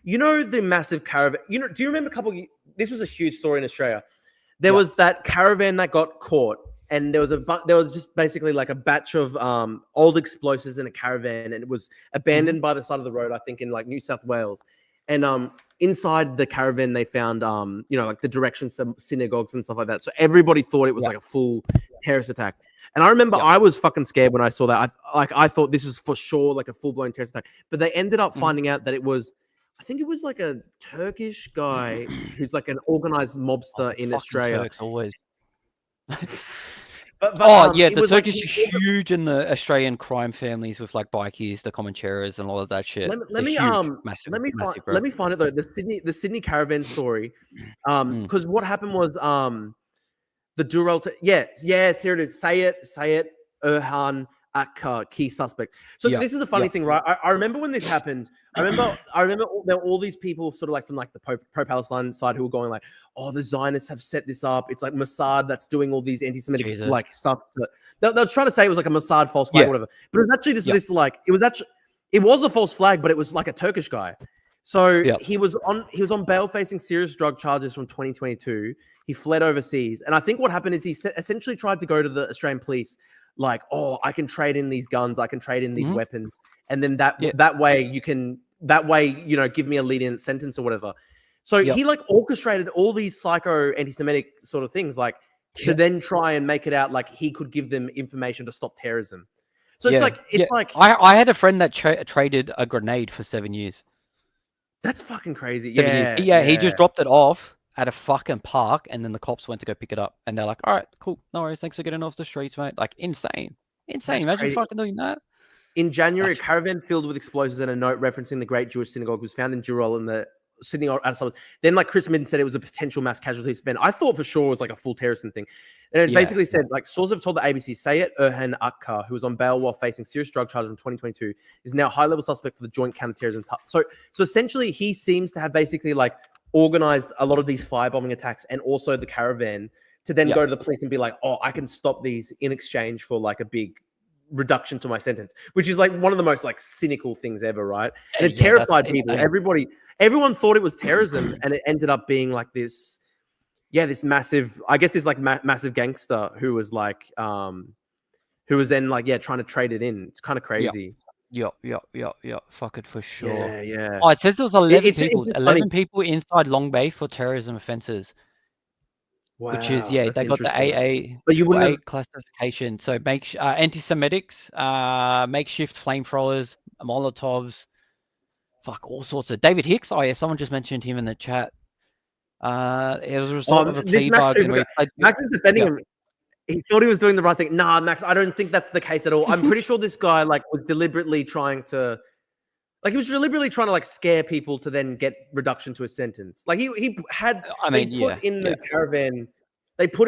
you know, the massive caravan. You know, do you remember this was a huge story in Australia. There was that caravan that got caught, and there was just basically like a batch of old explosives in a caravan, and it was abandoned by the side of the road, I think in like New South Wales. And inside the caravan they found like the directions to synagogues and stuff like that. So everybody thought it was like a full terrorist attack. And I remember I was fucking scared when I saw that. I thought this was for sure like a full-blown terrorist attack. But they ended up finding out that it was, I think it was like a Turkish guy who's like an organized mobster in Australia. Turks always. But the Turkish are huge in the Australian crime families with like bikies, the Comancheros, and all of that shit. Let me find it though. The Sydney caravan story. Because what happened was the Durrell. Here it is. Sayed Erhan Akkar, key suspect. So this is the funny thing, right? I remember when this happened. I remember there were all these people sort of like from like the pro-Palestine side who were going like, oh, the Zionists have set this up. It's like Mossad that's doing all these anti-Semitic like stuff. They were trying to say it was like a Mossad false flag or whatever. But it was actually just this like, it was a false flag, but it was like a Turkish guy. So he was on bail facing serious drug charges from 2022. He fled overseas. And I think what happened is he essentially tried to go to the Australian police like, oh, I can trade in these guns, I can trade in these weapons, and then that way give me a lenient sentence or whatever. So he like orchestrated all these psycho anti-Semitic sort of things, like to then try and make it out like he could give them information to stop terrorism. So it's like I had a friend that traded a grenade for 7 years. That's fucking crazy. 7 years. He just dropped it off at a fucking park, and then the cops went to go pick it up, and they're like, all right, cool, no worries, thanks for getting off the streets, mate. Like, insane. Imagine fucking doing that. In January, a caravan filled with explosives and a note referencing the Great Jewish Synagogue was found in Jurrell in the Sydney outside. Then, like, Chris Midden said it was a potential mass casualties event. I thought for sure it was like a full terrorism thing. And it basically said, like, sources have told the ABC, Sayed Erhan Akkar, who was on bail while facing serious drug charges in 2022, is now a high-level suspect for the joint counterterrorism. So essentially, he seems to have basically, like, organized a lot of these firebombing attacks and also the caravan to then go to the police and be like, oh, I can stop these in exchange for, like, a big reduction to my sentence, which is like one of the most like cynical things ever, right? And it terrified people. Everyone thought it was terrorism, and it ended up being like this massive, I guess this like massive gangster who was like who was then like trying to trade it in. It's kind of crazy. Yeah. Fuck it for sure. Yeah. Oh, it says there was 11 people inside Long Bay for terrorism offences. Wow, which is they got the AA, but you wouldn't classification. So anti-Semitics, makeshift flamethrowers, Molotovs, fuck, all sorts of. David Hicks. Oh yeah, someone just mentioned him in the chat. It was a result of a plea bargain. Max is defending him. He thought he was doing the right thing. Nah, Max, I don't think that's the case at all. I'm pretty sure this guy like was deliberately trying to. Like he was deliberately trying to like scare people to then get reduction to a sentence. Like he had. They put in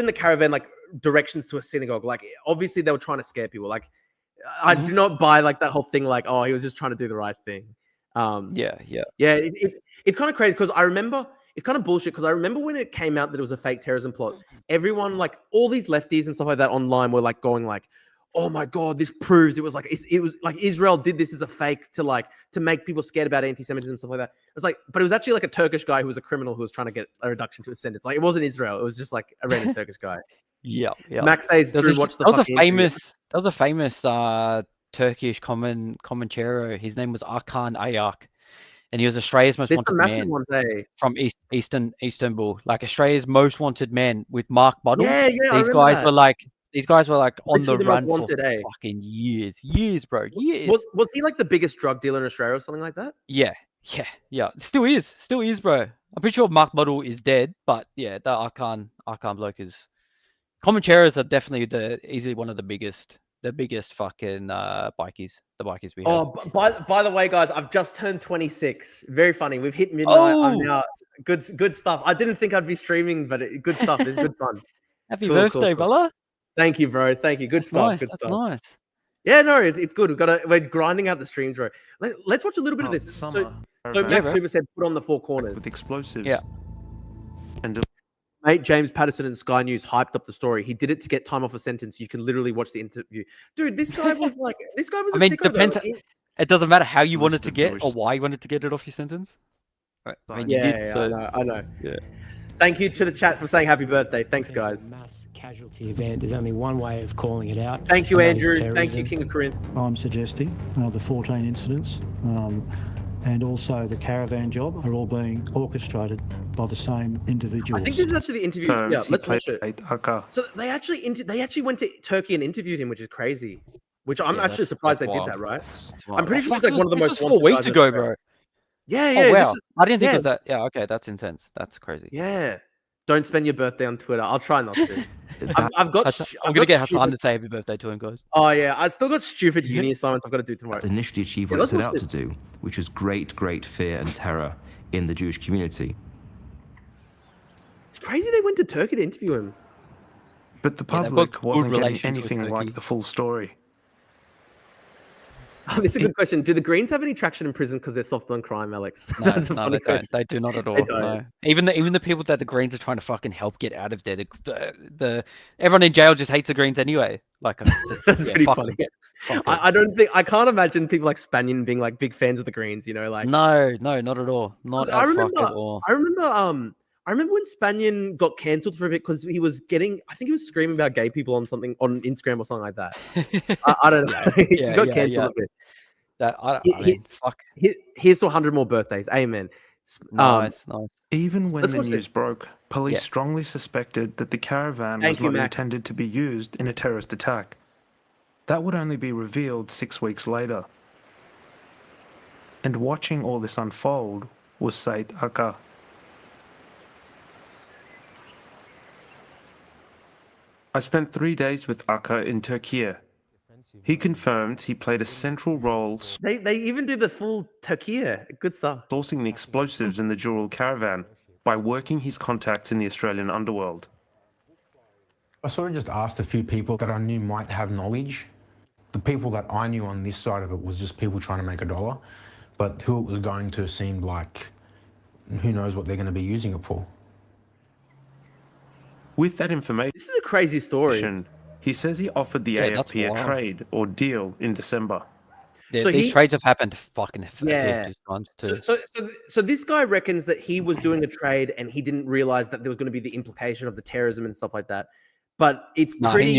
the caravan like directions to a synagogue. Like obviously they were trying to scare people. Like I do not buy like that whole thing. Like he was just trying to do the right thing. It's kind of crazy because I remember it's kind of bullshit because I remember when it came out that it was a fake terrorism plot. Everyone like all these lefties and stuff like that online were like going like, oh my God, this proves it was like Israel did this as a fake to make people scared about anti-Semitism and stuff like that. It's like, but it was actually like a Turkish guy who was a criminal who was trying to get a reduction to a sentence. Like it wasn't Israel. It was just like a random Turkish guy. Yeah. Max says Drew watched the That was a famous Turkish Comanchero. His name was Arkan Ayak. And he was Australia's most wanted man from Istanbul. Like Australia's most wanted man with Mark Buddle. These guys were like on the run for fucking years, bro. Years. Was he like the biggest drug dealer in Australia or something like that? Yeah. Still is, bro. I'm pretty sure Mark Buddle is dead, but yeah, the Arkan bloke is. Comancheros are definitely easily one of the biggest fucking bikies. The bikies we have. Oh, by the way, guys, I've just turned 26. Very funny. We've hit midnight. I'm now good stuff. I didn't think I'd be streaming, but good stuff. It's good fun. Happy birthday, Bella. Thank you, bro. Thank you. Good stuff. Good stuff. Nice. Yeah, no, it's good. We're grinding out the streams, bro. Let's watch a little bit of this. So Max Super said, put on the four corners with explosives. Yeah. And mate, James Patterson and Sky News hyped up the story. He did it to get time off a sentence. You can literally watch the interview. Dude, this guy was like, I mean, depends. It doesn't matter how you wanted to get or why you wanted to get it off your sentence. Right. I mean, I know. Yeah. Thank you to the chat for saying happy birthday. Thanks, guys. Mass casualty event. There's only one way of calling it out. Thank you, and that is Andrew. Thank you, terrorism. King of Corinth. I'm suggesting the 14 incidents and also the caravan job are all being orchestrated by the same individuals. I think this is actually the interview. Yeah, let's watch it. So they actually went to Turkey and interviewed him, which is crazy. Which I'm actually surprised they did that, right? I'm pretty sure he's like one of the most wanted 4 weeks guys in ago, Australia. bro. Yeah, Oh yeah. wow, I didn't think it was that. Yeah, okay, that's intense. That's crazy. Yeah. Don't spend your birthday on Twitter. I'll try not to. I'm I'm gonna get Hassan to say happy birthday to him, guys. Oh yeah, I still got stupid uni assignments I've got to do tomorrow. Initially achieved what it set out to do, which was great fear and terror in the Jewish community. It's crazy they went to Turkey to interview him. But the public wasn't getting anything like the full story. Oh, this is a good question. Do the Greens have any traction in prison because they're soft on crime, Alex? No, That's a no, funny they question. don't. They do not at all. They don't. No. Even the people that the Greens are trying to fucking help get out of there, the everyone in jail just hates the Greens anyway. Like, just, That's pretty fuck funny. them. I can't imagine people like Spanian being like big fans of the Greens. You know, like No, not at all. Not I at remember. fuck at all. I remember when Spanian got cancelled for a bit because he was getting. I think he was screaming about gay people on Instagram or something like that. I don't know. He got cancelled a bit. I mean, fuck. Here's to 100 more birthdays. Amen. Nice. Even when Let's the watch news this. broke, police strongly suspected that the caravan was not intended to be used in a terrorist attack. That would only be revealed 6 weeks later. And watching all this unfold was Said Aka. I spent 3 days with Aka in Turkey. He confirmed he played a central role They even do the full Turkey. Good stuff. sourcing the explosives in the Jurul caravan by working his contacts in the Australian underworld. I sort of just asked a few people that I knew might have knowledge. The people that I knew on this side of it was just people trying to make a dollar, but who it was going to seemed like who knows what they're going to be using it for. With that information, this is a crazy story. He says he offered the AFP a trade or deal in December. Yeah, so these trades have happened fucking a few times too. So this guy reckons that he was doing a trade and he didn't realize that there was going to be the implication of the terrorism and stuff like that. But it's pretty.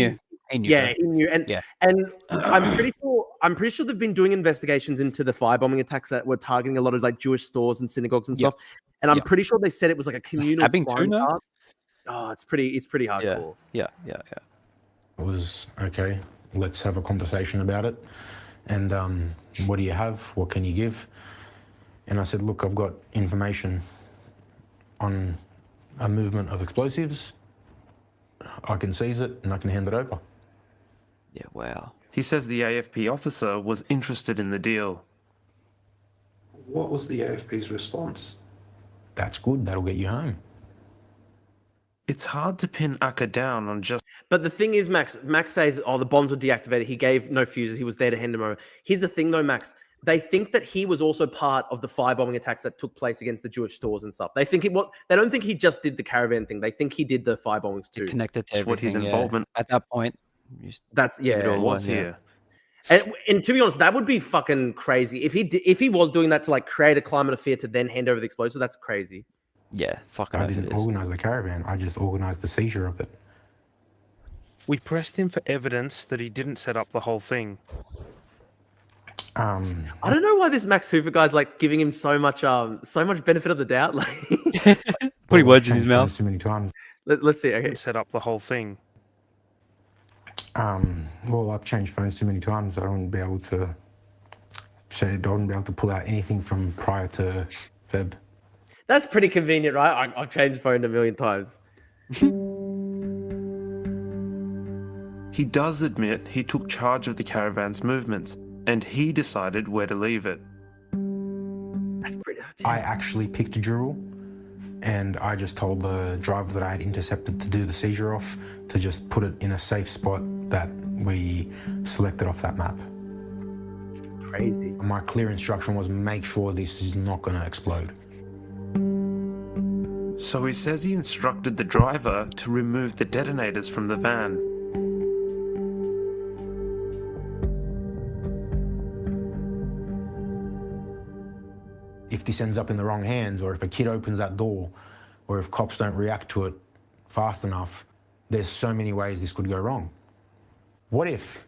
He knew. He knew. And I'm pretty sure they've been doing investigations into the firebombing attacks that were targeting a lot of like Jewish stores and synagogues and stuff. And I'm pretty sure they said it was like a communal stabbing too now? crime. Oh, it's pretty hardcore. Yeah. It was, okay, let's have a conversation about it. And what do you have? What can you give? And I said, look, I've got information on a movement of explosives. I can seize it and I can hand it over. Yeah, wow. He says the AFP officer was interested in the deal. What was the AFP's response? That's good, that'll get you home. It's hard to pin Aka down on just... But the thing is, Max says, the bombs were deactivated. He gave no fuses. He was there to hand them over. Here's the thing, though, Max. They think that he was also part of the firebombing attacks that took place against the Jewish stores and stuff. They think they don't think he just did the caravan thing. They think he did the firebombings too. He's connected to everything, what his involvement at that point. That's was here. And to be honest, that would be fucking crazy if he was doing that to like create a climate of fear to then hand over the explosive. That's crazy. Yeah, fucking. I didn't organize the caravan. I just organized the seizure of it. We pressed him for evidence that he didn't set up the whole thing. I don't know why this Max Super guy's like giving him so much benefit of the doubt. Like putting words in his mouth too many times. Let's see. Okay, set up the whole thing. Well, I've changed phones too many times. I wouldn't be able to pull out anything from prior to Feb. That's pretty convenient, right? I've changed phone a million times. He does admit he took charge of the caravan's movements, and he decided where to leave it. That's pretty. I actually picked a Jurul, and I just told the driver that I had intercepted to do the seizure off to just put it in a safe spot that we selected off that map. Crazy. My clear instruction was make sure this is not going to explode. So he says he instructed the driver to remove the detonators from the van. If this ends up in the wrong hands, or if a kid opens that door or if cops don't react to it fast enough, there's so many ways this could go wrong. What if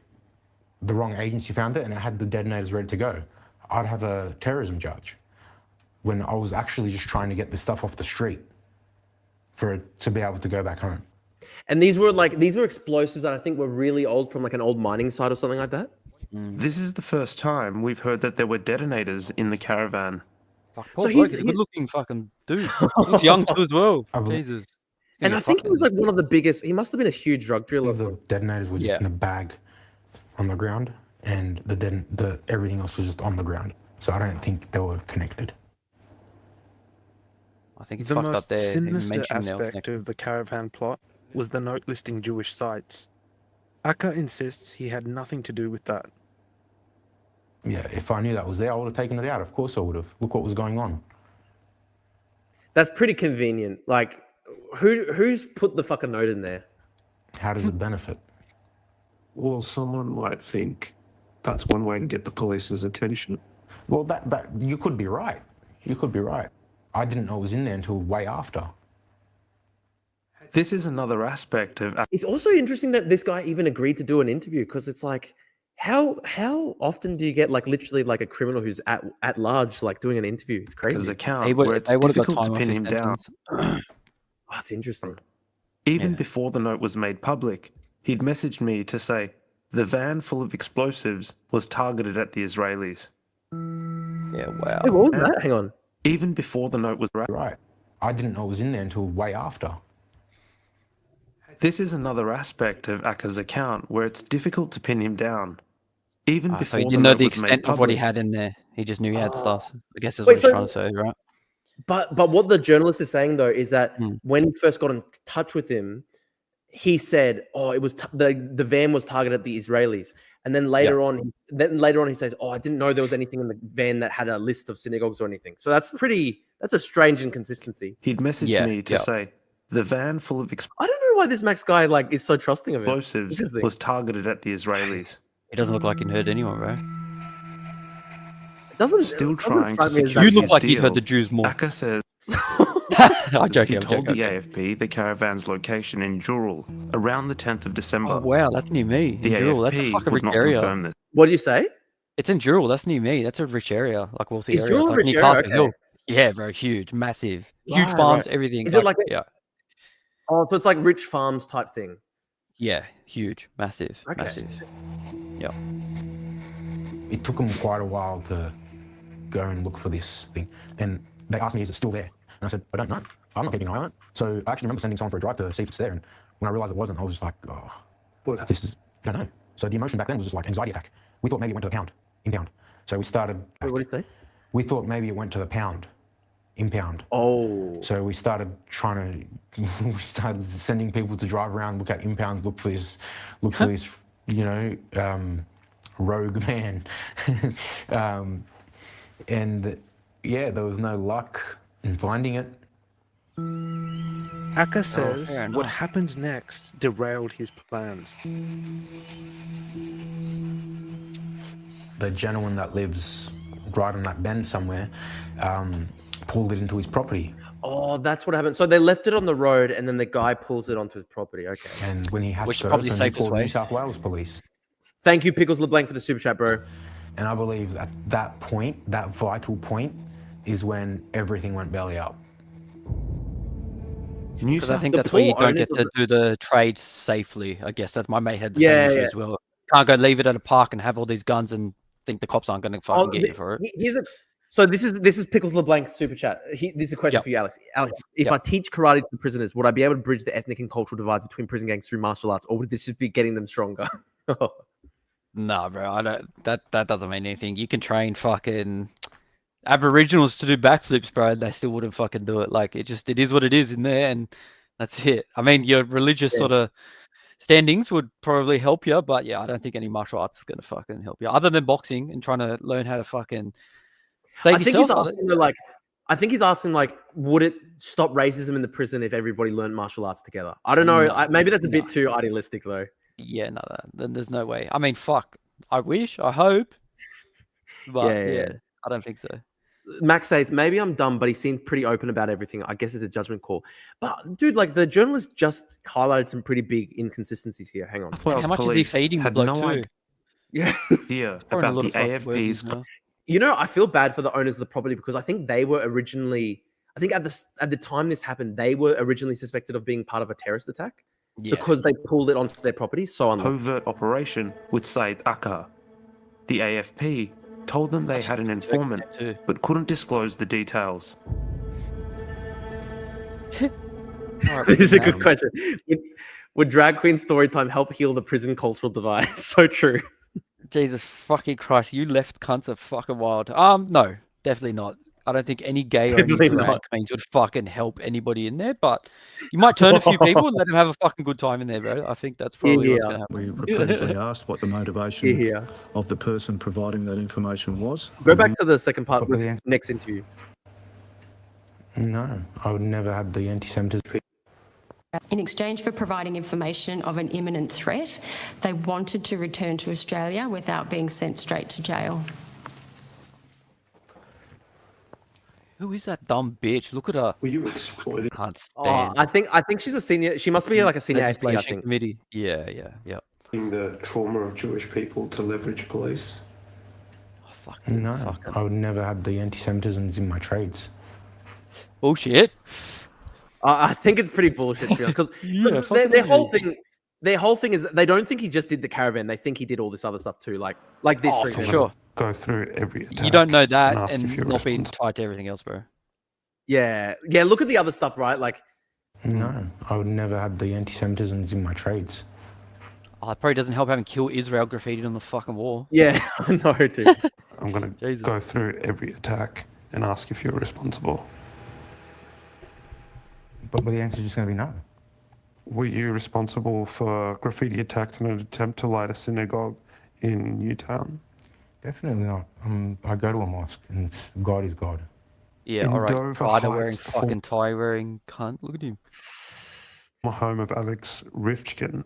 the wrong agency found it and it had the detonators ready to go? I'd have a terrorism charge when I was actually just trying to get the stuff off the street for it to be able to go back home. And these were explosives that I think were really old, from like an old mining site or something like that. This is the first time we've heard that there were detonators in the caravan. Poor bloke, he's a good-looking fucking dude. He's young too as well. Jesus. And I think he was like one of the biggest. He must have been a huge drug dealer. The detonators were just in a bag on the ground, and the everything else was just on the ground. So I don't think they were connected. I think it's the fucked most up there. sinister aspect of the caravan plot was the note listing Jewish sites. Akka insists he had nothing to do with that. Yeah, if I knew that was there, I would have taken it out. Of course I would have. Look what was going on. That's pretty convenient. Like, who's put the fucking note in there? How does it benefit? Well, someone might think that's one way to get the police's attention. Well, that you could be right. You could be right. I didn't know it was in there until way after. This is another aspect of... It's also interesting that this guy even agreed to do an interview, because it's like, how often do you get like literally like a criminal who's at large like doing an interview? It's crazy. His account where it's difficult to pin him down. Oh, it's interesting. Even before the note was made public, he'd messaged me to say the van full of explosives was targeted at the Israelis. Yeah, wow. Hey, what was that? Hang on. Even before the note was right. I didn't know it was in there until way after. This is another aspect of Akka's account where it's difficult to pin him down. Even before so he didn't know the extent of what he had in there. He just knew he had stuff. I guess that's what he's trying to say, right? But what the journalist is saying though is that when he first got in touch with him, he said, "Oh, it was the van was targeted at the Israelis." And then later on, he says, "Oh, I didn't know there was anything in the van that had a list of synagogues or anything." So that's a strange inconsistency. He'd messaged me to say the van full of I don't know why this Max guy like is so trusting of it. explosives was targeted at the Israelis. He doesn't look like he heard anyone, bro. It doesn't Still doesn't trying to strike me as secure You look his like he'd deal. heard the Jews more. Akka says I'm joking. he I'm told joking. the AFP the caravan's location in Jurul around the 10th of December. Oh wow, that's near me. The In Jurul, that's a AFP fucking would rich not area. confirm this. What do you say? It's in Jurul. That's near me. That's a rich area, like wealthy Is area. Jurul It's a like rich near area? Castle Hill. Yeah, bro, huge, massive, huge Right, farms, right. everything. Is it like yeah, Oh, so it's like rich farms type thing. yeah, huge, massive, Okay. massive. Yeah. It took them quite a while to go and look for this thing. And they asked me, is it still there? And I said, I don't know. I'm not keeping an eye on it. So I actually remember sending someone for a drive to see if it's there. And when I realized it wasn't, I was just like, oh, this is, I don't know. So the emotion back then was just like anxiety attack. We thought maybe it went to the pound, impound. So we started. Wait, what did you say? We thought maybe it went to the pound, impound. Oh. So we started we started sending people to drive around, look at impounds, look for this, you know, rogue van. And yeah, there was no luck in finding it. Akka says fair what enough. happened next derailed his plans. The gentleman that lives right on that bend somewhere pulled it into his property. Oh, that's what happened. So they left it on the road, and then the guy pulls it onto his property. Okay. And when he had Which is to probably open, the he safest called way. New South Wales police. Thank you, Pickles LeBlanc, for the super chat, bro. And I believe that that point, that vital point, is when everything went belly up. Because I think The that's where you poor don't get owners to of do the trades safely. I guess that's my mate had the Yeah, same issue yeah. as well. Can't go leave it at a park and have all these guns and think the cops aren't going to fucking get you for it. So this is Pickles LeBlanc's super chat. This is a question for you, Alex. Alex, if I teach karate to the prisoners, would I be able to bridge the ethnic and cultural divides between prison gangs through martial arts, or would this just be getting them stronger? Nah, bro, I don't. That doesn't mean anything. You can train fucking Aboriginals to do backflips, bro, and they still wouldn't fucking do it. Like it is what it is in there, and that's it. I mean, your religious sort of standings would probably help you, but yeah, I don't think any martial arts is gonna fucking help you, other than boxing and trying to learn how to fucking save I think yourself. I think he's asking like, would it stop racism in the prison if everybody learned martial arts together? I don't know. No, Maybe that's a bit too idealistic, though. Yeah, no, then there's no way. I mean, fuck. I wish, I hope, but Yeah. I don't think so. Max says, maybe I'm dumb, but he seemed pretty open about everything. I guess it's a judgment call. But dude, like the journalist just highlighted some pretty big inconsistencies here. Hang on. How much is he feeding the bloke too? Yeah. Pouring a about lot the of fucking words in his AFP's mouth. You know, I feel bad for the owners of the property because I think they were originally, I think at the time this happened, they were originally suspected of being part of a terrorist attack because they pulled it onto their property. So unlucky. covert operation with Said Akka. The AFP told them they had an informant, but couldn't disclose the details. This is a good question. Would drag queen story time help heal the prison cultural divide? So true. Jesus fucking Christ, you left cunts are fucking wild. No, definitely not. I don't think any gay or any Definitely drag not. queens would fucking help anybody in there, but you might turn a few people and let them have a fucking good time in there, bro. I think that's probably what's going to happen. We repeatedly asked what the motivation of the person providing that information was. Go back to the second part with the next interview. No, I would never have the anti-Semitism. In exchange for providing information of an imminent threat, they wanted to return to Australia without being sent straight to jail. Who is that dumb bitch? Look at her. Were you exploiting? Can't stand. I think she's a senior. She must be like a senior AFP, I Legislation think. committee. Yeah. The trauma of Jewish people to leverage police. No, I would never have the anti-Semitisms in my trades. Bullshit. I think it's pretty bullshit because their whole thing is that they don't think he just did the caravan. They think he did all this other stuff too, like this. Oh, for sure. Go through every attack. You don't know that ask if and you're not being tied to everything else, bro. Yeah. Look at the other stuff, right? Like, no, I would never have the anti-Semitisms in my trades. Oh, it probably doesn't help having "Kill Israel" graffiti on the fucking wall. Yeah, I know, dude. I'm gonna go through every attack and ask if you're responsible. But the answer is just going to be no. Were you responsible for graffiti attacks and an attempt to light a synagogue in Newtown? Definitely not. I go to a mosque, and God is God. Yeah, In all right. Dover Prada wearing Heights, fucking tie wearing cunt. Look at him. Home of Alex Rifkin,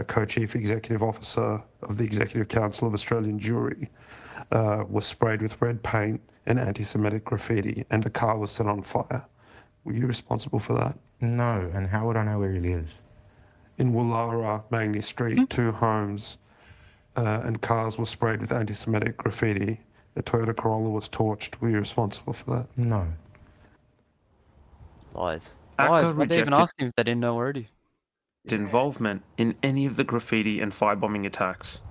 co-chief executive officer of the Executive Council of Australian Jewry, was sprayed with red paint and anti-Semitic graffiti, and a car was set on fire. Were you responsible for that? No, and how would I know where he lives? In Woollahra, Magny Street, 2 homes and cars were sprayed with anti-Semitic graffiti. A Toyota Corolla was torched. Were you responsible for that? No. Lies. Akka Lies. Why'd they even rejected ask him if they didn't know already? involvement in any of the graffiti and firebombing attacks.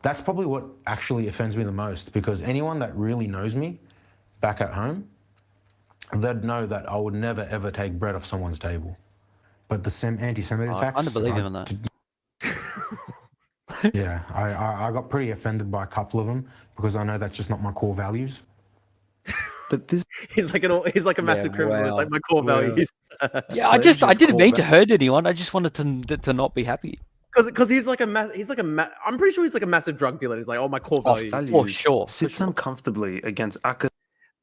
That's probably what actually offends me the most, because anyone that really knows me back at home, they'd know that I would never ever take bread off someone's table. But the anti-Semitic attacks, I kind of believe him on that. Yeah, I got pretty offended by a couple of them because I know that's just not my core values. But this he's like a massive criminal. It's like my core values. Yeah, I didn't mean to hurt anyone. I just wanted to not be happy. Because he's like I'm pretty sure he's like a massive drug dealer. He's like, oh, my core values. For sure. Sits uncomfortably against Akka.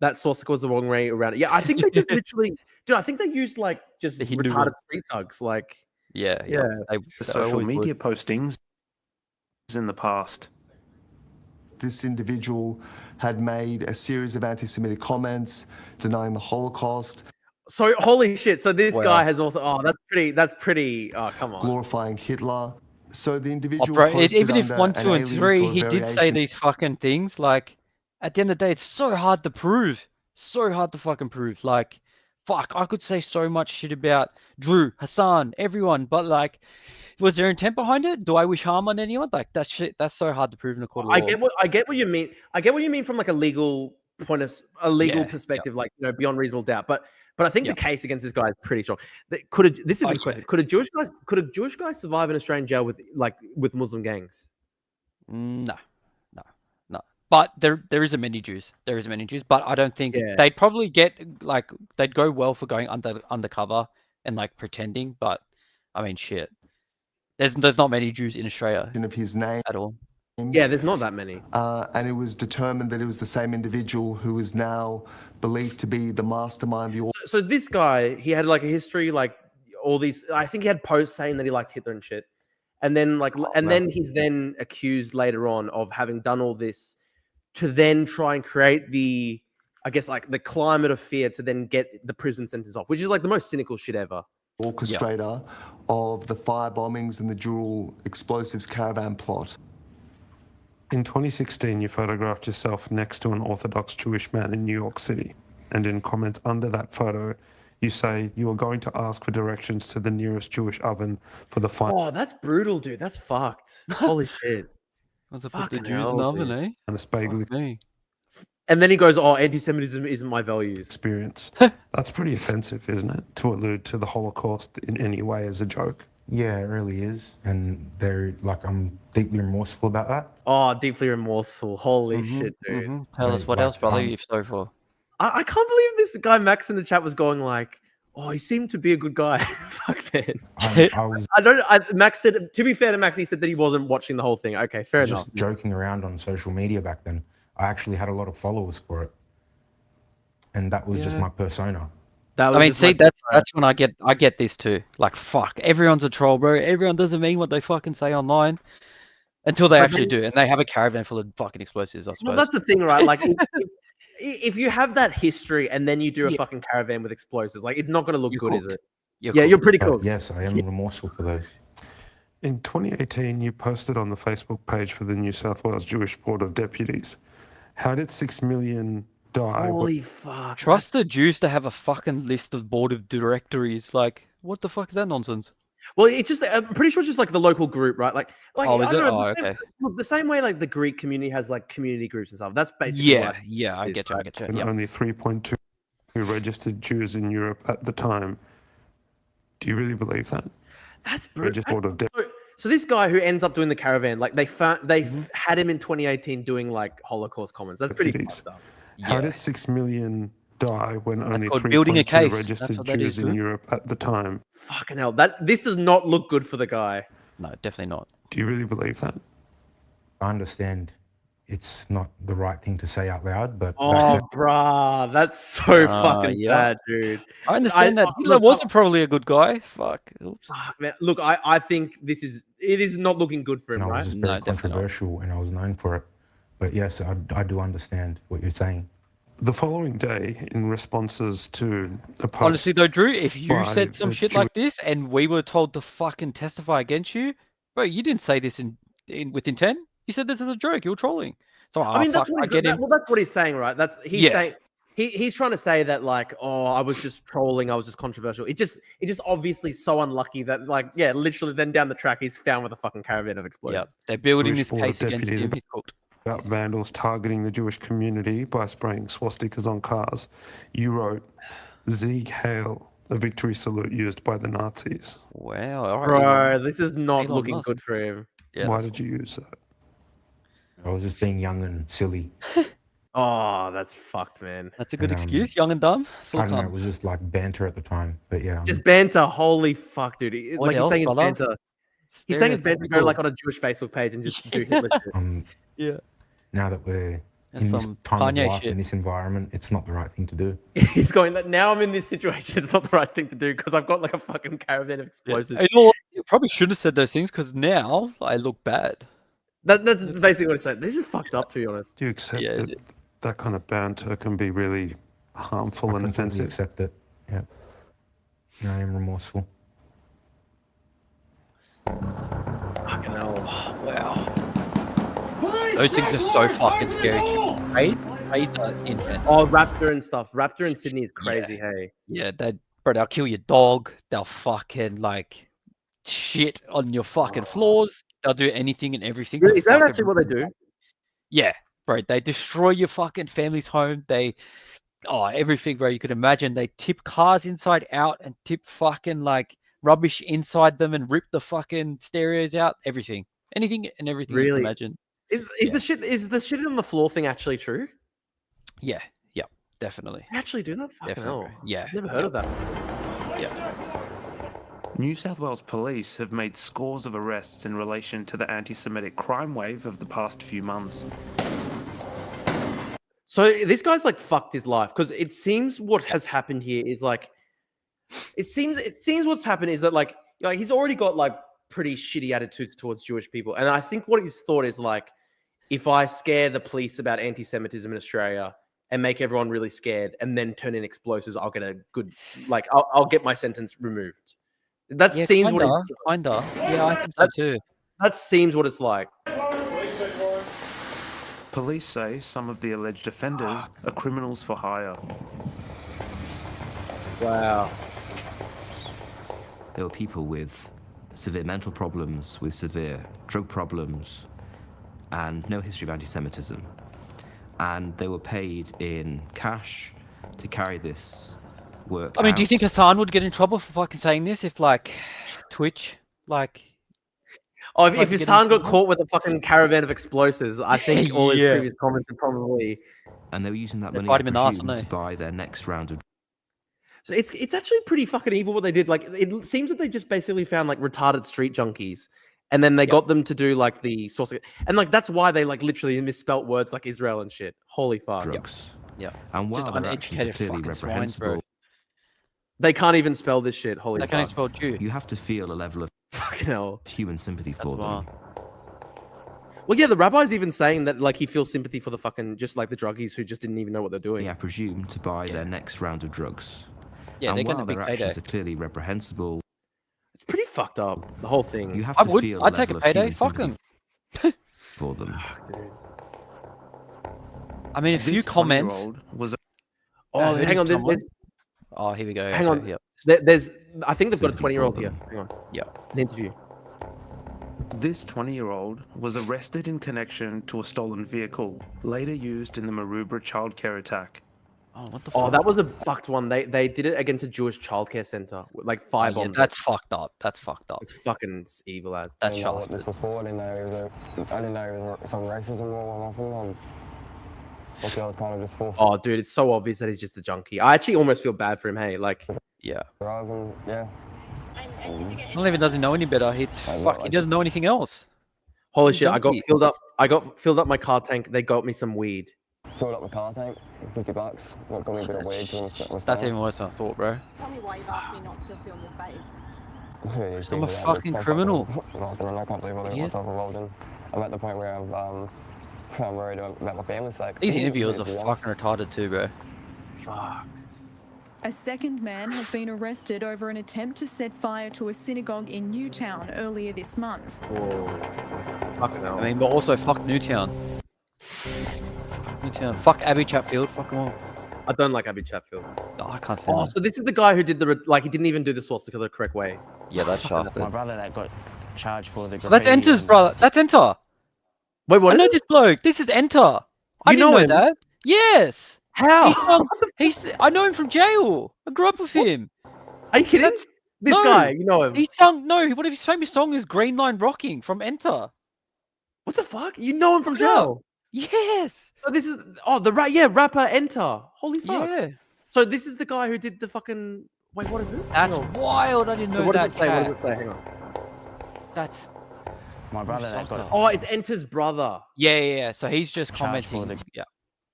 That source was the wrong way around it. Yeah, I think they just literally, dude. I think they used like just The Hindu retarded one. street thugs. Like, Yeah. Yeah. They social always media would. postings in the past. This individual had made a series of anti-Semitic comments denying the Holocaust, so holy shit. So this Wow. guy has also. Oh, that's pretty. Oh, come on. glorifying Hitler. So the Oh, individual bro, posted even if under 1, an 2, and alias 3, or he did say variation. these fucking things. Like, at the end of the day, it's so hard to prove. So hard to fucking prove. Like, fuck, I could say so much shit about Drew, Hassan, everyone, but like, was there intent behind it? Do I wish harm on anyone? Like, that shit, that's so hard to prove in a court of law. I get what you mean. I get what you mean from like a legal perspective, like, you know, beyond reasonable doubt. But I think the case against this guy is pretty strong. This is a good question. Could a Jewish guy survive in Australian jail with Muslim gangs? No. But there isn't many Jews. But I don't think they'd probably they'd go well for going undercover and like pretending. But I mean, shit. There's not many Jews in Australia Of his name. at all. Yeah, there's not that many. And it was determined that it was the same individual who is now believed to be the mastermind. So this guy, he had like a history, like all these. I think he had posts saying that he liked Hitler and shit, and then then he's then accused later on of having done all this to then try and create the, I guess, like the climate of fear to then get the prison sentence off, which is like the most cynical shit ever. Orchestrator of the fire bombings and the dual explosives caravan plot. In 2016, you photographed yourself next to an Orthodox Jewish man in New York City. And in comments under that photo, you say you are going to ask for directions to the nearest Jewish oven for the fire. Oh, that's brutal, dude. That's fucked. Holy shit. What's up with the Jews in the oven, eh? And a bagel And then he goes, "Oh, anti-Semitism isn't my values." Experience. That's pretty offensive, isn't it? To allude to the Holocaust in any way as a joke. Yeah, it really is. And I'm deeply remorseful about that. Oh, deeply remorseful. Holy shit, dude. Tell us what else, brother, you've sorry for. I can't believe this guy Max in the chat was going like, "Oh, he seemed to be a good guy." Fuck, man. Max said, to be fair to Max, he said that he wasn't watching the whole thing. Okay, fair enough. Just joking around on social media back then. I actually had a lot of followers for it. And that was just my persona. I mean, see, that's when I get this too. Like, fuck, everyone's a troll, bro. Everyone doesn't mean what they fucking say online until they actually do, and they have a caravan full of fucking explosives, I suppose. Well, that's the thing, right? Like, if you have that history and then you do a fucking caravan with explosives, like, it's not going to look good, is it? You're pretty cool. Yes, I am remorseful for those. In 2018, you posted on the Facebook page for the New South Wales Jewish Board of Deputies. How did 6 million die? Holy fuck. Trust the Jews to have a fucking list of board of directories. Like, what the fuck is that nonsense? Well, it's just, I'm pretty sure it's just like the local group, right? Like oh, is I don't it? know, Oh, okay. Look, the same way like the Greek community has like community groups and stuff. That's basically I get you. And only 3.2 registered Jews in Europe at the time. Do you really believe that? That's brutal. Board of So this guy who ends up doing the caravan, like they had him in 2018 doing like Holocaust comments. That's pretty fucked up. How did 6 million die when only building a 3.2 case. registered Jews in Europe at the time? Fucking hell. This does not look good for the guy. No, definitely not. Do you really believe that? I understand it's not the right thing to say out loud, but... Oh, bruh. That's so fucking bad, dude. I understand that. Hitler wasn't probably a good guy. Fuck, man. Look, I think it is not looking good for him, I right? was just very controversial and I was known for it. But yes, I do understand what you're saying. The following day, in responses to a post... Honestly though, Drew, if you by said some the shit like this and we were told to fucking testify against you, bro, you didn't say this with intent. You said this as a joke. You were trolling. So I mean, that's what he's saying, right? He's saying he's trying to say that like, oh, I was just trolling. I was just controversial. It just obviously so unlucky that like, yeah, literally then down the track he's found with a fucking caravan of explosives. They're building this case against him. He's cooked. About vandals targeting the Jewish community by spraying swastikas on cars. You wrote, Sieg Heil, a victory salute used by the Nazis. Wow. All right, bro, this is not looking good for him. Yeah, why did you use that? I was just being young and silly. Oh, that's fucked, man. That's a good excuse, young and dumb. I don't know, it was just like banter at the time, but yeah. Just banter, holy fuck, dude. Like he's saying it's banter. He's saying it's banter, go like on a Jewish Facebook page and just do Hitler shit. Yeah. Now that we're in this time of life, in this environment, it's not the right thing to do. He's going, now I'm in this situation, it's not the right thing to do because I've got like a fucking caravan of explosives. You probably shouldn't have said those things because now I look bad. That's basically what he's saying. This is fucked up, to be honest. Do you accept that kind of banter can be really harmful and offensive? I accept it, yeah. I am remorseful. Fucking hell. Wow. Those things are so fucking scary. Raids are intense. Oh, Raptor and stuff. Raptor in Sydney is crazy, hey? Yeah, they'll kill your dog. They'll fucking like shit on your fucking floors. They'll do anything and everything. Really? Is that actually what they do? Yeah, bro. They destroy your fucking family's home. Everything, bro. You could imagine. They tip cars inside out and tip fucking like rubbish inside them and rip the fucking stereos out. Everything, anything and everything. Really? You can imagine. Is the shit on the floor thing actually true? Yeah, definitely. They actually do that? Fucking hell. Yeah. Never heard of that. Yeah. New South Wales police have made scores of arrests in relation to the anti-Semitic crime wave of the past few months. So this guy's like fucked his life because it seems what has happened here is like, it seems what's happened is that like he's already got like pretty shitty attitudes towards Jewish people, and I think what he's thought is like, if I scare the police about anti-Semitism in Australia and make everyone really scared and then turn in explosives, I'll get a good, like, I'll get my sentence removed. That seems what it's kinda. Yeah, I think so too. That seems what it's like. Police say some of the alleged offenders are criminals for hire. Wow. There were people with severe mental problems, with severe drug problems, and no history of anti-Semitism. And they were paid in cash to carry this work I mean, do you out. think Hassan would get in trouble for fucking saying this if, like, Twitch, like... Oh, if Hassan got caught with a fucking caravan of explosives, I think all his previous comments are probably... And they were using that money, bite I him in the arse, presume, wouldn't to buy their next round of... So it's actually pretty fucking evil what they did. Like, it seems that they just basically found, like, retarded street junkies. And then they got them to do, like, the source... And, like, that's why they, like, literally misspelt words like Israel and shit. Holy fuck. Drugs. Yeah. And while Just their actions are uneducated clearly fucking swines, reprehensible, bro. They can't even spell this shit. Holy They fuck. can't even spell Jew. you have to feel a level of Fucking hell. human sympathy for them. Well, yeah, the rabbi's even saying that, like, he feels sympathy for the fucking, just like the druggies who just didn't even know what they're doing. I presume, to buy their next round of drugs. Yeah, and they're while getting a big their payday. actions are clearly reprehensible, It's pretty fucked up, the whole thing. you have I to would. feel I'd a take a level of payday. human Fuck sympathy them. for them. I mean, a few comments. Was Oh, hang on. There's, Oh, here we go. hang okay, on. Yep. There's, I think they've got a Sympathy 20-year-old for here. them. Hang on. Yeah. An interview. This 20-year-old was arrested in connection to a stolen vehicle, later used in the Maroubra childcare attack. Oh, what the Oh, fuck? that was a fucked one. They did it against a Jewish childcare center. Like, Yeah, firebombed. that's fucked up. That's fucked up. It's fucking evil as. That's I didn't know what shafted. this was for. I didn't know it was some racism or nothing. Okay, I was kind of just forced. Oh, dude, it's so obvious that he's just a junkie. I actually almost feel bad for him. Hey, like, Yeah. Yeah. Not even does he know any better. It's fuck. He doesn't know anything else. holy He's a shit! I got junkie. filled up. I got filled up my car tank. They got me some weed. Filled up the car tank, $50. Got me a bit of weed. That's even worse than I thought, bro. Tell me why you've asked me not to film your face. I'm a fucking criminal. I can't believe what I got myself involved in. I'm at the point where I'm worried about my family's sake. These interviewers are fucking retarded too, bro. Fuck. A second man has been arrested over an attempt to set fire to a synagogue in Newtown earlier this month. Fucking hell. I mean, but also fuck Newtown. Newtown. Fuck Abby Chatfield. Fuck them all. I don't like Abby Chatfield. Oh, I can't stand Oh, that. so this is the guy who did the like. He didn't even do the source to kill the correct way. Yeah, that's shafted. My brother that got charged for the graffiti. That's Enter's brother. That's Enter. Wait, what? I know this bloke. This is Enter. I didn't know him? that. Yes. How? I know him from jail. I grew up with him. Are you kidding? This No. guy, you know him. He sung one of his famous songs is Green Line Rocking from Enter. What the fuck? You know him from Look it up. jail? Yes. So this is rapper Enter. Holy fuck. Yeah. So this is the guy who did the fucking wait, what is it? That's Hang on. wild. I didn't know What that. did it say? What Chat. did it say? Hang on. That's My brother that got Oh, it's Enter's brother. yeah. So he's just charged for commenting. the Yeah.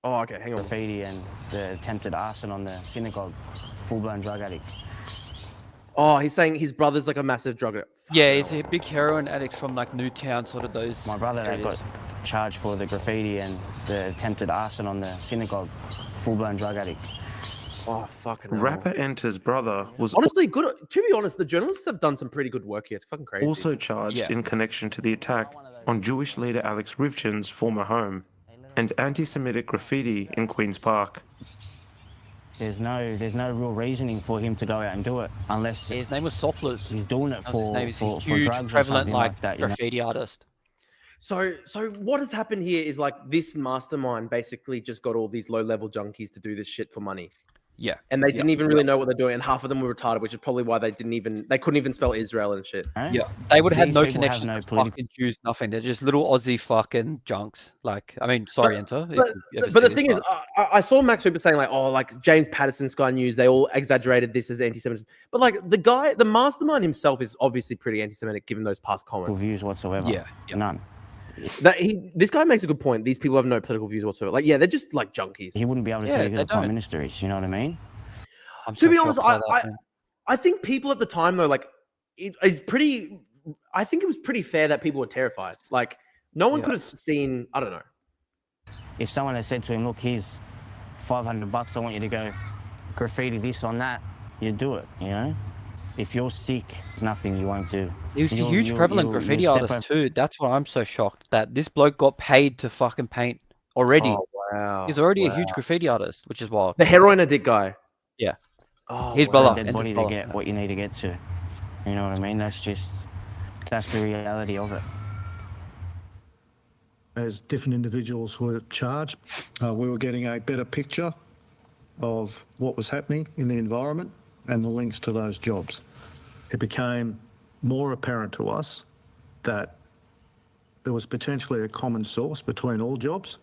Oh, okay, hang on. graffiti and the attempted arson on the synagogue. Full-blown drug addict. Oh, he's saying his brother's like a massive drug addict. Yeah, he's a big heroin addict from like Newtown, sort of those. My brother that got charged for the graffiti and the attempted arson on the synagogue. Full-blown drug addict. Oh, fucking hell. Rapper Enter's brother was Honestly, good. To be honest, the journalists have done some pretty good work here. It's fucking crazy. also charged in connection to the attack on Jewish leader Alex Rivchin's former home and anti-Semitic graffiti in Queen's Park. There's no real reasoning for him to go out and do it unless his name was Soplers. He's doing it His for name is for a huge, drugs or prevalent something like like that. You know? graffiti artist. So what has happened here is like this mastermind basically just got all these low-level junkies to do this shit for money. Yeah. And they didn't even really know what they're doing, and half of them were retarded, which is probably why they couldn't even spell Israel and shit. Yeah, they would have had These no people have connections no to political- fucking Jews, nothing. They're just little Aussie fucking junks. Like, I mean, sorry, Enter. But the thing is, I saw Max Hooper saying like, oh, like James Patterson, Sky News, they all exaggerated this as anti-Semitism. But like the mastermind himself is obviously pretty anti-Semitic given those past comments. views whatsoever. Yeah. None. This guy makes a good point. These people have no political views whatsoever. Like, yeah, they're just like junkies. He wouldn't be able to tell you who the prime minister is. You know what I mean? To be honest, I think people at the time though, like, it's pretty. I think it was pretty fair that people were terrified. Like, no one could have seen. I don't know. If someone had said to him, look, here's $500, I want you to go graffiti this on that, you'd do it, you know? If you're sick, there's nothing you won't do. He was a huge prevalent graffiti artist too. That's why I'm so shocked that this bloke got paid to fucking paint already. Oh, wow. He's already a huge graffiti artist, which is wild. The heroin addict guy. Yeah. Oh, his wow. brother. Dead body to get what you need to get to. You know what I mean? That's the reality of it. As different individuals were charged, we were getting a better picture of what was happening in the environment and the links to those jobs. It became more apparent to us that there was potentially a common source between all jobs.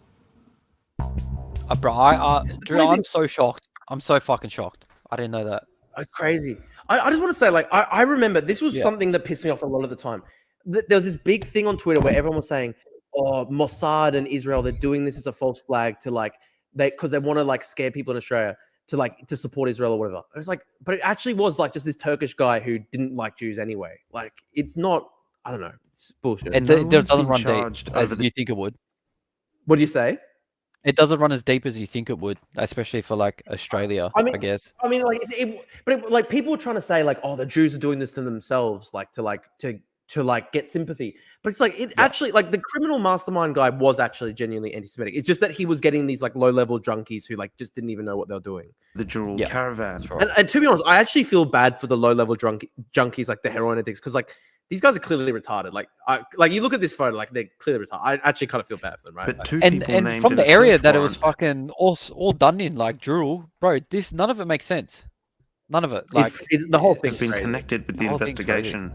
Bro, Drew, I'm so shocked. I'm so fucking shocked. I didn't know that. That's crazy. I just want to say, like, I remember this was something that pissed me off a lot of the time. There was this big thing on Twitter where everyone was saying, oh, Mossad and Israel, they're doing this as a false flag to like, because they want to like scare people in Australia to support Israel or whatever. It was like, but it actually was like just this Turkish guy who didn't like Jews anyway. Like, it's not, I don't know, it's bullshit. It doesn't run deep as you think it would. What do you say? It doesn't run as deep as you think it would, especially for like Australia, I guess. I mean, like, like people were trying to say like, oh, the Jews are doing this to themselves, like to get sympathy. But it's like actually like the criminal mastermind guy was actually genuinely anti-Semitic. It's just that he was getting these like low-level junkies who like just didn't even know what they were doing. The Dural Caravan. Right. And to be honest, I actually feel bad for the low-level junkies, like the heroin addicts, because like these guys are clearly retarded. Like you look at this photo, like they're clearly retarded. I actually kind of feel bad for them, right? But two and people named from in the a area search that it was warrant. fucking all done in, like Dural, bro. None of it makes sense. None of it. Like the whole thing's Has been crazy. connected with the The whole thing's investigation.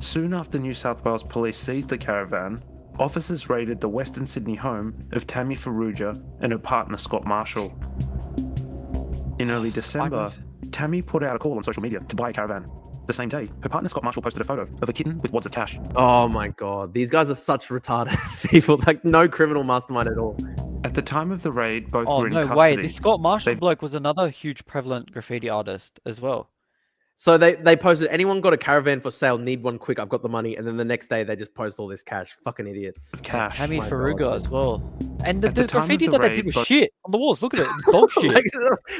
Soon after New South Wales police seized the caravan, officers raided the Western Sydney home of Tammy Farrugia and her partner Scott Marshall. In early December, Tammy put out a call on social media to buy a caravan. The same day, her partner Scott Marshall posted a photo of a kitten with wads of cash. Oh my god, these guys are such retarded people. Like no criminal mastermind at all. At the time of the raid, both oh were in no custody. way, this Scott Marshall bloke was another huge prevalent graffiti artist as well. So they posted, anyone got a caravan for sale? Need one quick. I've got the money. And then the next day they just post all this cash. Fucking idiots. Cash. Tammy My Farrugia God. as well. And the At the time of graffiti the that they raid, did was both- shit on the walls. Look at it, it's dog shit.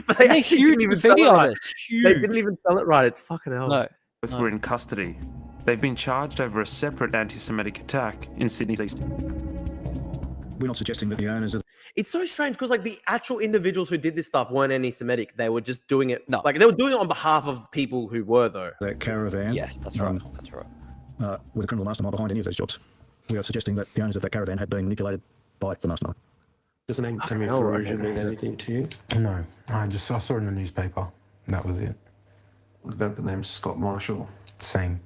But they And they're actually huge didn't even graffiti sell it right. artists. Huge. They didn't even sell it right. It's fucking hell. No. Both were in custody. They've been charged over a separate anti-Semitic attack in Sydney's east. We're not suggesting that the owners of It's so strange because like the actual individuals who did this stuff weren't anti-Semitic. They were just doing it. No. Like they were doing it on behalf of people who were though. that caravan, Yes, that's right. That's right. with a criminal mastermind behind any of those jobs, we are suggesting that the owners of that caravan had been manipulated by the mastermind. Does the name Tammy Farrugia mean anything to you? No, I saw it in the newspaper. That was it. What about the name Scott Marshall? Same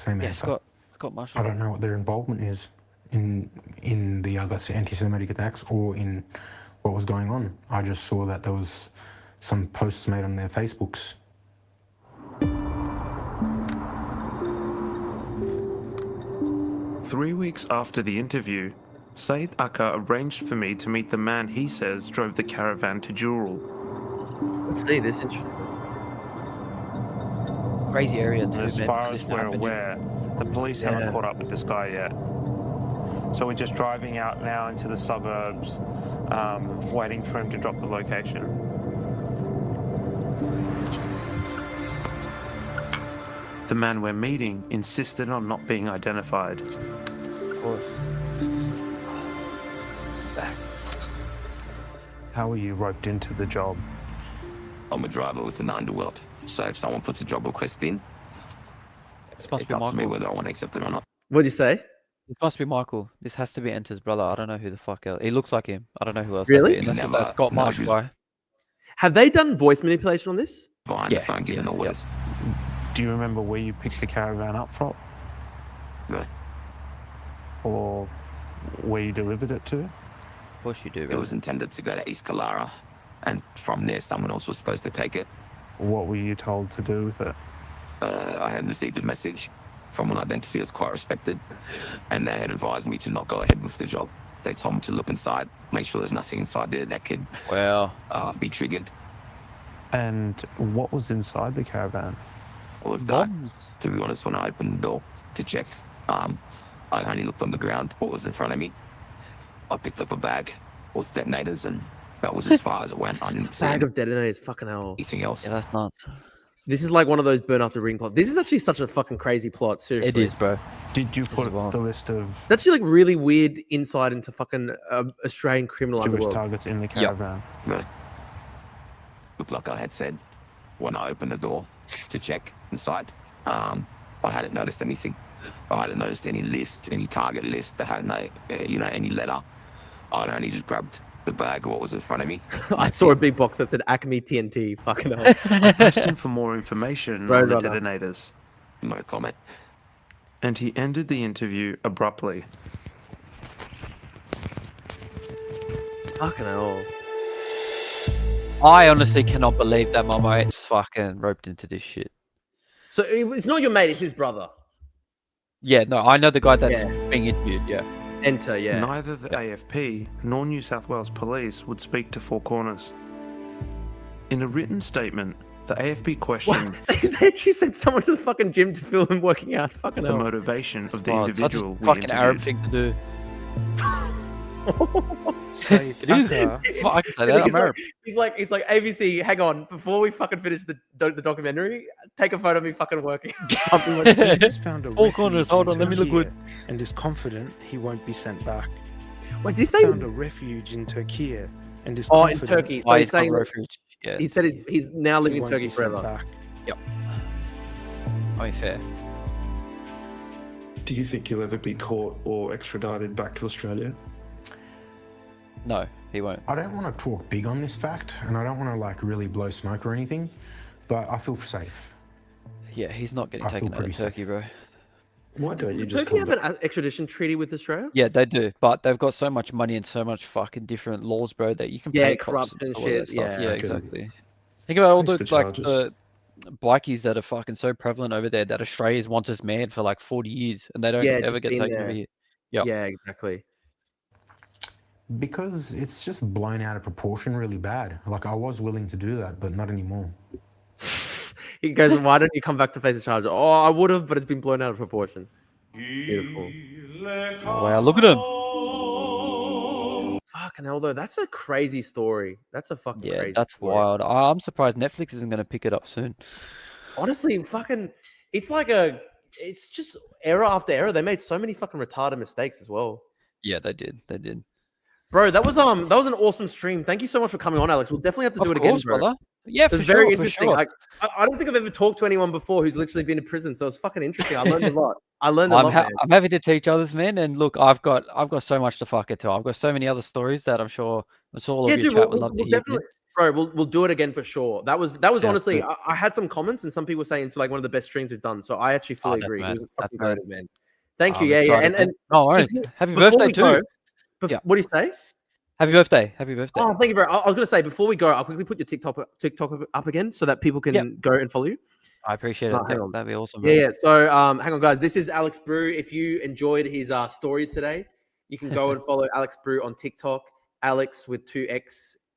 Yeah, answer. Scott Marshall. I don't know what their involvement is in the other anti-Semitic attacks or in what was going on. I just saw that there was some posts made on their Facebooks. Three weeks after the interview, Saeed Akka arranged for me to meet the man he says drove the caravan to Dural. Let's see this interesting. Crazy area too. As man. far This as we're happening. aware, the police haven't caught up with this guy yet. So we're just driving out now into the suburbs, waiting for him to drop the location. The man we're meeting insisted on not being identified. Of course. How were you roped into the job? I'm a driver with an underworld, so if someone puts a job request in, This must it's be up to me Michael. whether I want to accept it or not. What'd you say? This must be Michael. This has to be Enter's brother. I don't know who the fuck else. He looks like him. I don't know who else. Really? Unless Never that's Scott knows Marshall who's guy. Have they done voice manipulation on this? Behind the phone giving orders. Do you remember where you picked the caravan up from? No. Or where you delivered it to? Of course you do. It was intended to go to East Kalara, and from there someone else was supposed to take it. What were you told to do with it? I had received a message from an identity that's quite respected, and they had advised me to not go ahead with the job. They told me to look inside, make sure there's nothing inside there that could be triggered. And what was inside the caravan? All of that. To be honest, when I opened the door to check, I only looked on the ground, what was in front of me, I picked up a bag with detonators, and that was as far as it went. I didn't see Bag of detonators, fucking hell. anything else. Yeah, that's nuts. This is like one of those burn after ring plots. This is actually such a fucking crazy plot, seriously. It is, bro. Did you put the list of It's actually like really weird insight into fucking Australian criminal Jewish underworld. targets in the caravan? Really? Looked like I had said when I opened the door to check inside. I hadn't noticed anything. I hadn't noticed any list, any target list. I hadn't, any letter. I'd only just grabbed the bag of what was in front of me. I saw a big box that said Acme TNT. Fucking hell. I pressed him for more information on the detonators. No comment. And he ended the interview abruptly. Fucking hell. I honestly cannot believe that my mate's fucking roped into this shit. So it's not your mate, it's his brother. Yeah, no, I know the guy that's being interviewed, yeah. Enter, yeah. Neither the AFP nor New South Wales Police would speak to Four Corners. In a written statement, the AFP questioned They actually sent someone to the fucking gym to film him working out. Fucking the hell. motivation of the Oh, it's such a individual we fucking Arab interviewed. thing to do. Say It is. Well, I can say that. I'm Arab. He's like, ABC, hang on, before we fucking finish the documentary, take a photo of me fucking working. He's just found a Four Corners, refuge hold in on, let me look Turkey good. and is confident he won't be sent back. Wait, did he say? Found a refuge in Turkey and is Oh, in confident Turkey. Oh, So he's he's saying got that refuge. Yeah. he said he's now he living in won't Turkey be sent forever. back. Yep. I mean, fair. Do you think you'll ever be caught or extradited back to Australia? No, he won't. I don't want to talk big on this fact, and I don't want to like really blow smoke or anything, but I feel safe. Yeah, he's not getting I feel taken out of pretty Turkey, bro. Why don't you just Turkey come have back? an extradition treaty with Australia? Yeah, they do, but they've got so much money and so much fucking different laws, bro, that you can Yeah, pay cops corrupt and a lot of that shit, stuff. yeah. Yeah, Okay. exactly. Think about all the Thanks for like charges. the bikies that are fucking so prevalent over there that Australia's want us manned for like 40 years and they don't Yeah, ever just get been taken there. over here. Yep. Yeah, exactly. Because it's just blown out of proportion really bad. Like I was willing to do that, but not anymore. He goes, why don't you come back to face the charge? Oh, I would have, but it's been blown out of proportion. Beautiful. Oh, wow, look at him. Fucking hell, though. That's a crazy story. That's a fucking Yeah, crazy that's story. wild. I'm surprised Netflix isn't going to pick it up soon. Honestly, fucking, it's just error after error. They made so many fucking retarded mistakes as well. Yeah, they did. They did. Bro, that was an awesome stream. Thank you so much for coming on, Alex. We'll definitely have to do it again, bro. Brother. Yeah, It was for very sure, for interesting. sure. I don't think I've ever talked to anyone before who's literally been in prison, so it's fucking interesting. I learned a lot. I learned a lot, man. I'm happy to teach others, man. And look, I've got so much to fucking tell. I've got so many other stories that I'm sure all of your dude, chat would love to we'll hear. definitely, bro. We'll do it again for sure. That was Sounds honestly. good. I had some comments and some people saying it's like one of the best streams we've done. So I actually fully that's agree. mad. It was fucking That's mad. great, man. Thank you. I'm Yeah, excited, man. No worries. Happy birthday too. Yeah. What do you say? Happy birthday. Happy birthday. Oh, thank you, bro. I was gonna say before we go, I'll quickly put your TikTok up again so that people can go and follow you. I appreciate it. Hang on. That'd be awesome. Yeah, man. yeah. So, hang on, guys. This is Alex Brew. If you enjoyed his stories today, you can go and follow Alex Brew on TikTok. Alex with 2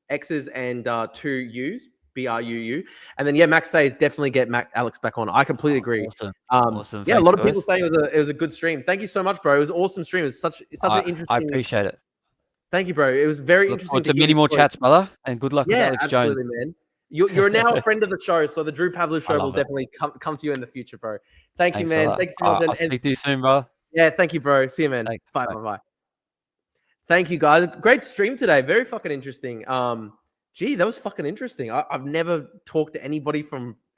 X's and 2 U's. BRUU. And then Max says definitely get Alex back on. I completely agree. Awesome. Awesome. Yeah, a Thanks, lot of guys. people say it was a good stream. Thank you so much, bro. It was an awesome stream. It's such an interesting. I appreciate it. Thank you, bro. It was very Look interesting forward to to hear many the more story. chats, brother. And good luck with Yeah, Alex Jones. absolutely, man. You're now a friend of the show, so the Drew Pavlov show love will it. definitely come to you in the future, bro. Thank you, Thanks, man. brother. Thanks so much. I'll speak to you soon, bro. Yeah, thank you, bro. See you, man. Thanks. Bye, bye. Thank you, guys. Great stream today. Very fucking interesting. Gee, that was fucking interesting. I've never talked to anybody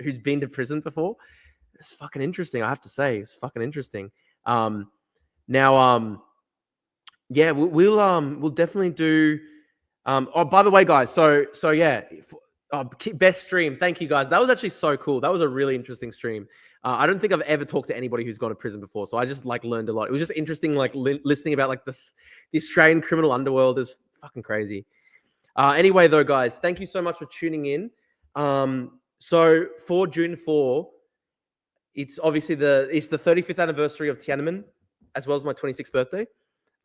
who's been to prison before. It's fucking interesting. I have to say, it's fucking interesting. Yeah, we'll definitely do. Oh, by the way, guys. So yeah, best stream. Thank you, guys. That was actually so cool. That was a really interesting stream. I don't think I've ever talked to anybody who's gone to prison before, so I just learned a lot. It was just interesting, listening about the Australian criminal underworld is fucking crazy. Anyway, though, guys, thank you so much for tuning in. So for June 4, it's obviously the 35th anniversary of Tiananmen, as well as my 26th birthday.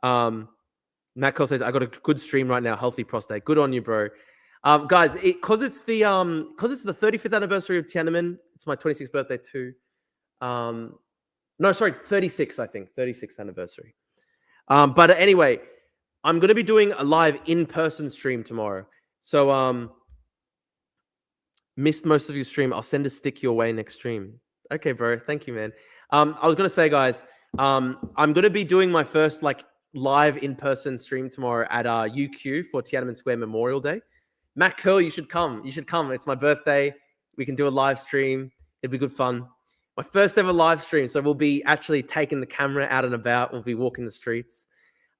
Matt Cole says, I got a good stream right now. Healthy prostate. Good on you, bro. Guys, because it's the 35th anniversary of Tiananmen. It's my 26th birthday too. No, sorry, 36, I think. 36th anniversary. But anyway, I'm going to be doing a live in-person stream tomorrow. So, missed most of your stream. I'll send a stick your way next stream. Okay, bro. Thank you, man. I was going to say, guys, I'm going to be doing my first like live in-person stream tomorrow at UQ for Tiananmen Square Memorial Day. Matt Curl, you should come. You should come. It's my birthday. We can do a live stream. It'll be good fun. My first ever live stream. So we'll be actually taking the camera out and about. We'll be walking the streets.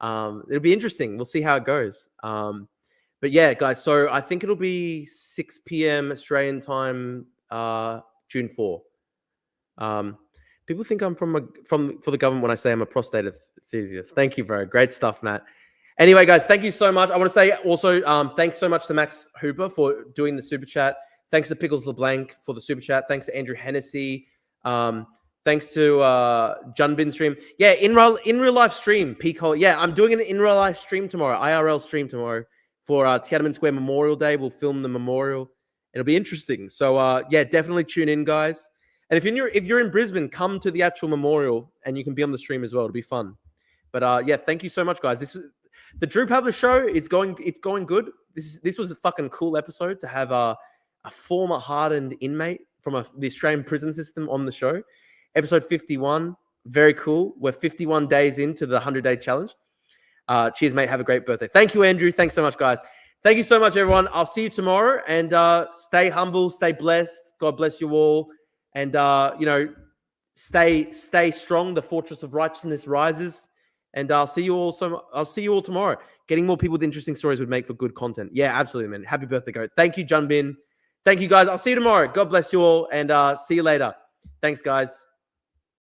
It'll be interesting. We'll see how it goes. But yeah, guys, so I think it'll be 6 p.m. Australian time, June 4. People think I'm for the government when I say I'm a prostate enthusiast. Thank you, bro. Great stuff, Matt. Anyway, guys, thank you so much. I want to say also thanks so much to Max Hooper for doing the super chat. Thanks to Pickles LeBlanc for the super chat. Thanks to Andrew Hennessy. Thanks to Junbin stream. Yeah, in real life stream. Peacock. Yeah, I'm doing an in real life stream tomorrow. IRL stream tomorrow for Tiananmen Square Memorial Day. We'll film the memorial. It'll be interesting. So yeah, definitely tune in, guys. And if you're in Brisbane, come to the actual memorial, and you can be on the stream as well. It'll be fun. But yeah, thank you so much, guys. The Drew Pabler show. It's going good. This was a fucking cool episode to have a former hardened inmate from the Australian prison system on the show. Episode 51, very cool. We're 51 days into the 100-day challenge. Cheers, mate. Have a great birthday. Thank you, Andrew. Thanks so much, guys. Thank you so much, everyone. I'll see you tomorrow. And stay humble, stay blessed. God bless you all. And stay strong. The fortress of righteousness rises. And I'll see you all tomorrow. Getting more people with interesting stories would make for good content. Yeah, absolutely, man. Happy birthday, Goat. Thank you, Junbin. Thank you, guys. I'll see you tomorrow. God bless you all. And see you later. Thanks, guys.